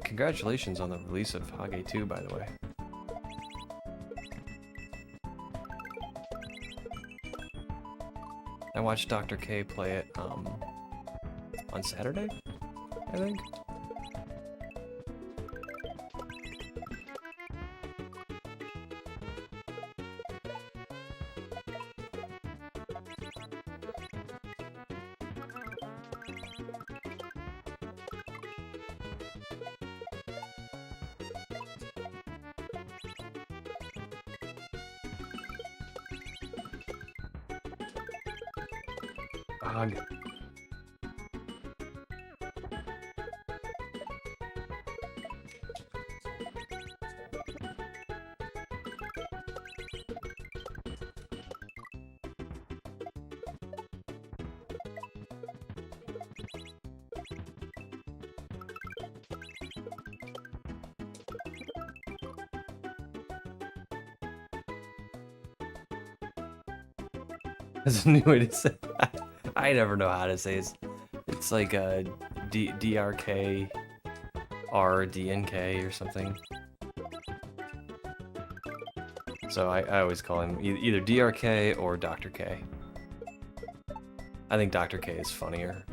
Congratulations on the release of Hage 2, by the way. I watched Dr. K play it on Saturday, I think. Ugh. That's a new way to say that. I never know how to say it. It's like a DRK or DNK or something. So I always call him either DRK or Dr. K. I think Dr. K is funnier.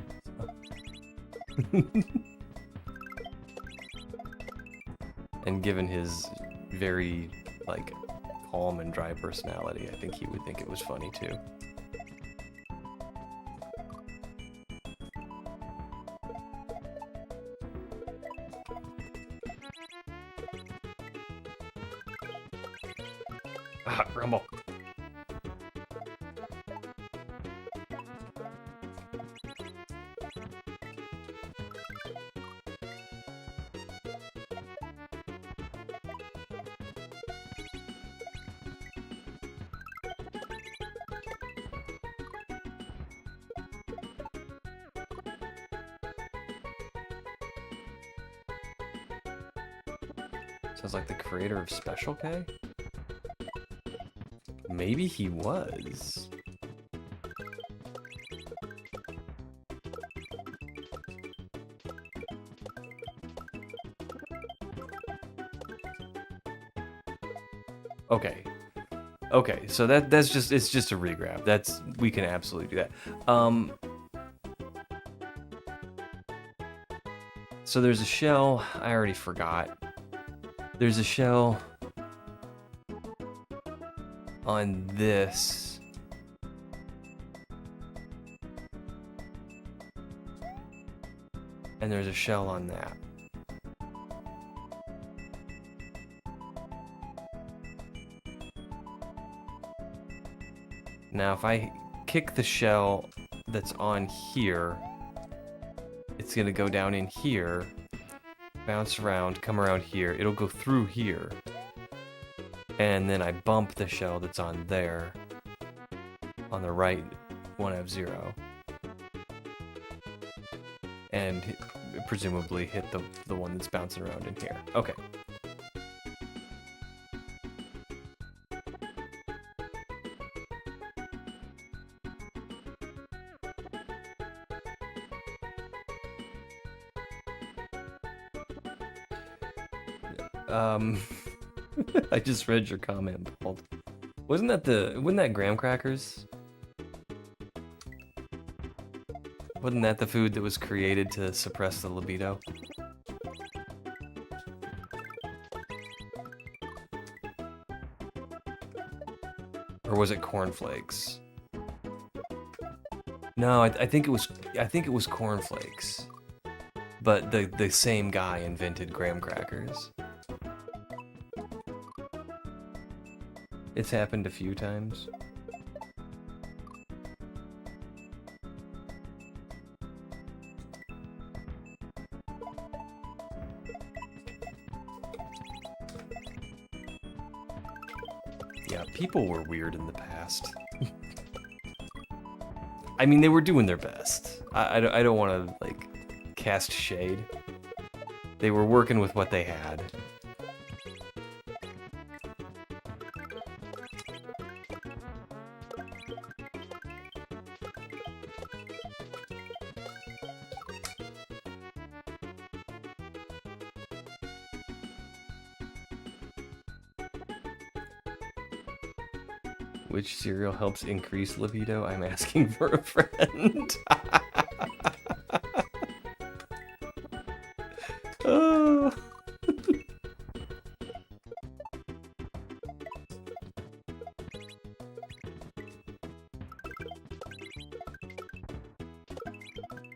And given his very, like, calm and dry personality, I think he would think it was funny too. Ah, rumble. Sounds like the creator of Special K? Maybe he was. Okay. Okay, so that's just it's just a regrab. We can absolutely do that. So there's a shell. I already forgot. There's a shell on this. And there's a shell on that. Now, if I kick the shell that's on here, it's gonna go down in here, bounce around, come around here. It'll go through here. And then I bump the shell that's on there, on the right 1F0. And presumably hit the one that's bouncing around in here. Okay. I just read your comment, Paul. Wasn't that graham crackers? Wasn't that the food that was created to suppress the libido? Or was it cornflakes? No, I think it was cornflakes. But the same guy invented graham crackers. It's happened a few times. Yeah, people were weird in the past. I mean, they were doing their best. I don't want to, like, cast shade. They were working with what they had. Which cereal helps increase libido? I'm asking for a friend. Oh.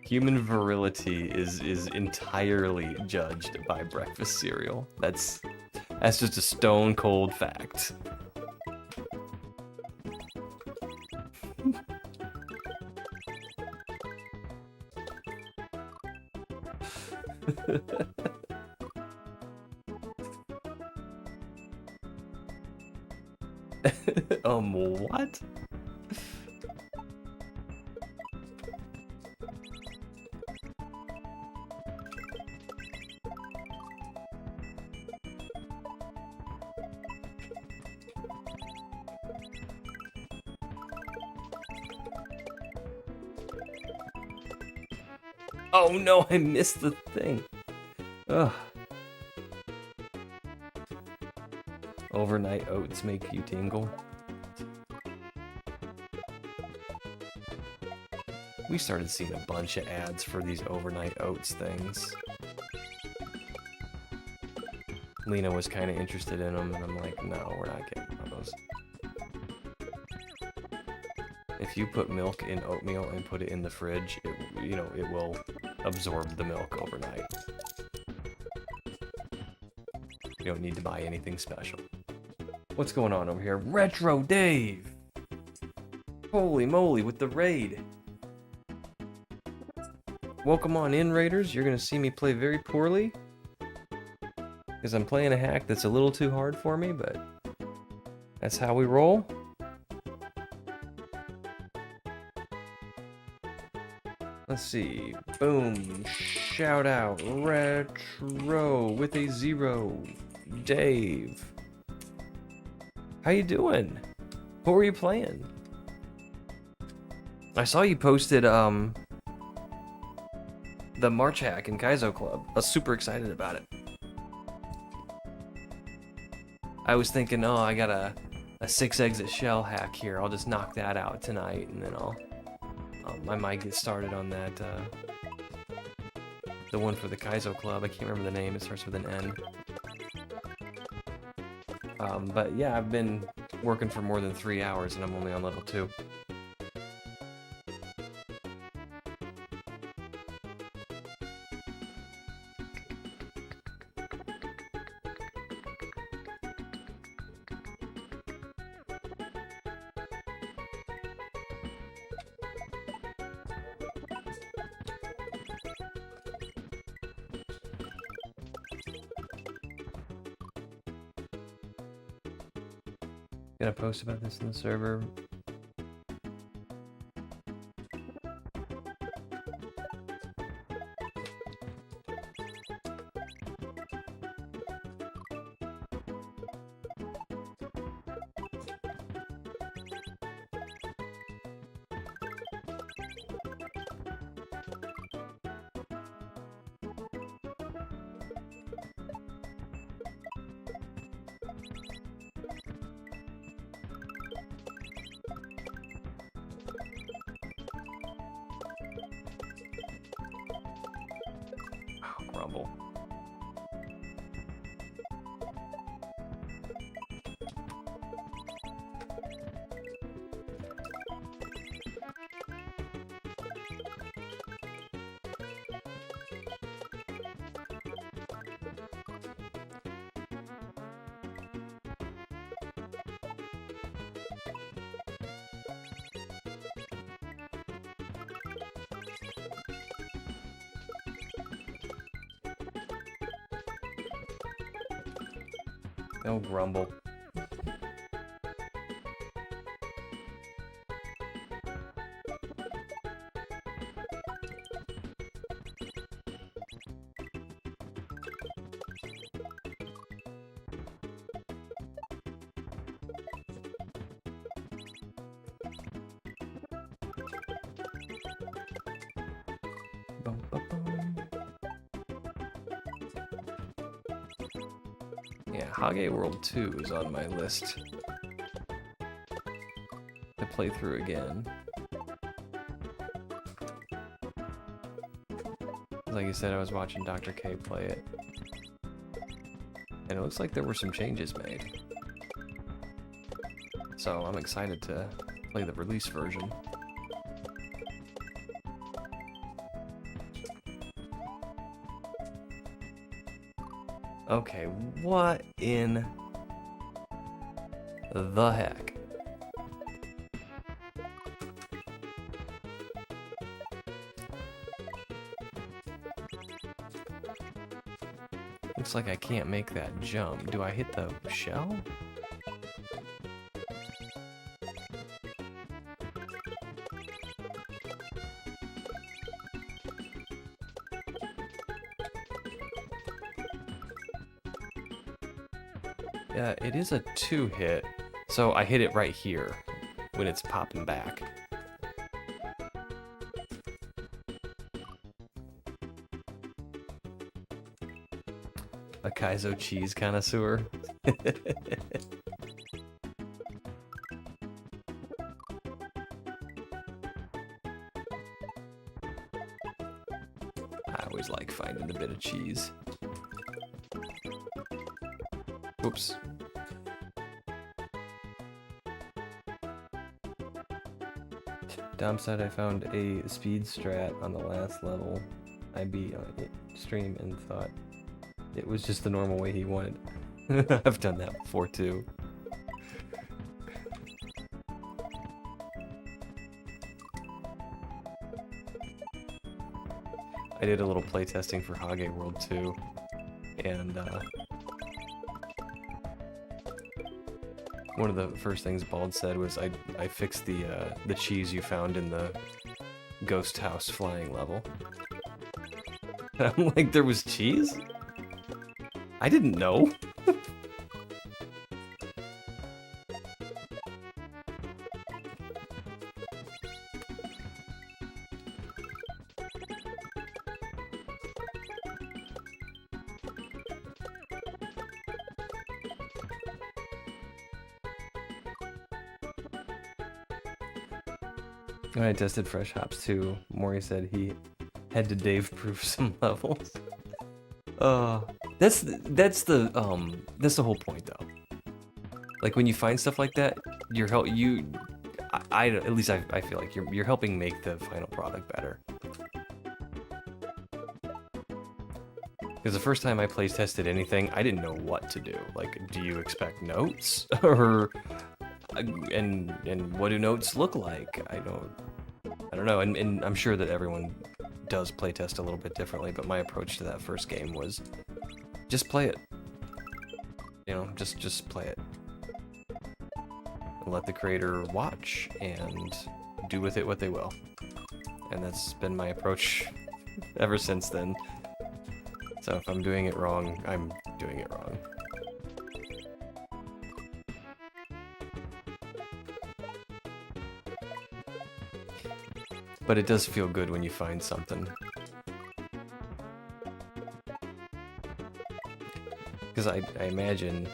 Human virility is entirely judged by breakfast cereal. That's just a stone cold fact. What? Oh no, I missed the thing. Ugh. Overnight oats make you tingle. We started seeing a bunch of ads for these overnight oats things. Lena was kind of interested in them, and I'm like, no, we're not getting those. If you put milk in oatmeal and put it in the fridge, it will absorb the milk overnight. You don't need to buy anything special. What's going on over here? Retro Dave! Holy moly, with the raid! Welcome on in, Raiders. You're gonna see me play very poorly, because I'm playing a hack that's a little too hard for me, but that's how we roll. Let's see. Boom. Shout out. Retro with a 0. Dave. How you doing? What were you playing? I saw you posted the March hack in Kaizo Club. I was super excited about it. I was thinking, oh, I gotta a 6-exit shell hack here. I'll just knock that out tonight, and then I might get started on that. The one for the Kaizo Club. I can't remember the name. It starts with an N. But yeah, I've been working for more than 3 hours, and I'm only on level 2. Gonna post about this in the server. Rumble. No grumble. Bum, bum, bum. Yeah, Hage World 2 is on my list to play through again. Like I said, I was watching Dr. K play it, and it looks like there were some changes made. So I'm excited to play the release version. Okay, what in the heck? Looks like I can't make that jump. Do I hit the shell? Yeah, it is a 2-hit, so I hit it right here when it's popping back. A kaizo cheese connoisseur. I always like finding a bit of cheese. Oops. Dom said I found a speed strat on the last level. I beat on it stream and thought it was just the normal way he wanted. I've done that before too. I did a little playtesting for Hage World 2, and one of the first things Bald said was I fixed the cheese you found in the ghost house flying level. And I'm like, there was cheese? I didn't know. When I tested Fresh Hops 2, Maury said he had to Dave proof some levels. That's the whole point though. Like when you find stuff like that, at least I feel like you're helping make the final product better. Because the first time I play tested anything, I didn't know what to do. Like, do you expect notes or and what do notes look like? I don't know. And I'm sure that everyone does play test a little bit differently, but my approach to that first game was just play it. You know, just play it. And let the creator watch and do with it what they will. And that's been my approach ever since then. So if I'm doing it wrong, I'm doing it wrong. But it does feel good when you find something. Because I imagine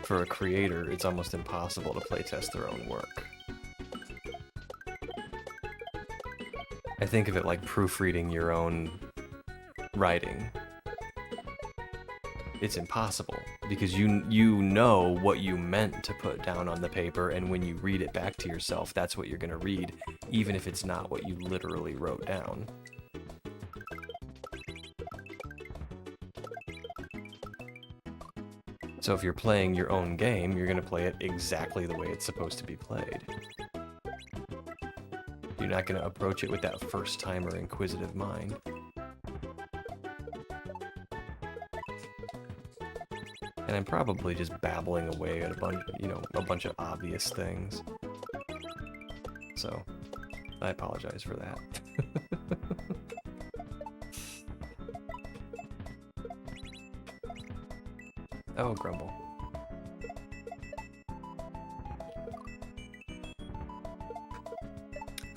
for a creator, it's almost impossible to playtest their own work. I think of it like proofreading your own writing. It's impossible because you know what you meant to put down on the paper, and when you read it back to yourself, that's what you're going to read, even if it's not what you literally wrote down. So if you're playing your own game, you're going to play it exactly the way it's supposed to be played. You're not going to approach it with that first-timer inquisitive mind. And I'm probably just babbling away at a bunch of obvious things. So, I apologize for that. Oh, Grumble.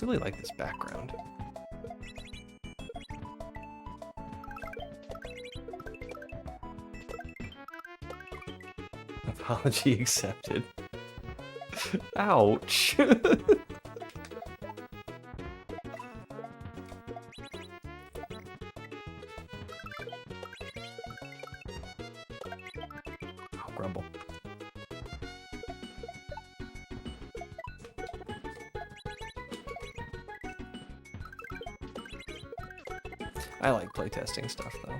I really like this background. Apology accepted. Ouch. Oh, Grumble. I like playtesting stuff though.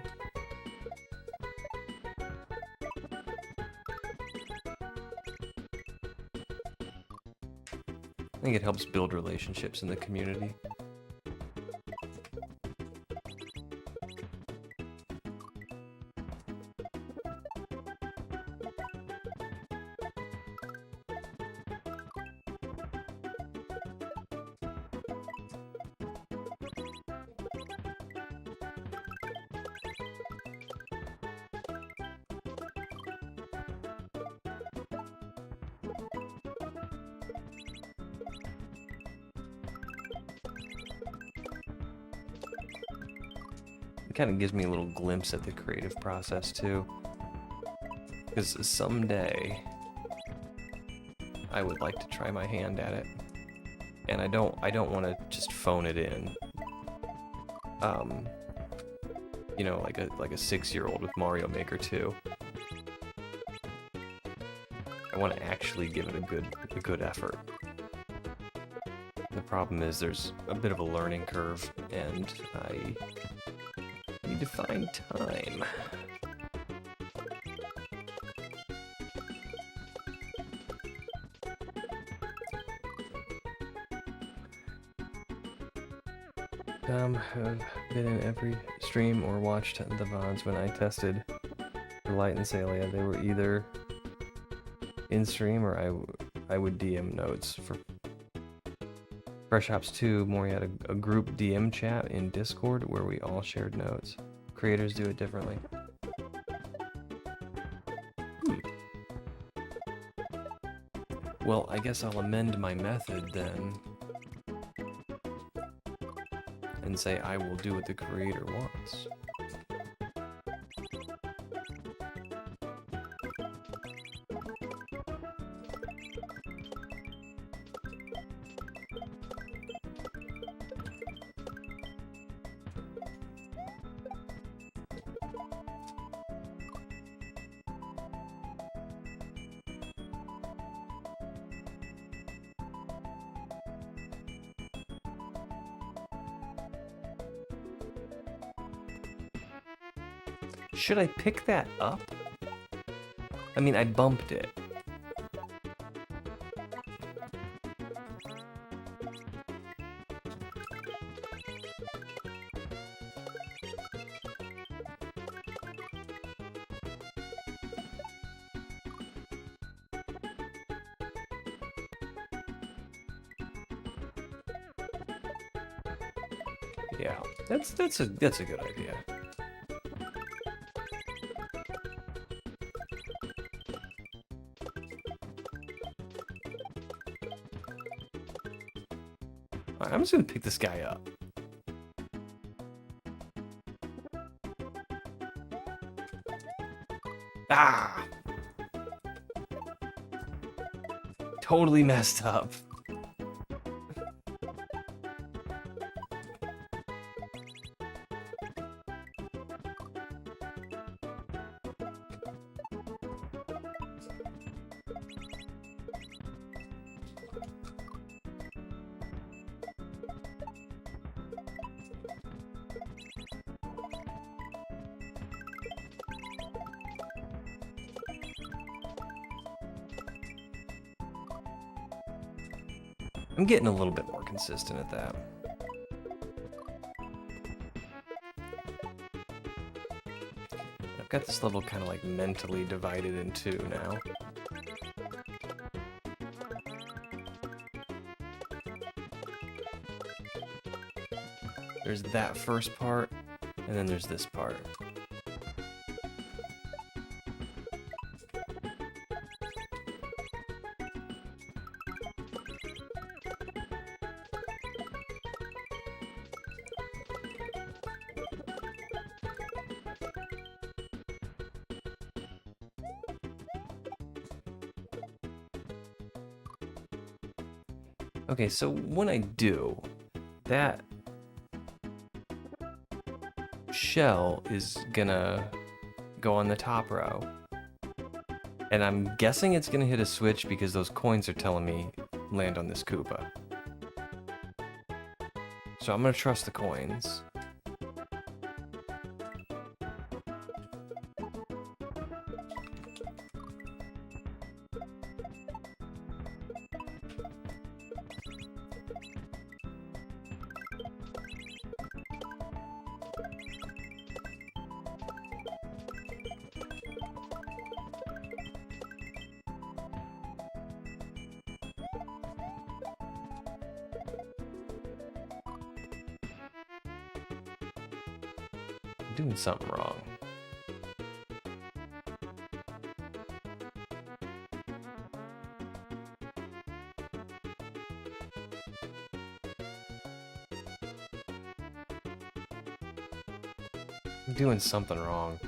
I think it helps build relationships in the community. It kind of gives me a little glimpse at the creative process too, because someday I would like to try my hand at it, and I don't want to just phone it in. You know, like a 6-year-old with Mario Maker 2. I want to actually give it a good effort. The problem is there's a bit of a learning curve, and I need to find time. Have been in every stream or watched the VODs when I tested for Light and Salia. They were either in stream or I would DM notes. For Fresh Hops 2, Maury had a group DM chat in Discord where we all shared notes. Creators do it differently. Well, I guess I'll amend my method then and say I will do what the creator wants. Should I pick that up? I mean, I bumped it. Yeah, that's a good idea. All right, I'm just gonna pick this guy up. Ah! Totally messed up. I'm getting a little bit more consistent at that. I've got this level kind of like mentally divided in two now. There's that first part, and then there's this part. Okay, so when I do, that shell is gonna go on the top row. And I'm guessing it's gonna hit a switch because those coins are telling me land on this Koopa. So I'm gonna trust the coins. I'm doing something wrong. I'm doing something wrong.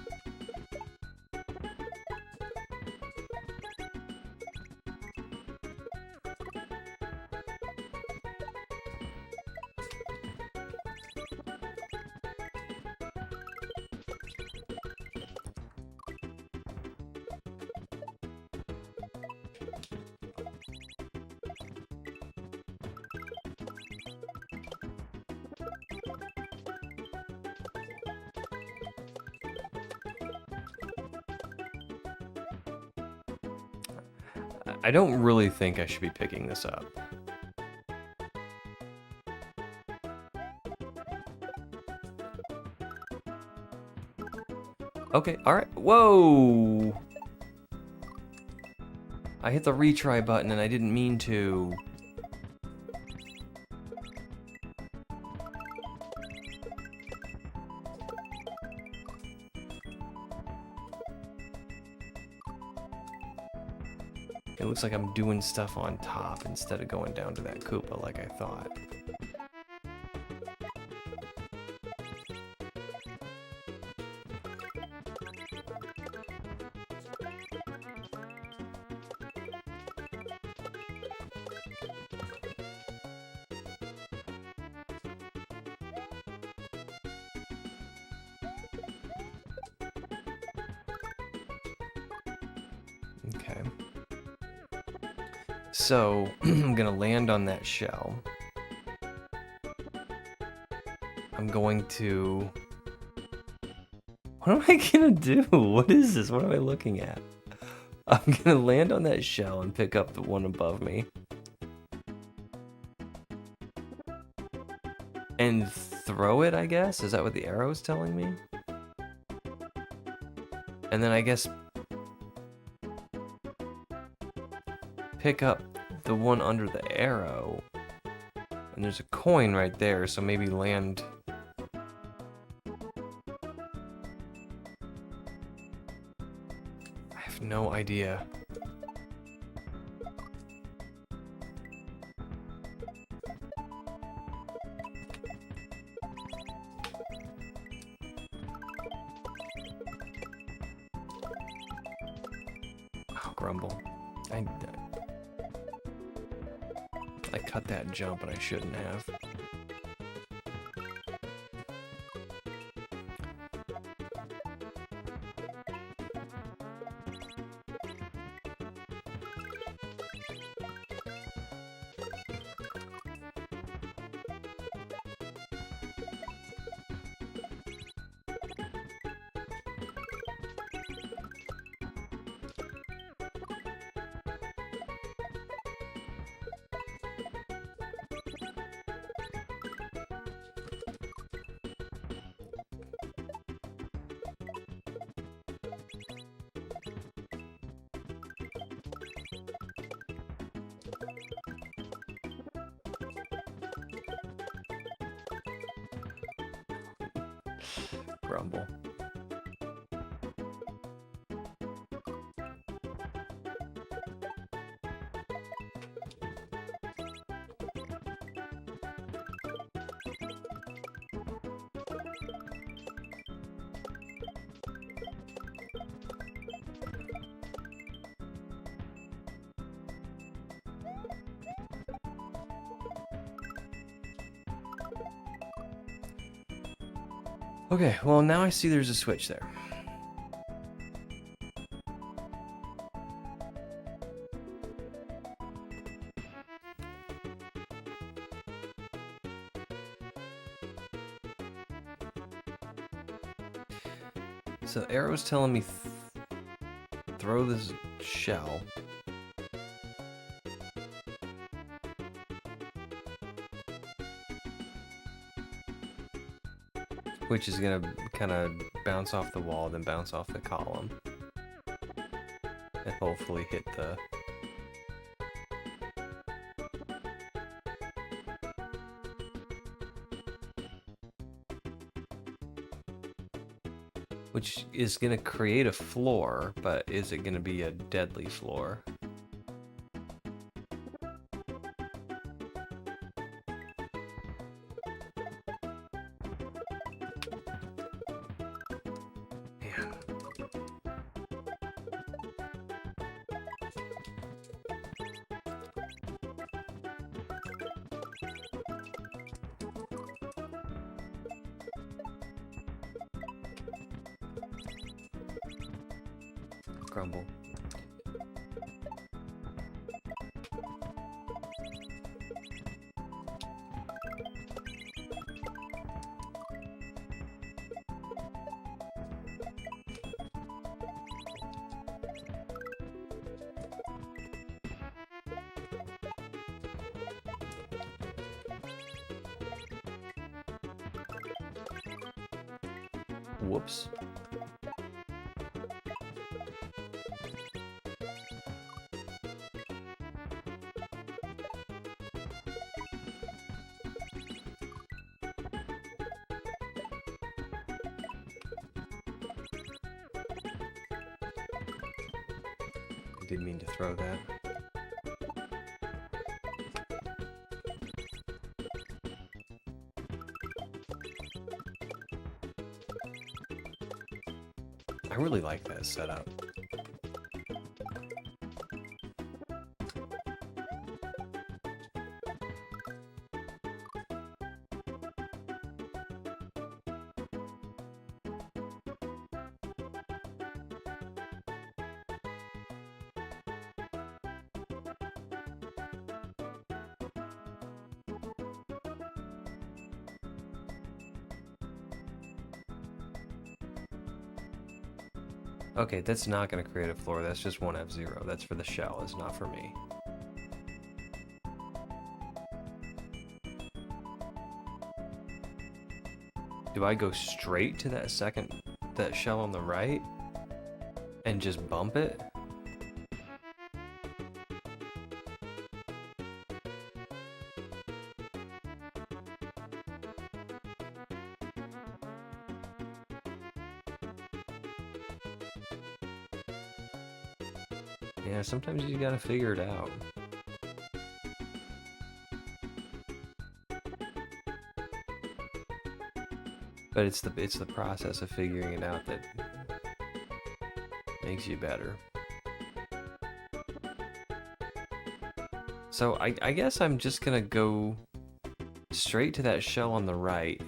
I don't really think I should be picking this up. Okay, alright. Whoa! I hit the retry button and I didn't mean to. It looks like I'm doing stuff on top instead of going down to that Koopa like I thought. Okay. So, I'm gonna land on that shell. I'm going to... What am I gonna do? What is this? What am I looking at? I'm gonna land on that shell and pick up the one above me. And throw it, I guess? Is that what the arrow is telling me? And then I guess pick up the one under the arrow. And there's a coin right there, so maybe land... I have no idea. Oh, grumble. I cut that jump and I shouldn't have. Grumble. Okay, well now I see there's a switch there. So the arrow's telling me throw this shell. Which is gonna kind of bounce off the wall, then bounce off the column. And hopefully hit the... Which is gonna create a floor, but is it gonna be a deadly floor? Grumble. Whoops. I didn't mean to throw that. I really like that setup. Okay, that's not going to create a floor. That's just one F-Zero. That's for the shell. It's not for me. Do I go straight to that that shell on the right and just bump it? Yeah, sometimes you gotta figure it out. But it's the process of figuring it out that makes you better. So I guess I'm just gonna go straight to that shell on the right.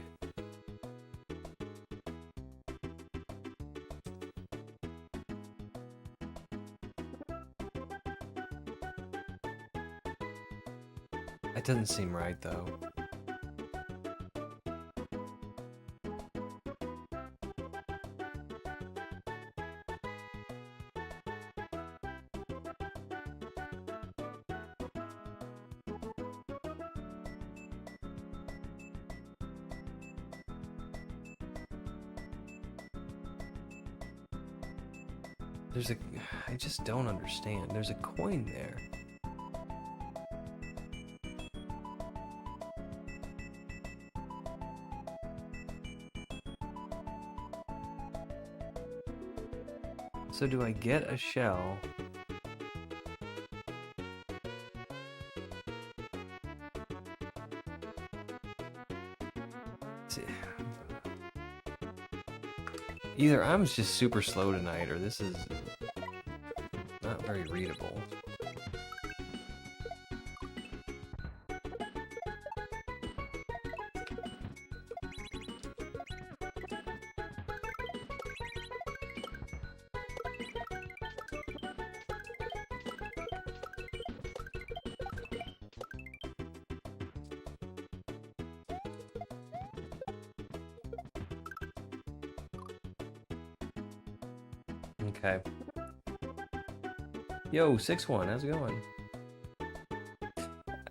That doesn't seem right though. I just don't understand. There's a coin there. So do I get a shell? Either I'm just super slow tonight, or this is not very readable. Okay. Yo, 6-1, how's it going?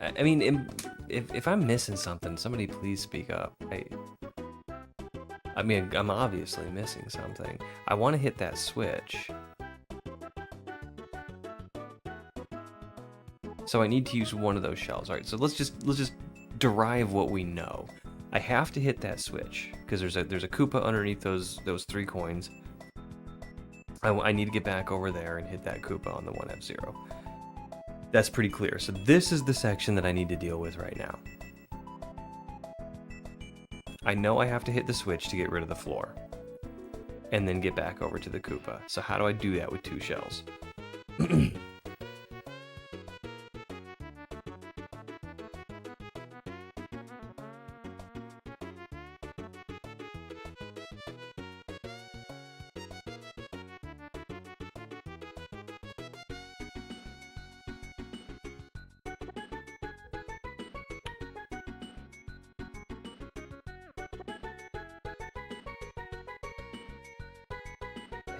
I mean, if I'm missing something, somebody please speak up. I mean, I'm obviously missing something. I want to hit that switch. So I need to use one of those shells. All right, so let's just derive what we know. I have to hit that switch because there's a Koopa underneath those 3 coins. I need to get back over there and hit that Koopa on the 1 F-Zero. That's pretty clear. So this is the section that I need to deal with right now. I know I have to hit the switch to get rid of the floor. And then get back over to the Koopa. So how do I do that with 2 shells?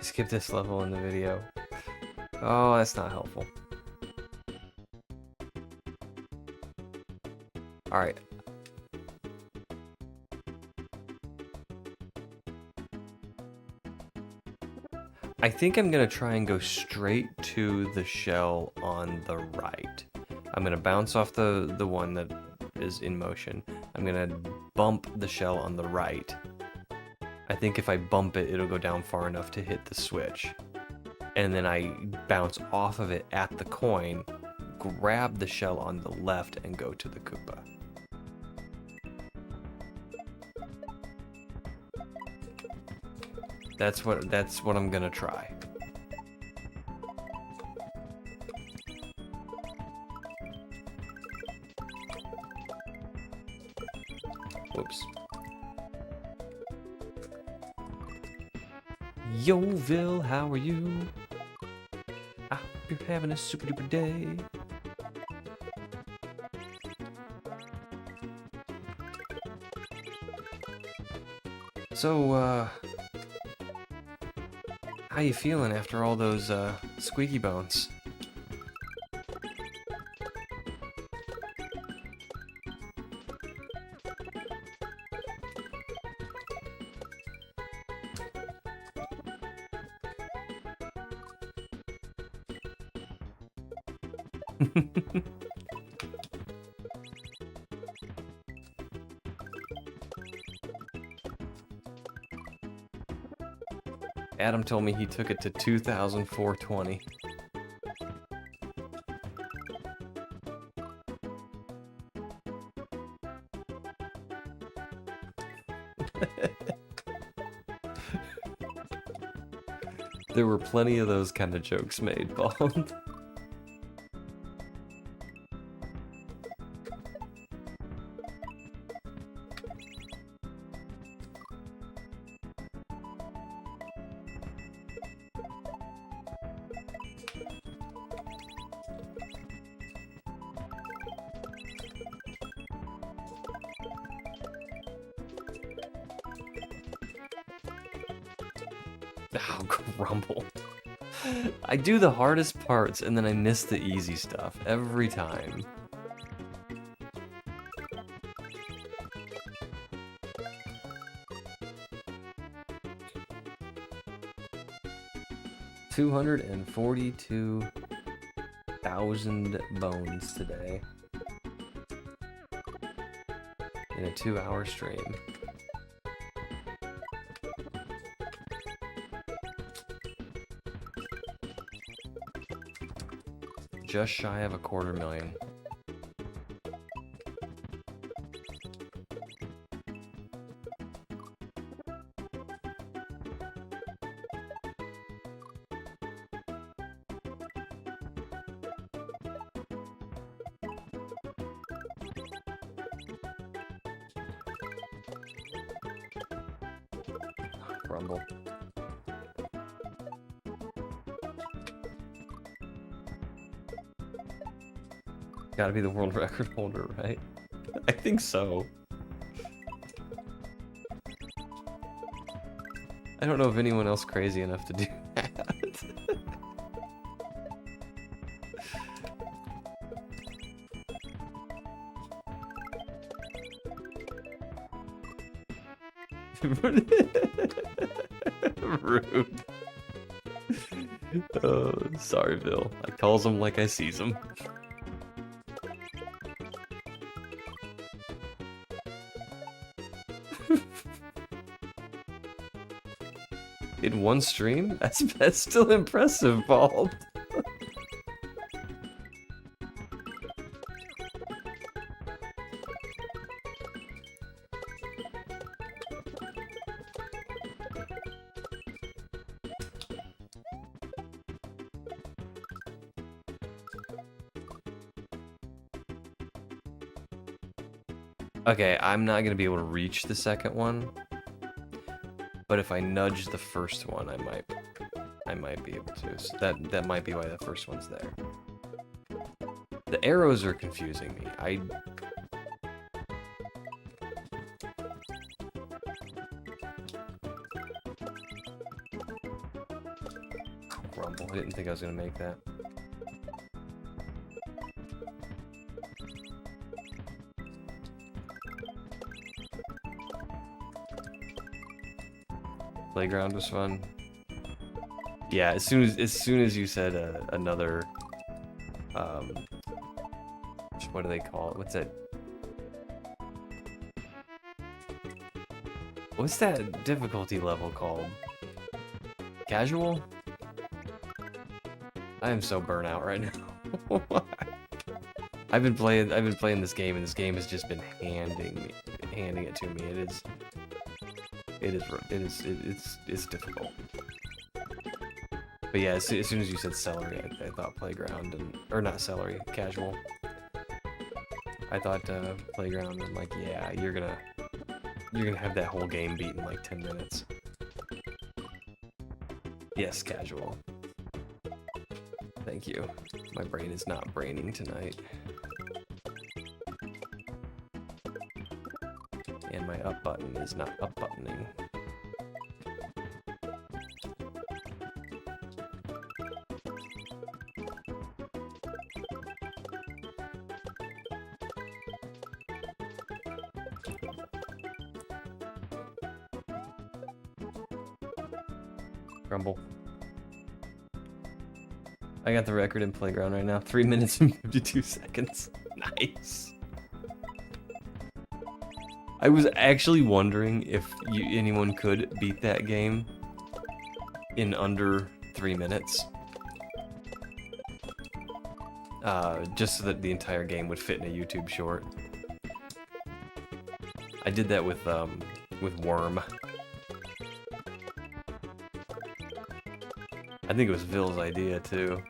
Skip this level in the video. Oh, that's not helpful. Alright. I think I'm gonna try and go straight to the shell on the right. I'm gonna bounce off the one that is in motion. I'm gonna bump the shell on the right. I think if I bump it, it'll go down far enough to hit the switch. And then I bounce off of it at the coin, grab the shell on the left, and go to the Koopa. That's what I'm gonna try. Whoops. Yoville, how are you? I hope you're having a super duper day. So, How you feeling after all those squeaky bones? Adam told me he took it to 2,420. There were plenty of those kind of jokes made, Bald. Oh, grumble. I do the hardest parts and then I miss the easy stuff every time. $242,000 bones today in a 2-hour stream. Just shy of $250,000. Rumble. Gotta be the world record holder, right? I think so. I don't know of anyone else crazy enough to do that. Rude. Oh, sorry, Bill. I calls them like I sees them. In one stream? That's still impressive, Bald. Okay, I'm not gonna be able to reach the second one, but if I nudge the first one, I might be able to. So that might be why the first one's there. The arrows are confusing me. Grumble. I didn't think I was gonna make that. Playground was fun. Yeah, as soon as you said another, what do they call it? What's that difficulty level called? Casual? I am so burnt out right now. I've been playing this game, and this game has just been handing it to me. It's difficult. But yeah, as soon as you said celery, I thought playground, or not celery, casual. I thought playground, and like, yeah, you're gonna have that whole game beat in like 10 minutes. Yes, casual. Thank you. My brain is not braining tonight. And my up button is not up buttoning. Grumble. I got the record in Playground right now. 3 minutes and 52 seconds. Nice. I was actually wondering if anyone could beat that game in under 3 minutes. Just so that the entire game would fit in a YouTube short. I did that with Worm. I think it was Vill's idea too.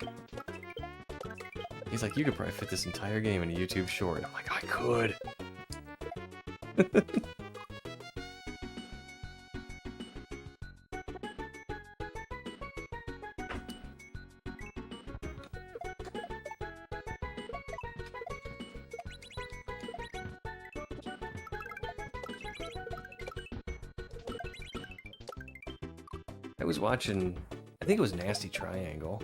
He's like, you could probably fit this entire game in a YouTube short. I'm like, I could. I was watching, I think it was Nasty Triangle.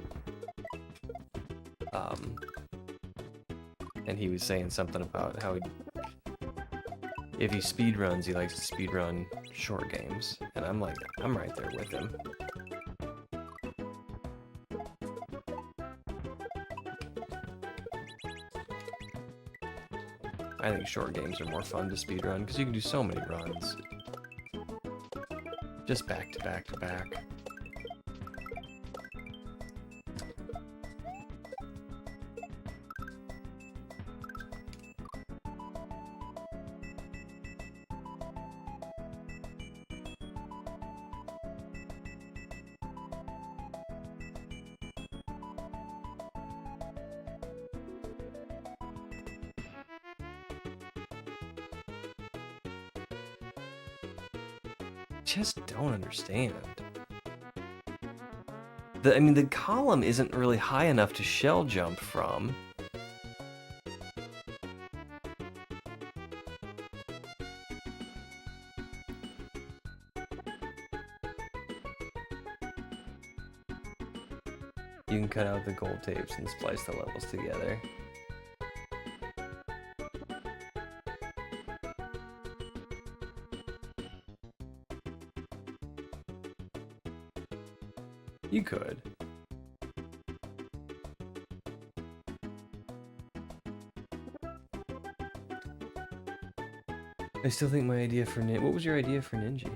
And he was saying something about how if he speedruns, he likes to speedrun short games. And I'm like, I'm right there with him. I think short games are more fun to speedrun because you can do so many runs. Just back to back to back. Just don't understand. I mean, the column isn't really high enough to shell jump from. You can cut out the gold tapes and splice the levels together. You could. I still think my idea for what was your idea for Ninja?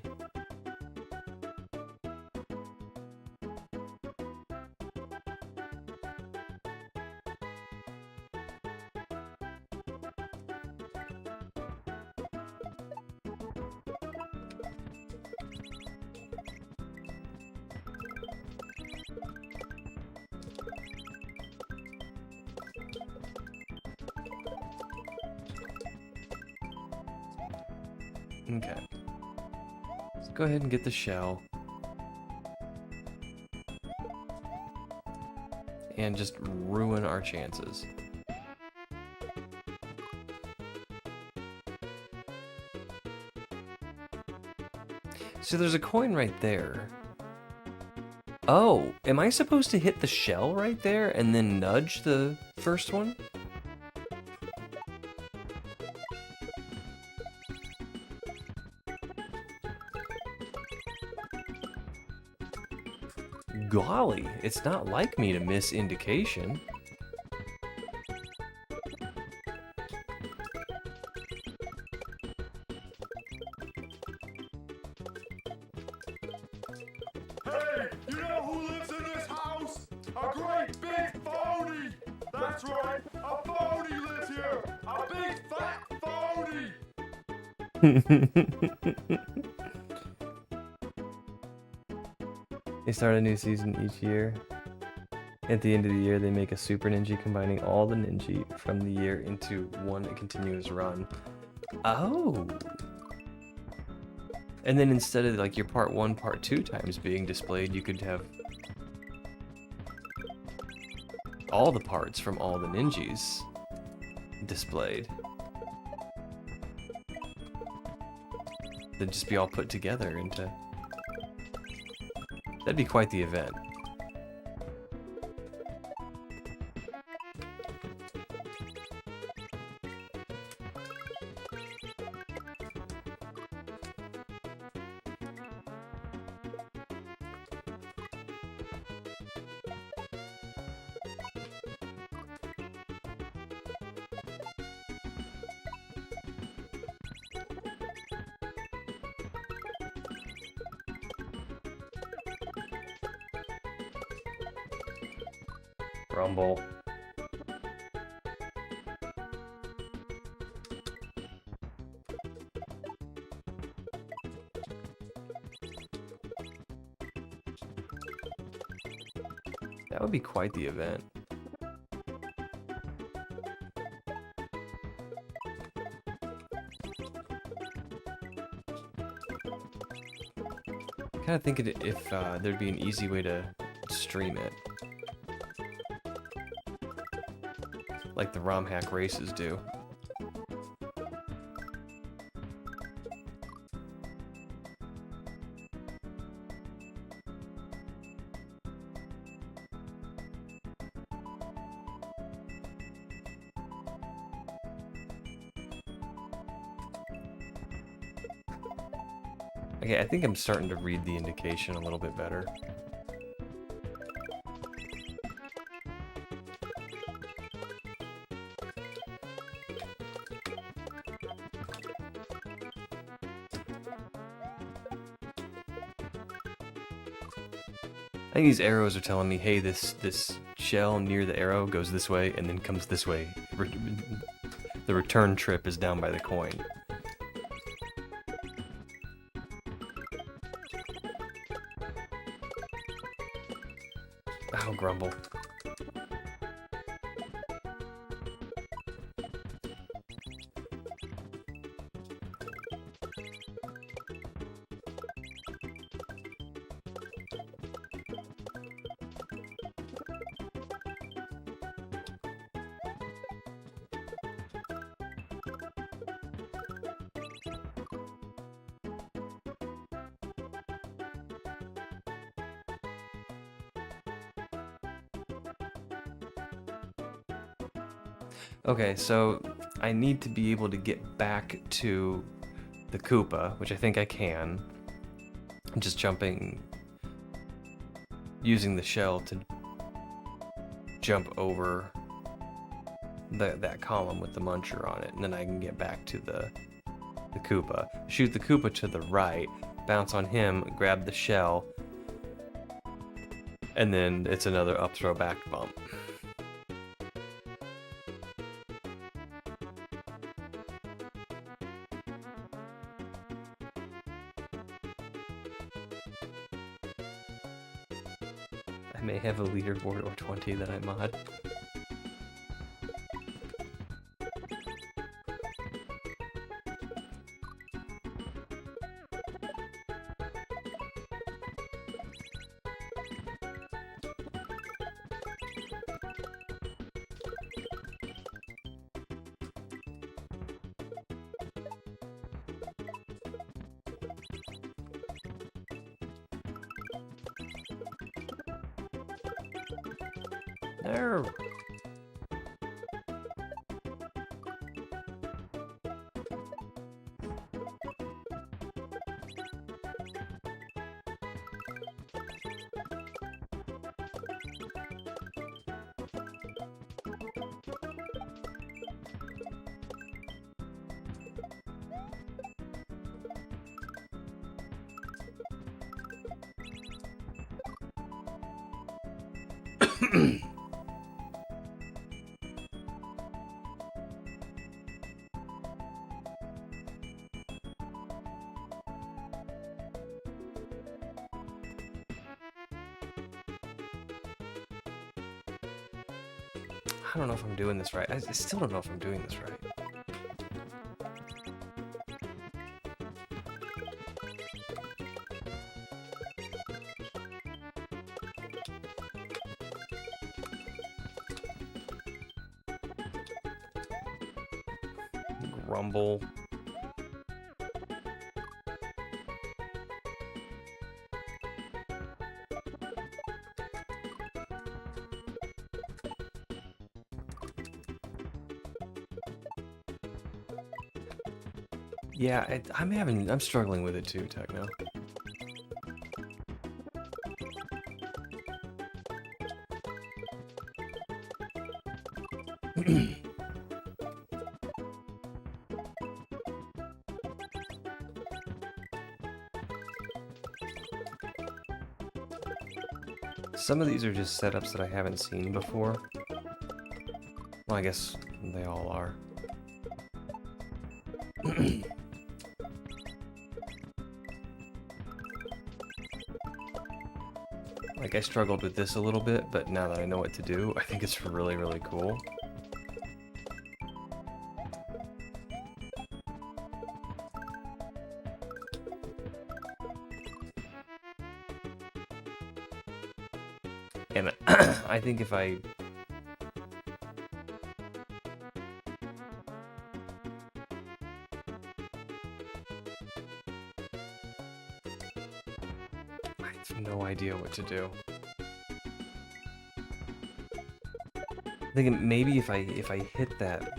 Okay. Let's go ahead and get the shell. And just ruin our chances. So there's a coin right there. Oh, am I supposed to hit the shell right there and then nudge the first one? Golly, it's not like me to miss indication. Hey, you know who lives in this house? A great big phony! That's right, a phony lives here! A big fat phony! They start a new season each year. At the end of the year, they make a Super Ninja combining all the Ninja from the year into one continuous run. Oh! And then instead of like your part 1, part 2 times being displayed, you could have all the parts from all the ninjas displayed. They'd just be all put together into... That'd be quite the event. Grumble. That would be quite the event. Kind of thinking if there'd be an easy way to stream it, like the ROM hack races do. Okay, I think I'm starting to read the indication a little bit better. I think these arrows are telling me, hey, this shell near the arrow goes this way and then comes this way. The return trip is down by the coin. Oh, Grumble. Okay, so I need to be able to get back to the Koopa, which I think I can. Just jumping, using the shell to jump over that column with the muncher on it, and then I can get back to the Koopa. Shoot the Koopa to the right, bounce on him, grab the shell, and then it's another up throw back bump. I may have a leaderboard or 20 that I mod. There. I don't know if I'm doing this right. I still don't know if I'm doing this right. Grumble. Yeah, I'm struggling with it too, Techno. Some of these are just setups that I haven't seen before. Well, I guess they all are. Like, I struggled with this a little bit, but now that I know what to do, I think it's really, really cool. And I think if I... I have no idea what to do. I'm thinking maybe if I hit that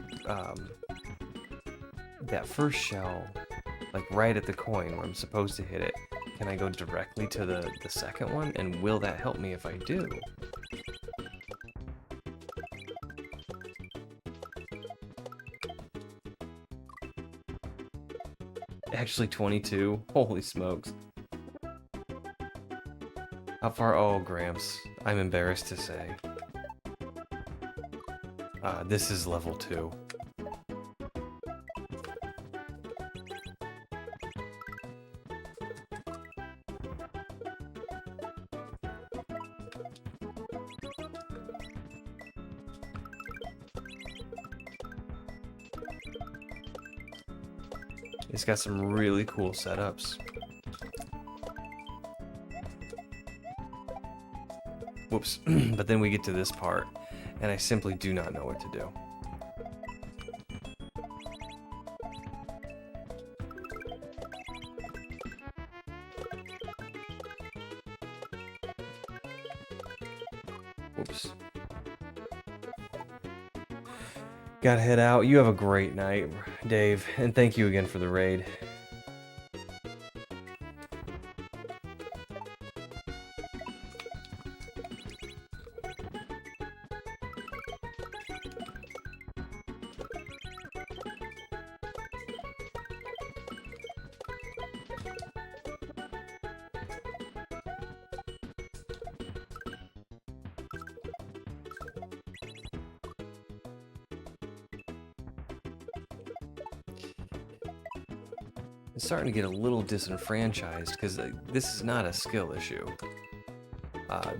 that first shell, like right at the coin where I'm supposed to hit it, can I go directly to the second one? And will that help me if I do? Actually 22? Holy smokes. How far? Oh, Gramps. I'm embarrassed to say. This is level 2. It's got some really cool setups. Whoops. But then we get to this part, and I simply do not know what to do. Whoops. Gotta head out. You have a great night, Dave, and thank you again for the raid. I'm starting to get a little disenfranchised because this is not a skill issue.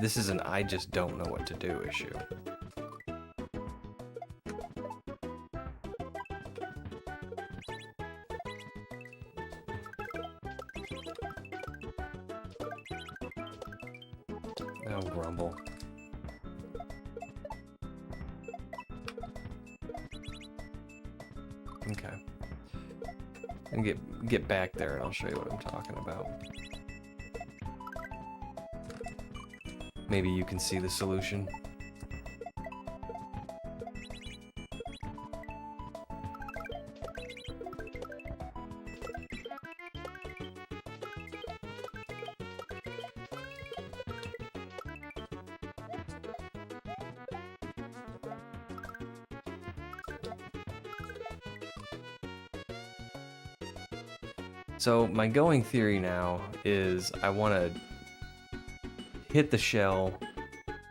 This is an I just don't know what to do issue. Oh, grumble. Okay. And get back there and I'll show you what I'm talking about. Maybe you can see the solution. So my going theory now is I want to hit the shell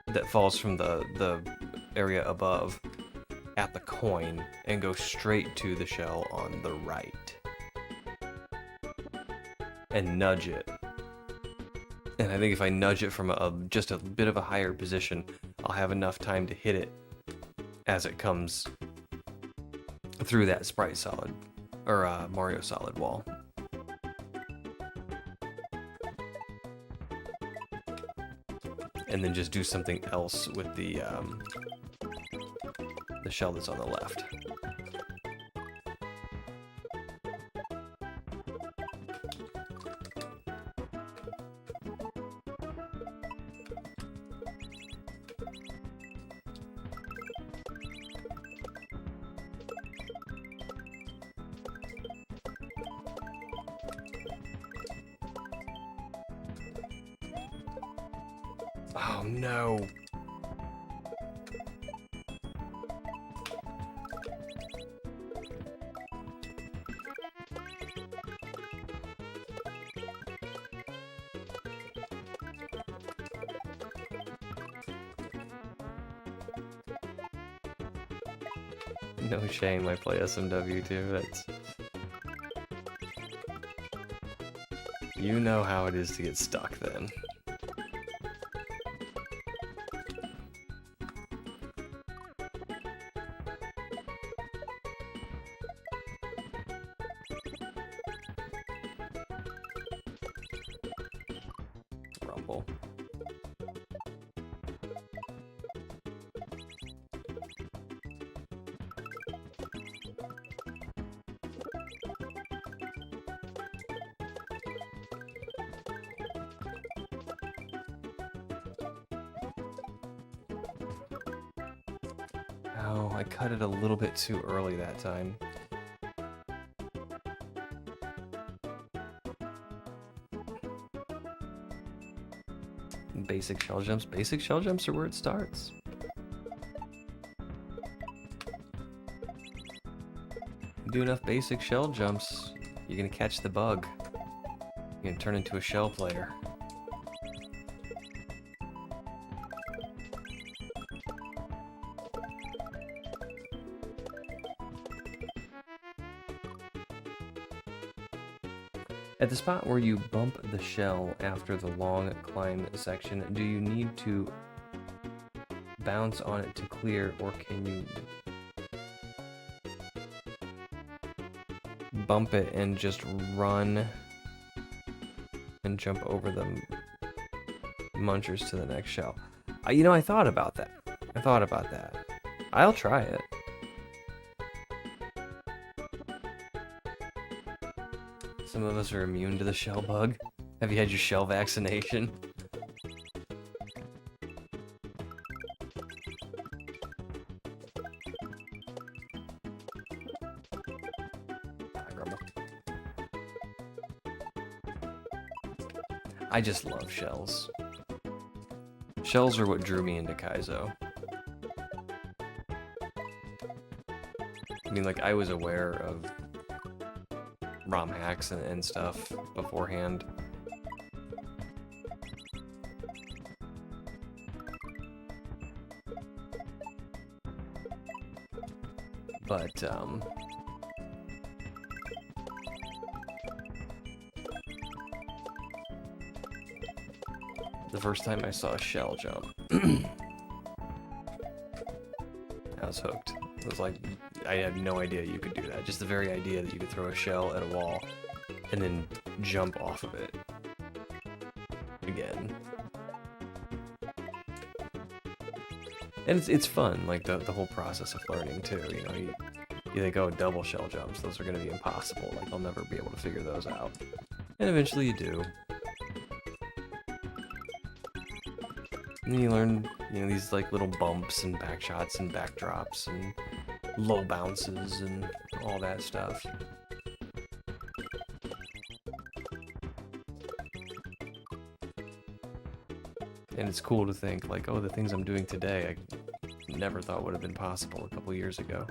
that falls from the area above at the coin and go straight to the shell on the right and nudge it. And I think if I nudge it from just a bit of a higher position, I'll have enough time to hit it as it comes through that Sprite Solid or Mario Solid wall. And then just do something else with the shell that's on the left. Oh no. No shame, I play SMW too. That's... You know how it is to get stuck then. Rumble. Oh, I cut it a little bit too early that time. Basic shell jumps. Basic shell jumps are where it starts. You do enough basic shell jumps, you're gonna catch the bug. You're gonna turn into a shell player. At the spot where you bump the shell after the long climb section, do you need to bounce on it to clear, or can you bump it and just run and jump over the munchers to the next shell? You know, I thought about that. I'll try it. Some of us are immune to the shell bug. Have you had your shell vaccination? Grumble. I just love shells. Shells are what drew me into kaizo. I mean, like, I was aware of ROM hacks and stuff beforehand. But, the first time I saw a shell jump, I was hooked. It was like, I had no idea you could do that. Just the very idea that you could throw a shell at a wall and then jump off of it again. And it's fun, like the whole process of learning too. You know, you think, oh, double shell jumps, those are going to be impossible. Like, I'll never be able to figure those out. And eventually you do. And then you learn, you know, these like little bumps and back shots and backdrops and low bounces and all that stuff. And it's cool to think, like, oh, the things I'm doing today, I never thought would have been possible a couple years ago.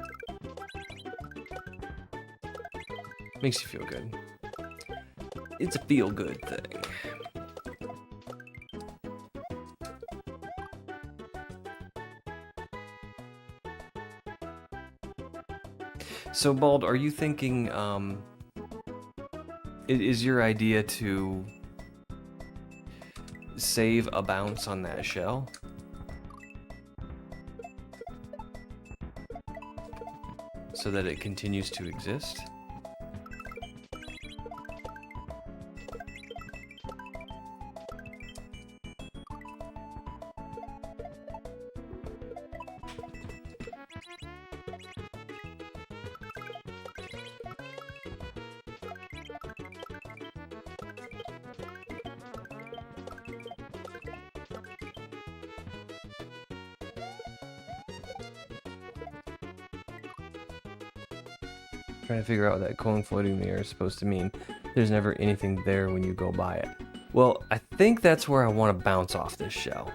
Makes you feel good. It's a feel-good thing. So, Bald, are you thinking, is your idea to save a bounce on that shell? So that it continues to exist? Trying to figure out what that cone floating there is supposed to mean. There's never anything there when you go by it. Well, I think that's where I want to bounce off this shell.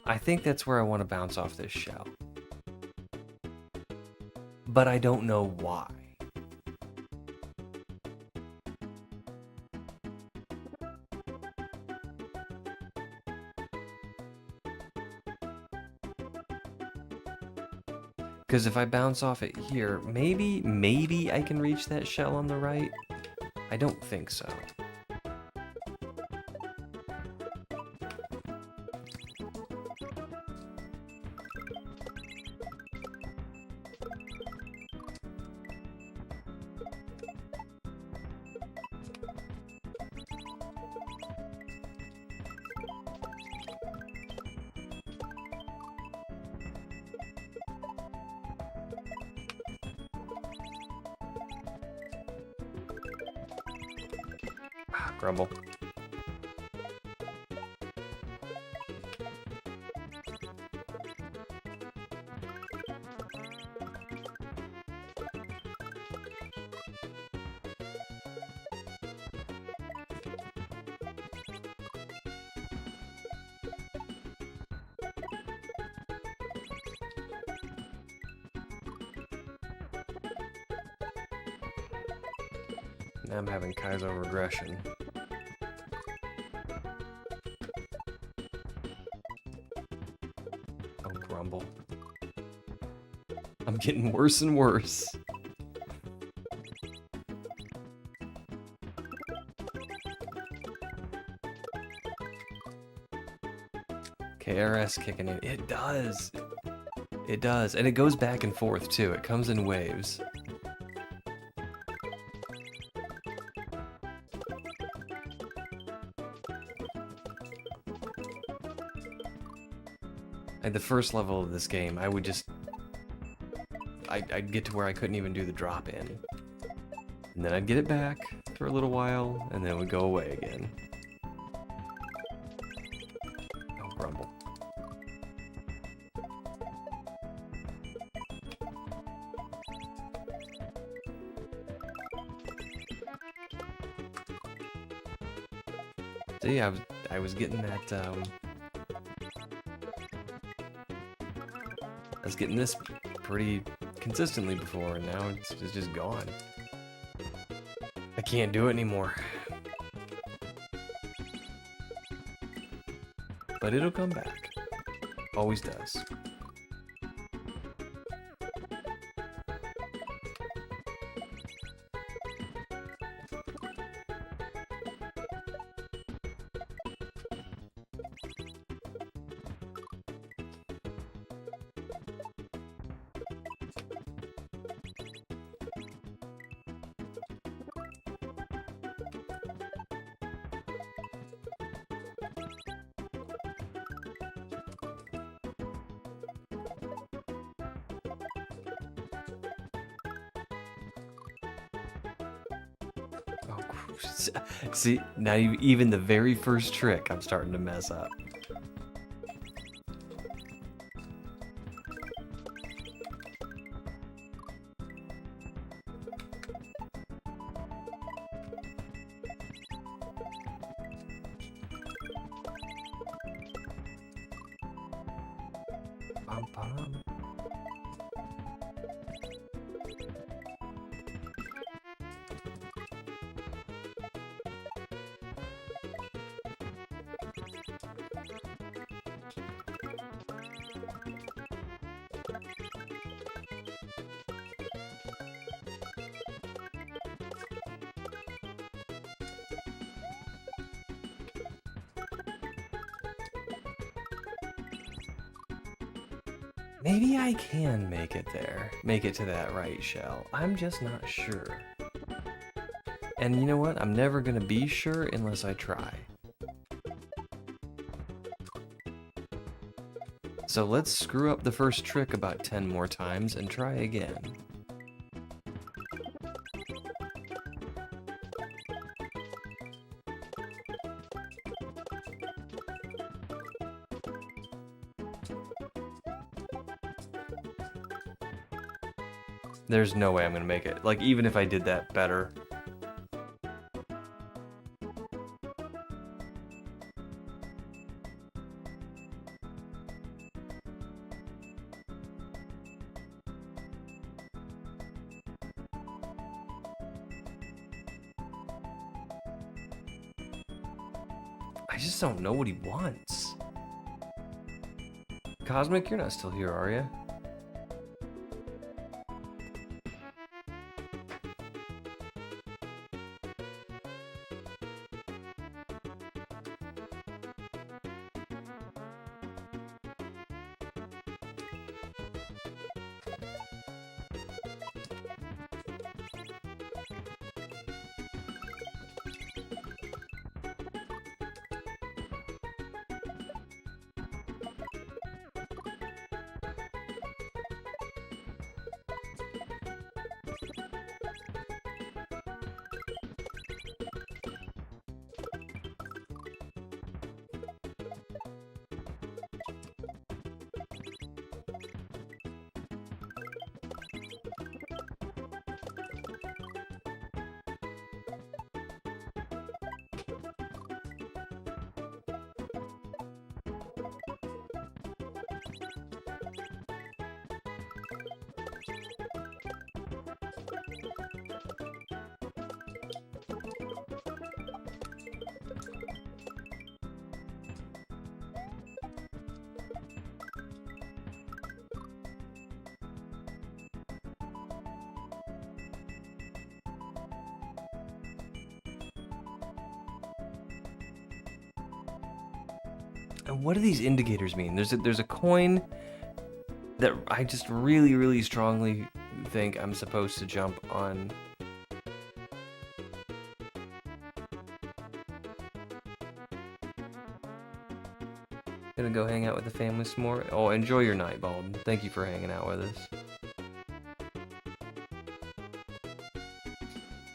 I think that's where I want to bounce off this shell. But I don't know why. Because if I bounce off it here, maybe I can reach that shell on the right. I don't think so. Grumble. Now I'm having kaizo regression. Oh, grumble. I'm getting worse and worse. KRS kicking in. It does. It does. And it goes back and forth too. It comes in waves. At the first level of this game, I would just... I'd get to where I couldn't even do the drop in. And then I'd get it back for a little while, and then it would go away again. Oh, grumble. See, I was getting that, I was getting this pretty consistently before, and now it's just gone. I can't do it anymore. But it'll come back. Always does. See, now even the very first trick, I'm starting to mess up. Bum, bum. Maybe I can make it there. Make it to that right shell. I'm just not sure. And you know what? I'm never gonna be sure unless I try. So let's screw up the first trick about 10 more times and try again. There's no way I'm gonna make it. Like, even if I did that better. I just don't know what he wants. Cosmic, you're not still here, are you? And what do these indicators mean? There's a coin that I just really strongly think I'm supposed to jump on. Gonna go hang out with the family some more. Oh, enjoy your night, Bald. Thank you for hanging out with us.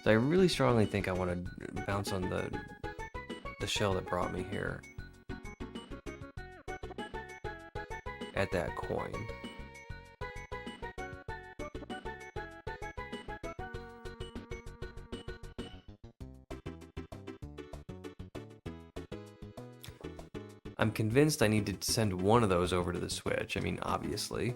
So I really strongly think I want to bounce on the shell that brought me here. At that coin. I'm convinced I need to send one of those over to the Switch. I mean, obviously.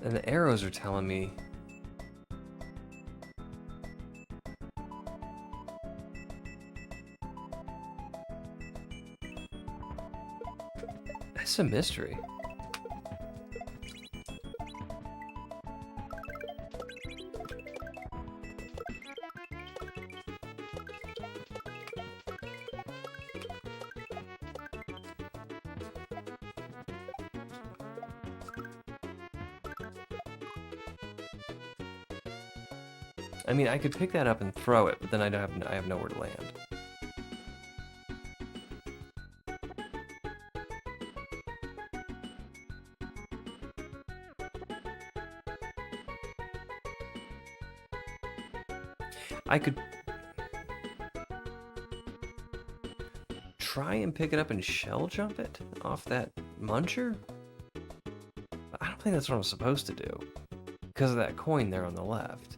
And the arrows are telling me that's a mystery. I mean, I could pick that up and throw it, but then I have nowhere to land. I could try and pick it up and shell jump it off that muncher, but I don't think that's what I'm supposed to do because of that coin there on the left.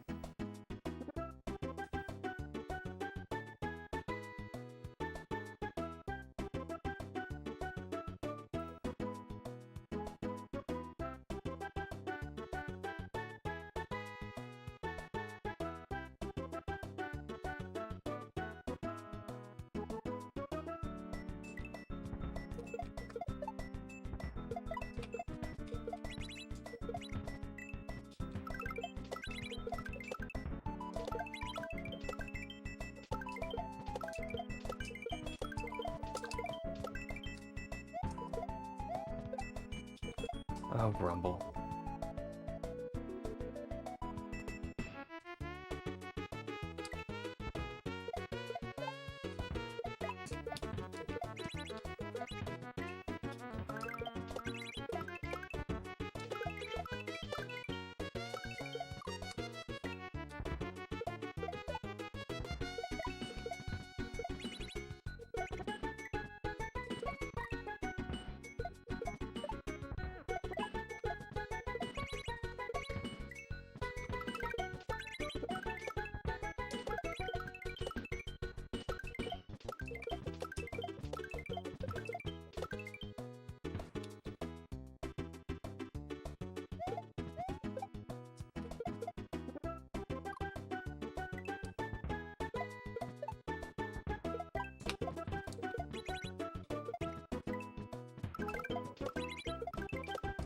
Oh, grumble.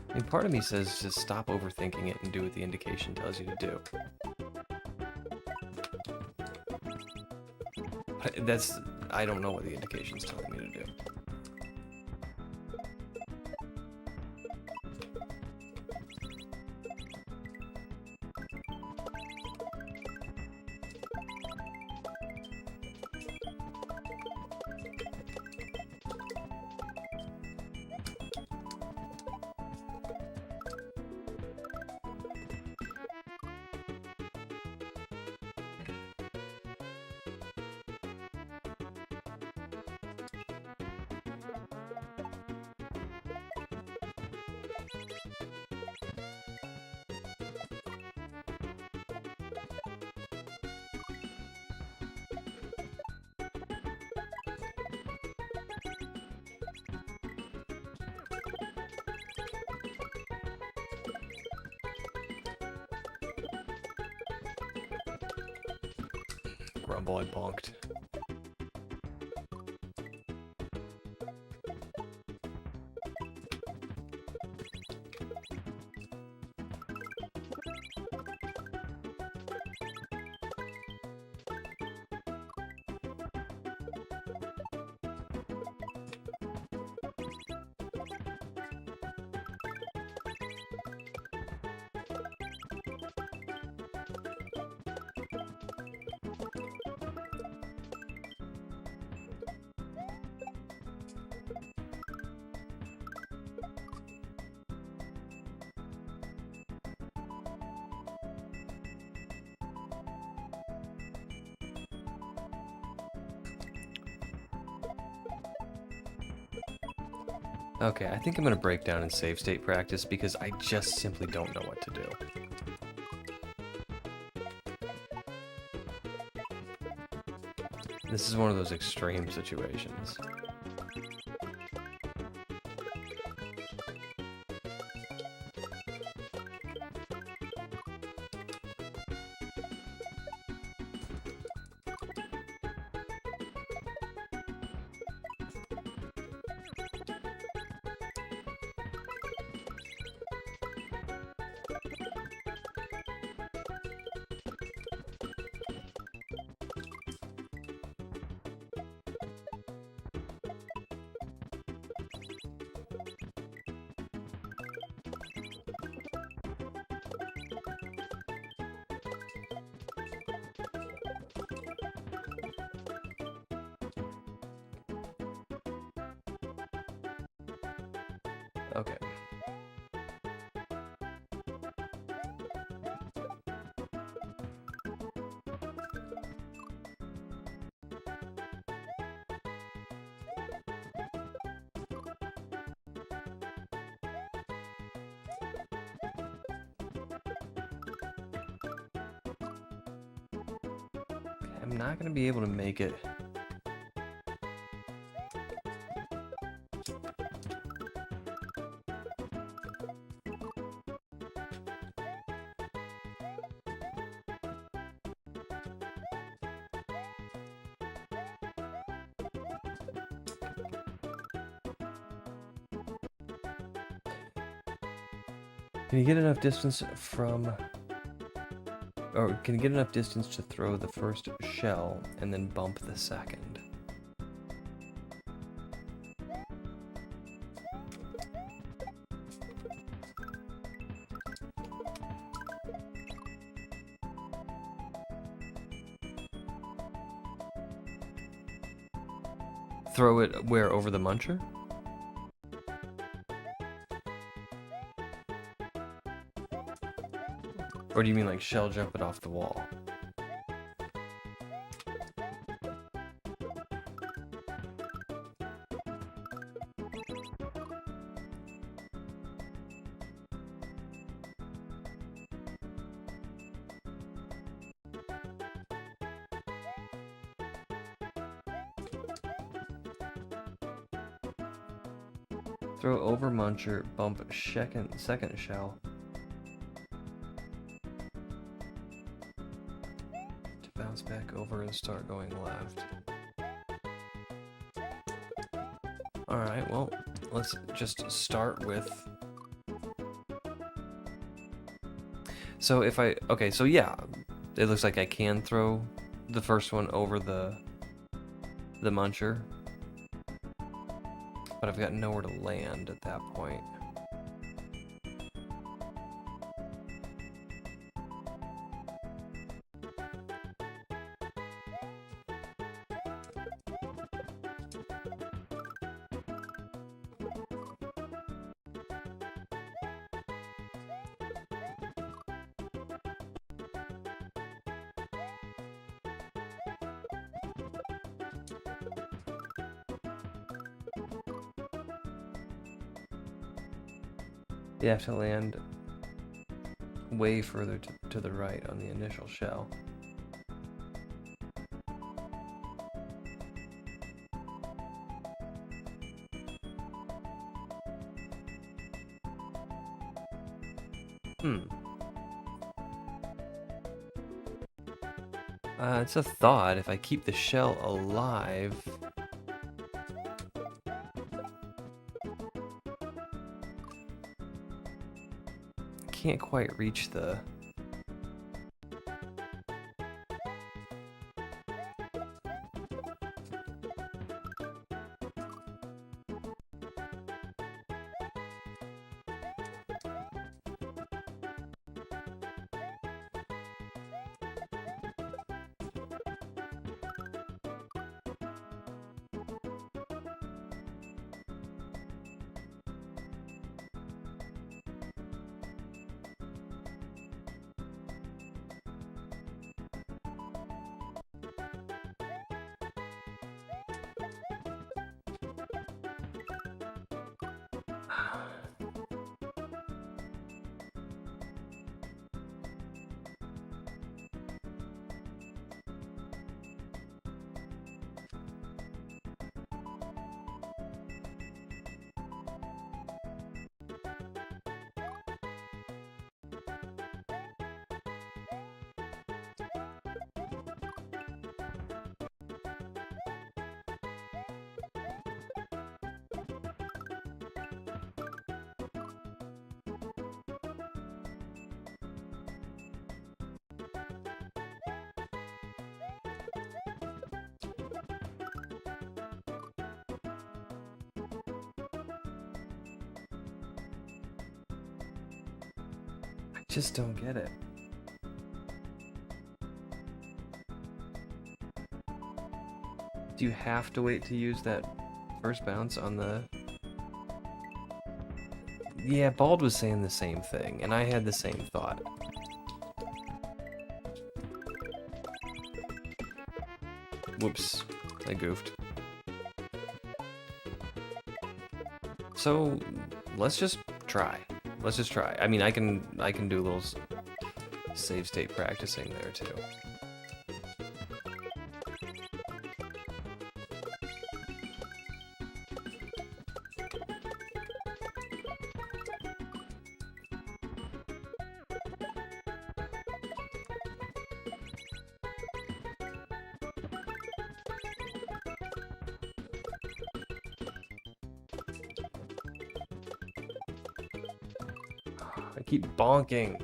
I mean, part of me says just stop overthinking it and do what the indication tells you to do. I don't know what the indication's telling me to do. Grumble, I bonked. Okay, I think I'm gonna break down and save state practice because I just simply don't know what to do. This is one of those extreme situations. Okay. I'm not gonna be able to make it. Can you get enough distance from, or can you get enough distance to throw the first shell and then bump the second? Throw it where, over the muncher? Or do you mean like shell jump it off the wall? Throw over muncher, bump second shell. To bounce back over and start going left. Alright, well, let's just start with... So if I... Okay, so yeah, it looks like I can throw the first one over the muncher. But I've got nowhere to land at that point. You have to land way further to the right on the initial shell. It's a thought. If I keep the shell alive... I can't quite reach the... Just don't get it. Do you have to wait to use that first bounce on the... Yeah, Bald was saying the same thing, and I had the same thought. Whoops, I goofed. So, let's just try. Let's just try. I mean, I can do a little save state practicing there too. I keep bonking.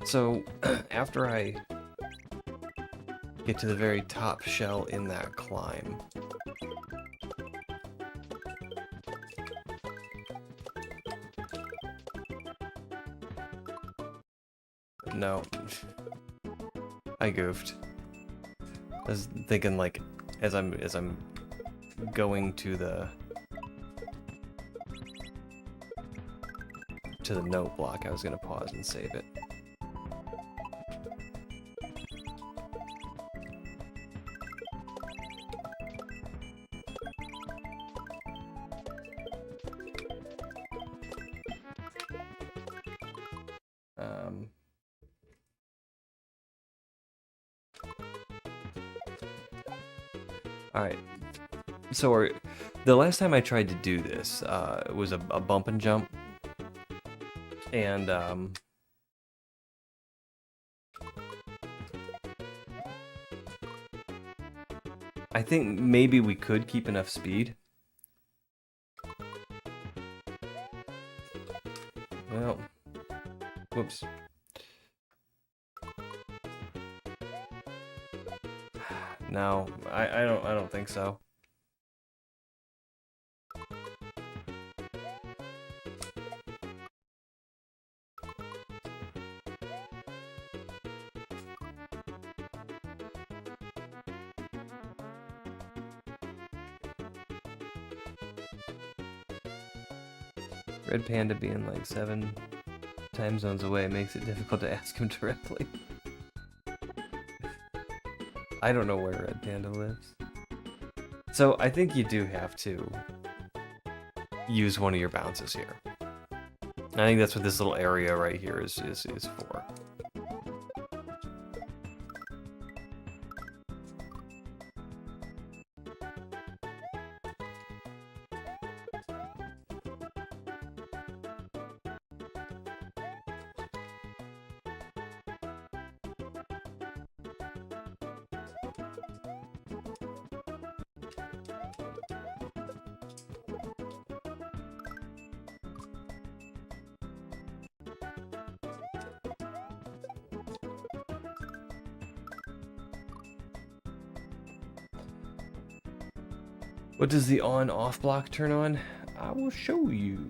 So, after I get to the very top shell in that climb, no, I goofed. I was thinking like, as I'm going to the note block, I was gonna pause and save it. All right. So the last time I tried to do this, it was a bump and jump, and I think maybe we could keep enough speed. Well, whoops. No, I don't think so. Red Panda being like 7 time zones away makes it difficult to ask him directly. I don't know where Red Panda lives. So I think you do have to use one of your bounces here. I think that's what this little area right here is for. What does the on-off block turn on? I will show you.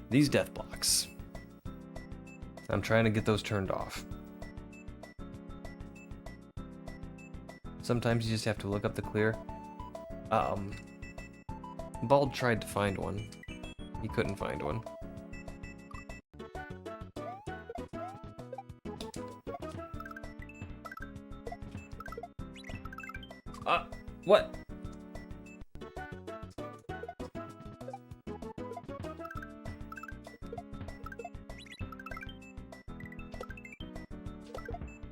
These death blocks. I'm trying to get those turned off. Sometimes you just have to look up the clear. Bald tried to find one. He couldn't find one. What?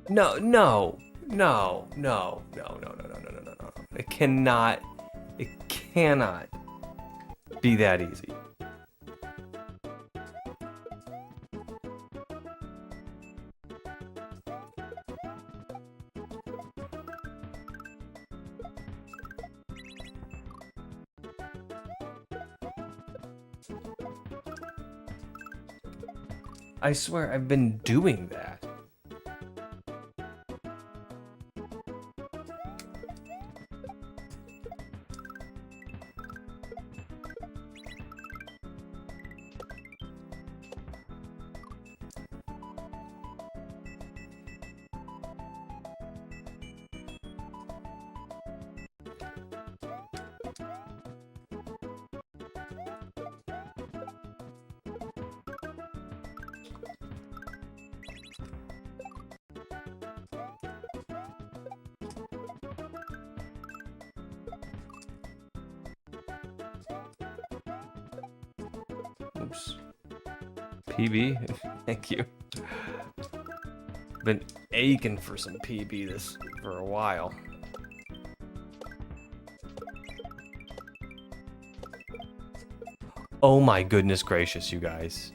No, no, no, no, no, no, no, no, no, no, no, no. It cannot be that easy. I swear I've been doing that. Oops. PB? Thank you. Been aching for some PB this for a while. Oh my goodness gracious, you guys.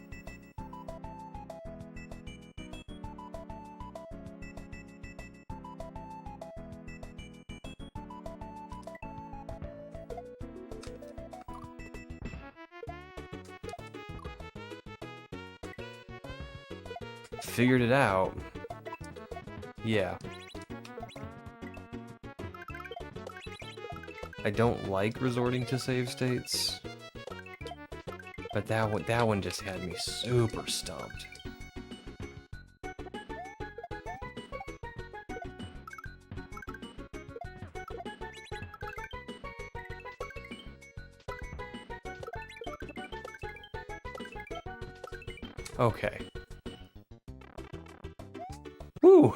Figured it out. Yeah. I don't like resorting to save states. But that one just had me super stumped. Okay. Whew.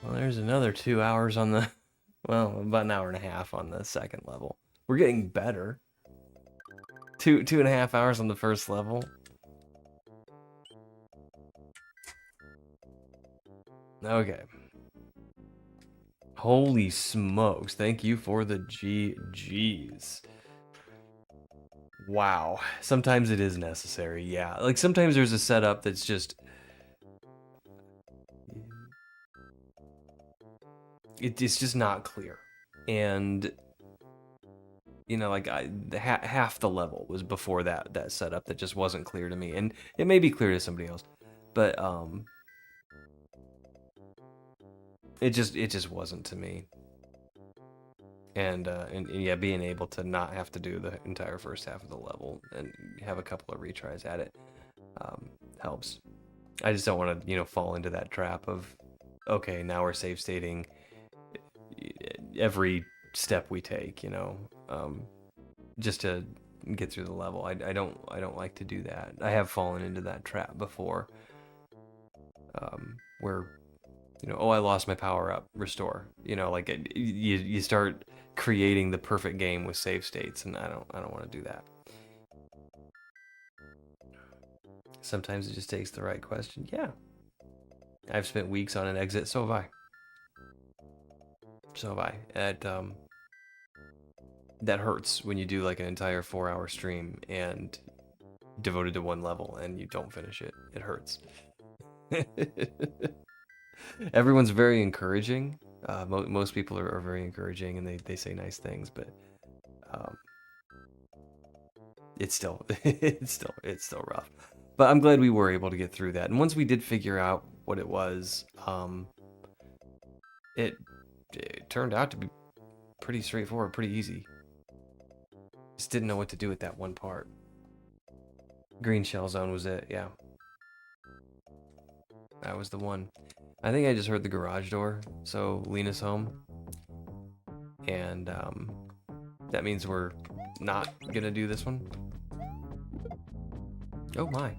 Well, there's another 2 hours on the... Well, about an hour and a half on the second level. We're getting better. Two and a half hours on the first level. Okay. Holy smokes. Thank you for the GGs. Wow. Sometimes it is necessary, yeah. Like, sometimes there's a setup that's just... It's just not clear. And... You know, like, half the level was before that setup that just wasn't clear to me. And it may be clear to somebody else. But, it just wasn't to me. And yeah, being able to not have to do the entire first half of the level and have a couple of retries at it helps. I just don't want to, you know, fall into that trap of, okay, now we're save stating every step we take, you know, just to get through the level. I don't like to do that. I have fallen into that trap before, where, you know, oh, I lost my power up, restore. You know, like you start creating the perfect game with save states, and I don't want to do that. Sometimes it just takes the right question. Yeah, I've spent weeks on an exit. So have I. So have I. That hurts when you do like an entire 4-hour stream and devoted to one level and you don't finish it. It hurts. Everyone's very encouraging. Most people are very encouraging, and they say nice things, but it's still it's still rough. But I'm glad we were able to get through that. And once we did figure out what it was, it turned out to be pretty straightforward, pretty easy. Just didn't know what to do with that one part. Green shell zone was it, yeah. That was the one. I think I just heard the garage door, so Lena's home. And that means we're not gonna do this one. Oh my.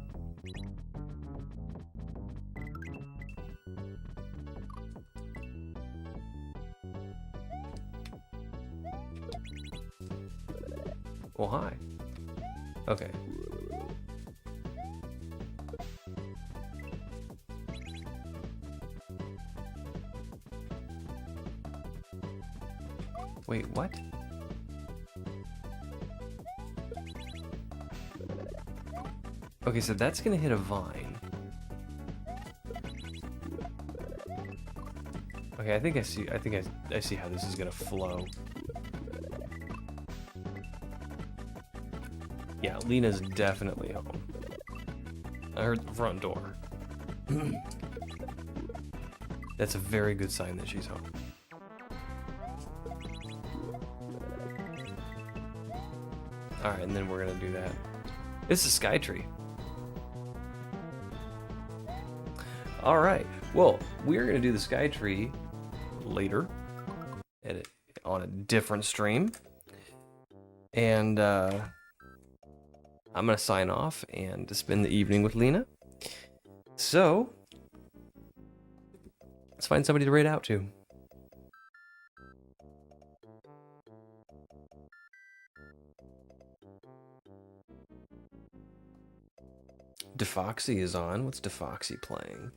Well, hi. Okay. Wait, what? Okay, so that's gonna hit a vine. Okay, I think I see how this is gonna flow. Yeah, Lena's definitely home. I heard the front door. That's a very good sign that she's home. Alright, and then we're gonna do that. It's a sky tree. Alright, well, we're gonna do the sky tree later on a different stream. And I'm gonna sign off and spend the evening with Lena. So let's find somebody to raid out to. Defoxy is on. What's Defoxy playing?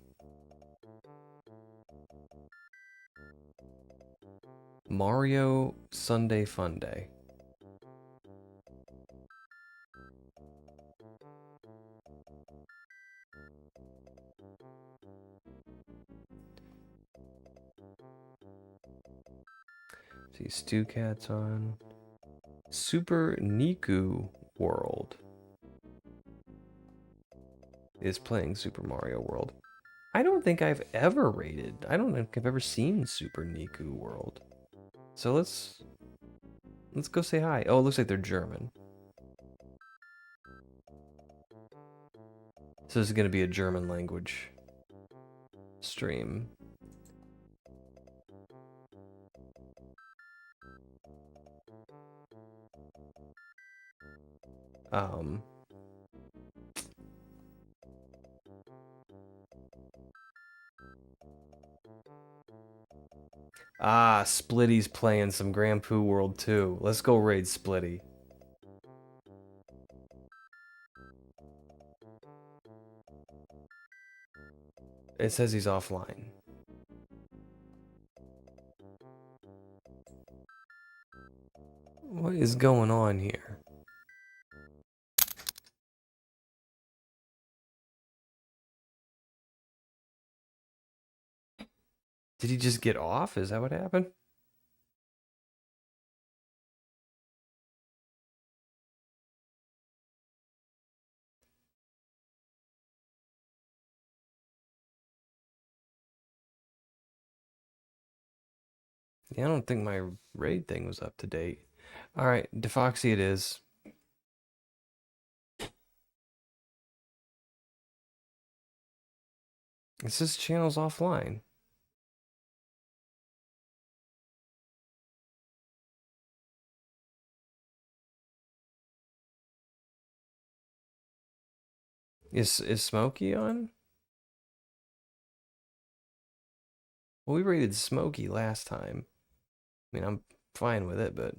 Mario Sunday Fun Day. See, Stu Cat's on. Super Niku World is playing Super Mario World. I don't think I've ever rated. I don't think I've ever seen Super Niku World. So let's go say hi. Oh, it looks like they're German. So this is gonna be a German language stream. Splitty's playing some Grand Poo World too. Let's go raid Splitty. It says he's offline. What is going on here? Did he just get off? Is that what happened? Yeah, I don't think my raid thing was up to date. Alright, Defoxy it is. It says channel's offline. Is Smokey on? Well, we rated Smokey last time. I mean, I'm fine with it, but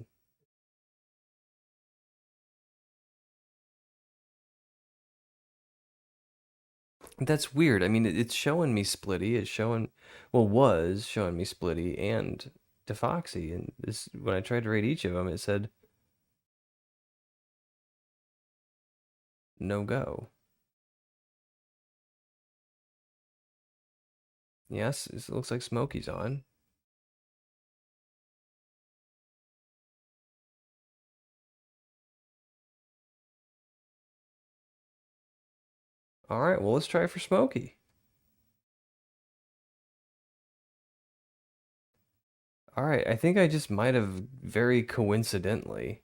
that's weird. I mean, it's showing me Splitty. It's showing, well, was showing me Splitty and DeFoxy. And this, when I tried to rate each of them, it said no go. Yes, it looks like Smokey's on. All right, well, let's try for Smokey. All right, I think I just might have very coincidentally.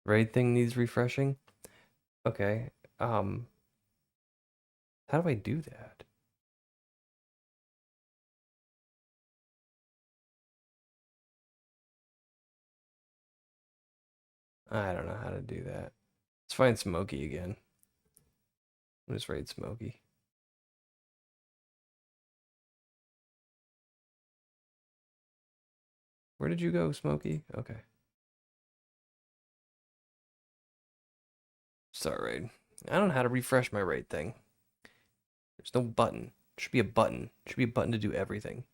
Raid thing needs refreshing. Okay. How do I do that? I don't know how to do that. Let's find Smokey again. Let's raid Smokey. Where did you go, Smokey? Okay. Start raid. I don't know how to refresh my raid thing. There's no button. Should be a button. Should be a button to do everything.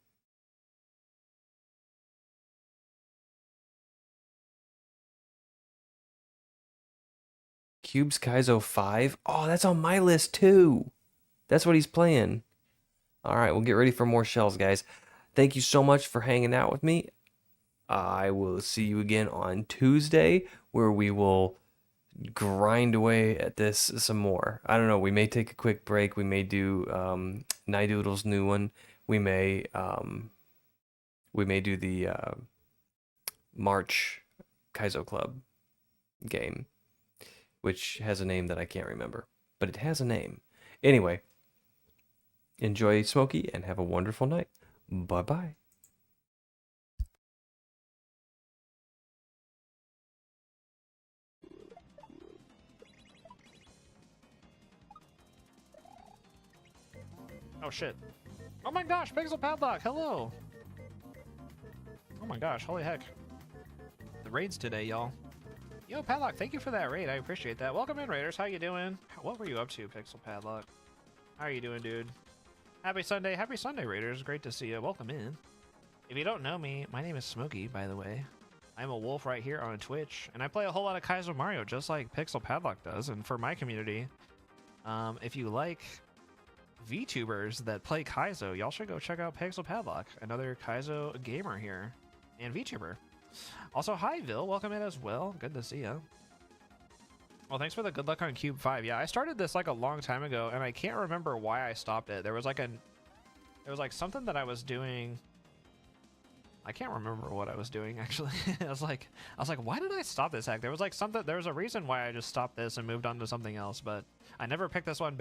Cube's Kaizo 5. Oh, that's on my list too. That's what he's playing. All right, we'll get ready for more shells, guys. Thank you so much for hanging out with me. I will see you again on Tuesday, where we will grind away at this some more. I don't know. We may take a quick break. We may do Nidoodle's new one. We may do the March Kaizo Club game, which has a name that I can't remember, but it has a name. Anyway, enjoy Smokey and have a wonderful night. Bye-bye. Oh shit. Oh my gosh, PixelPadlock, hello! Oh my gosh, holy heck. The raids today, y'all. Yo, Padlock, thank you for that raid, I appreciate that. Welcome in, Raiders, how you doing? What were you up to, PixelPadlock? How are you doing, dude? Happy Sunday, Raiders, great to see you. Welcome in. If you don't know me, my name is Smokey, by the way. I'm a wolf right here on Twitch, and I play a whole lot of Kaizo Mario, just like PixelPadlock does. And for my community, if you like VTubers that play Kaizo, y'all should go check out PixelPadlock, another Kaizo gamer here, and VTuber. Also, hi Vil, welcome in as well. Good to see you. Well, thanks for the good luck on Cube 5. Yeah, I started this like a long time ago, and I can't remember why I stopped it. There was like something that I was doing. I can't remember what I was doing actually. I was like, why did I stop this hack? There was like something. There was a reason why I just stopped this and moved on to something else, but I never picked this one back.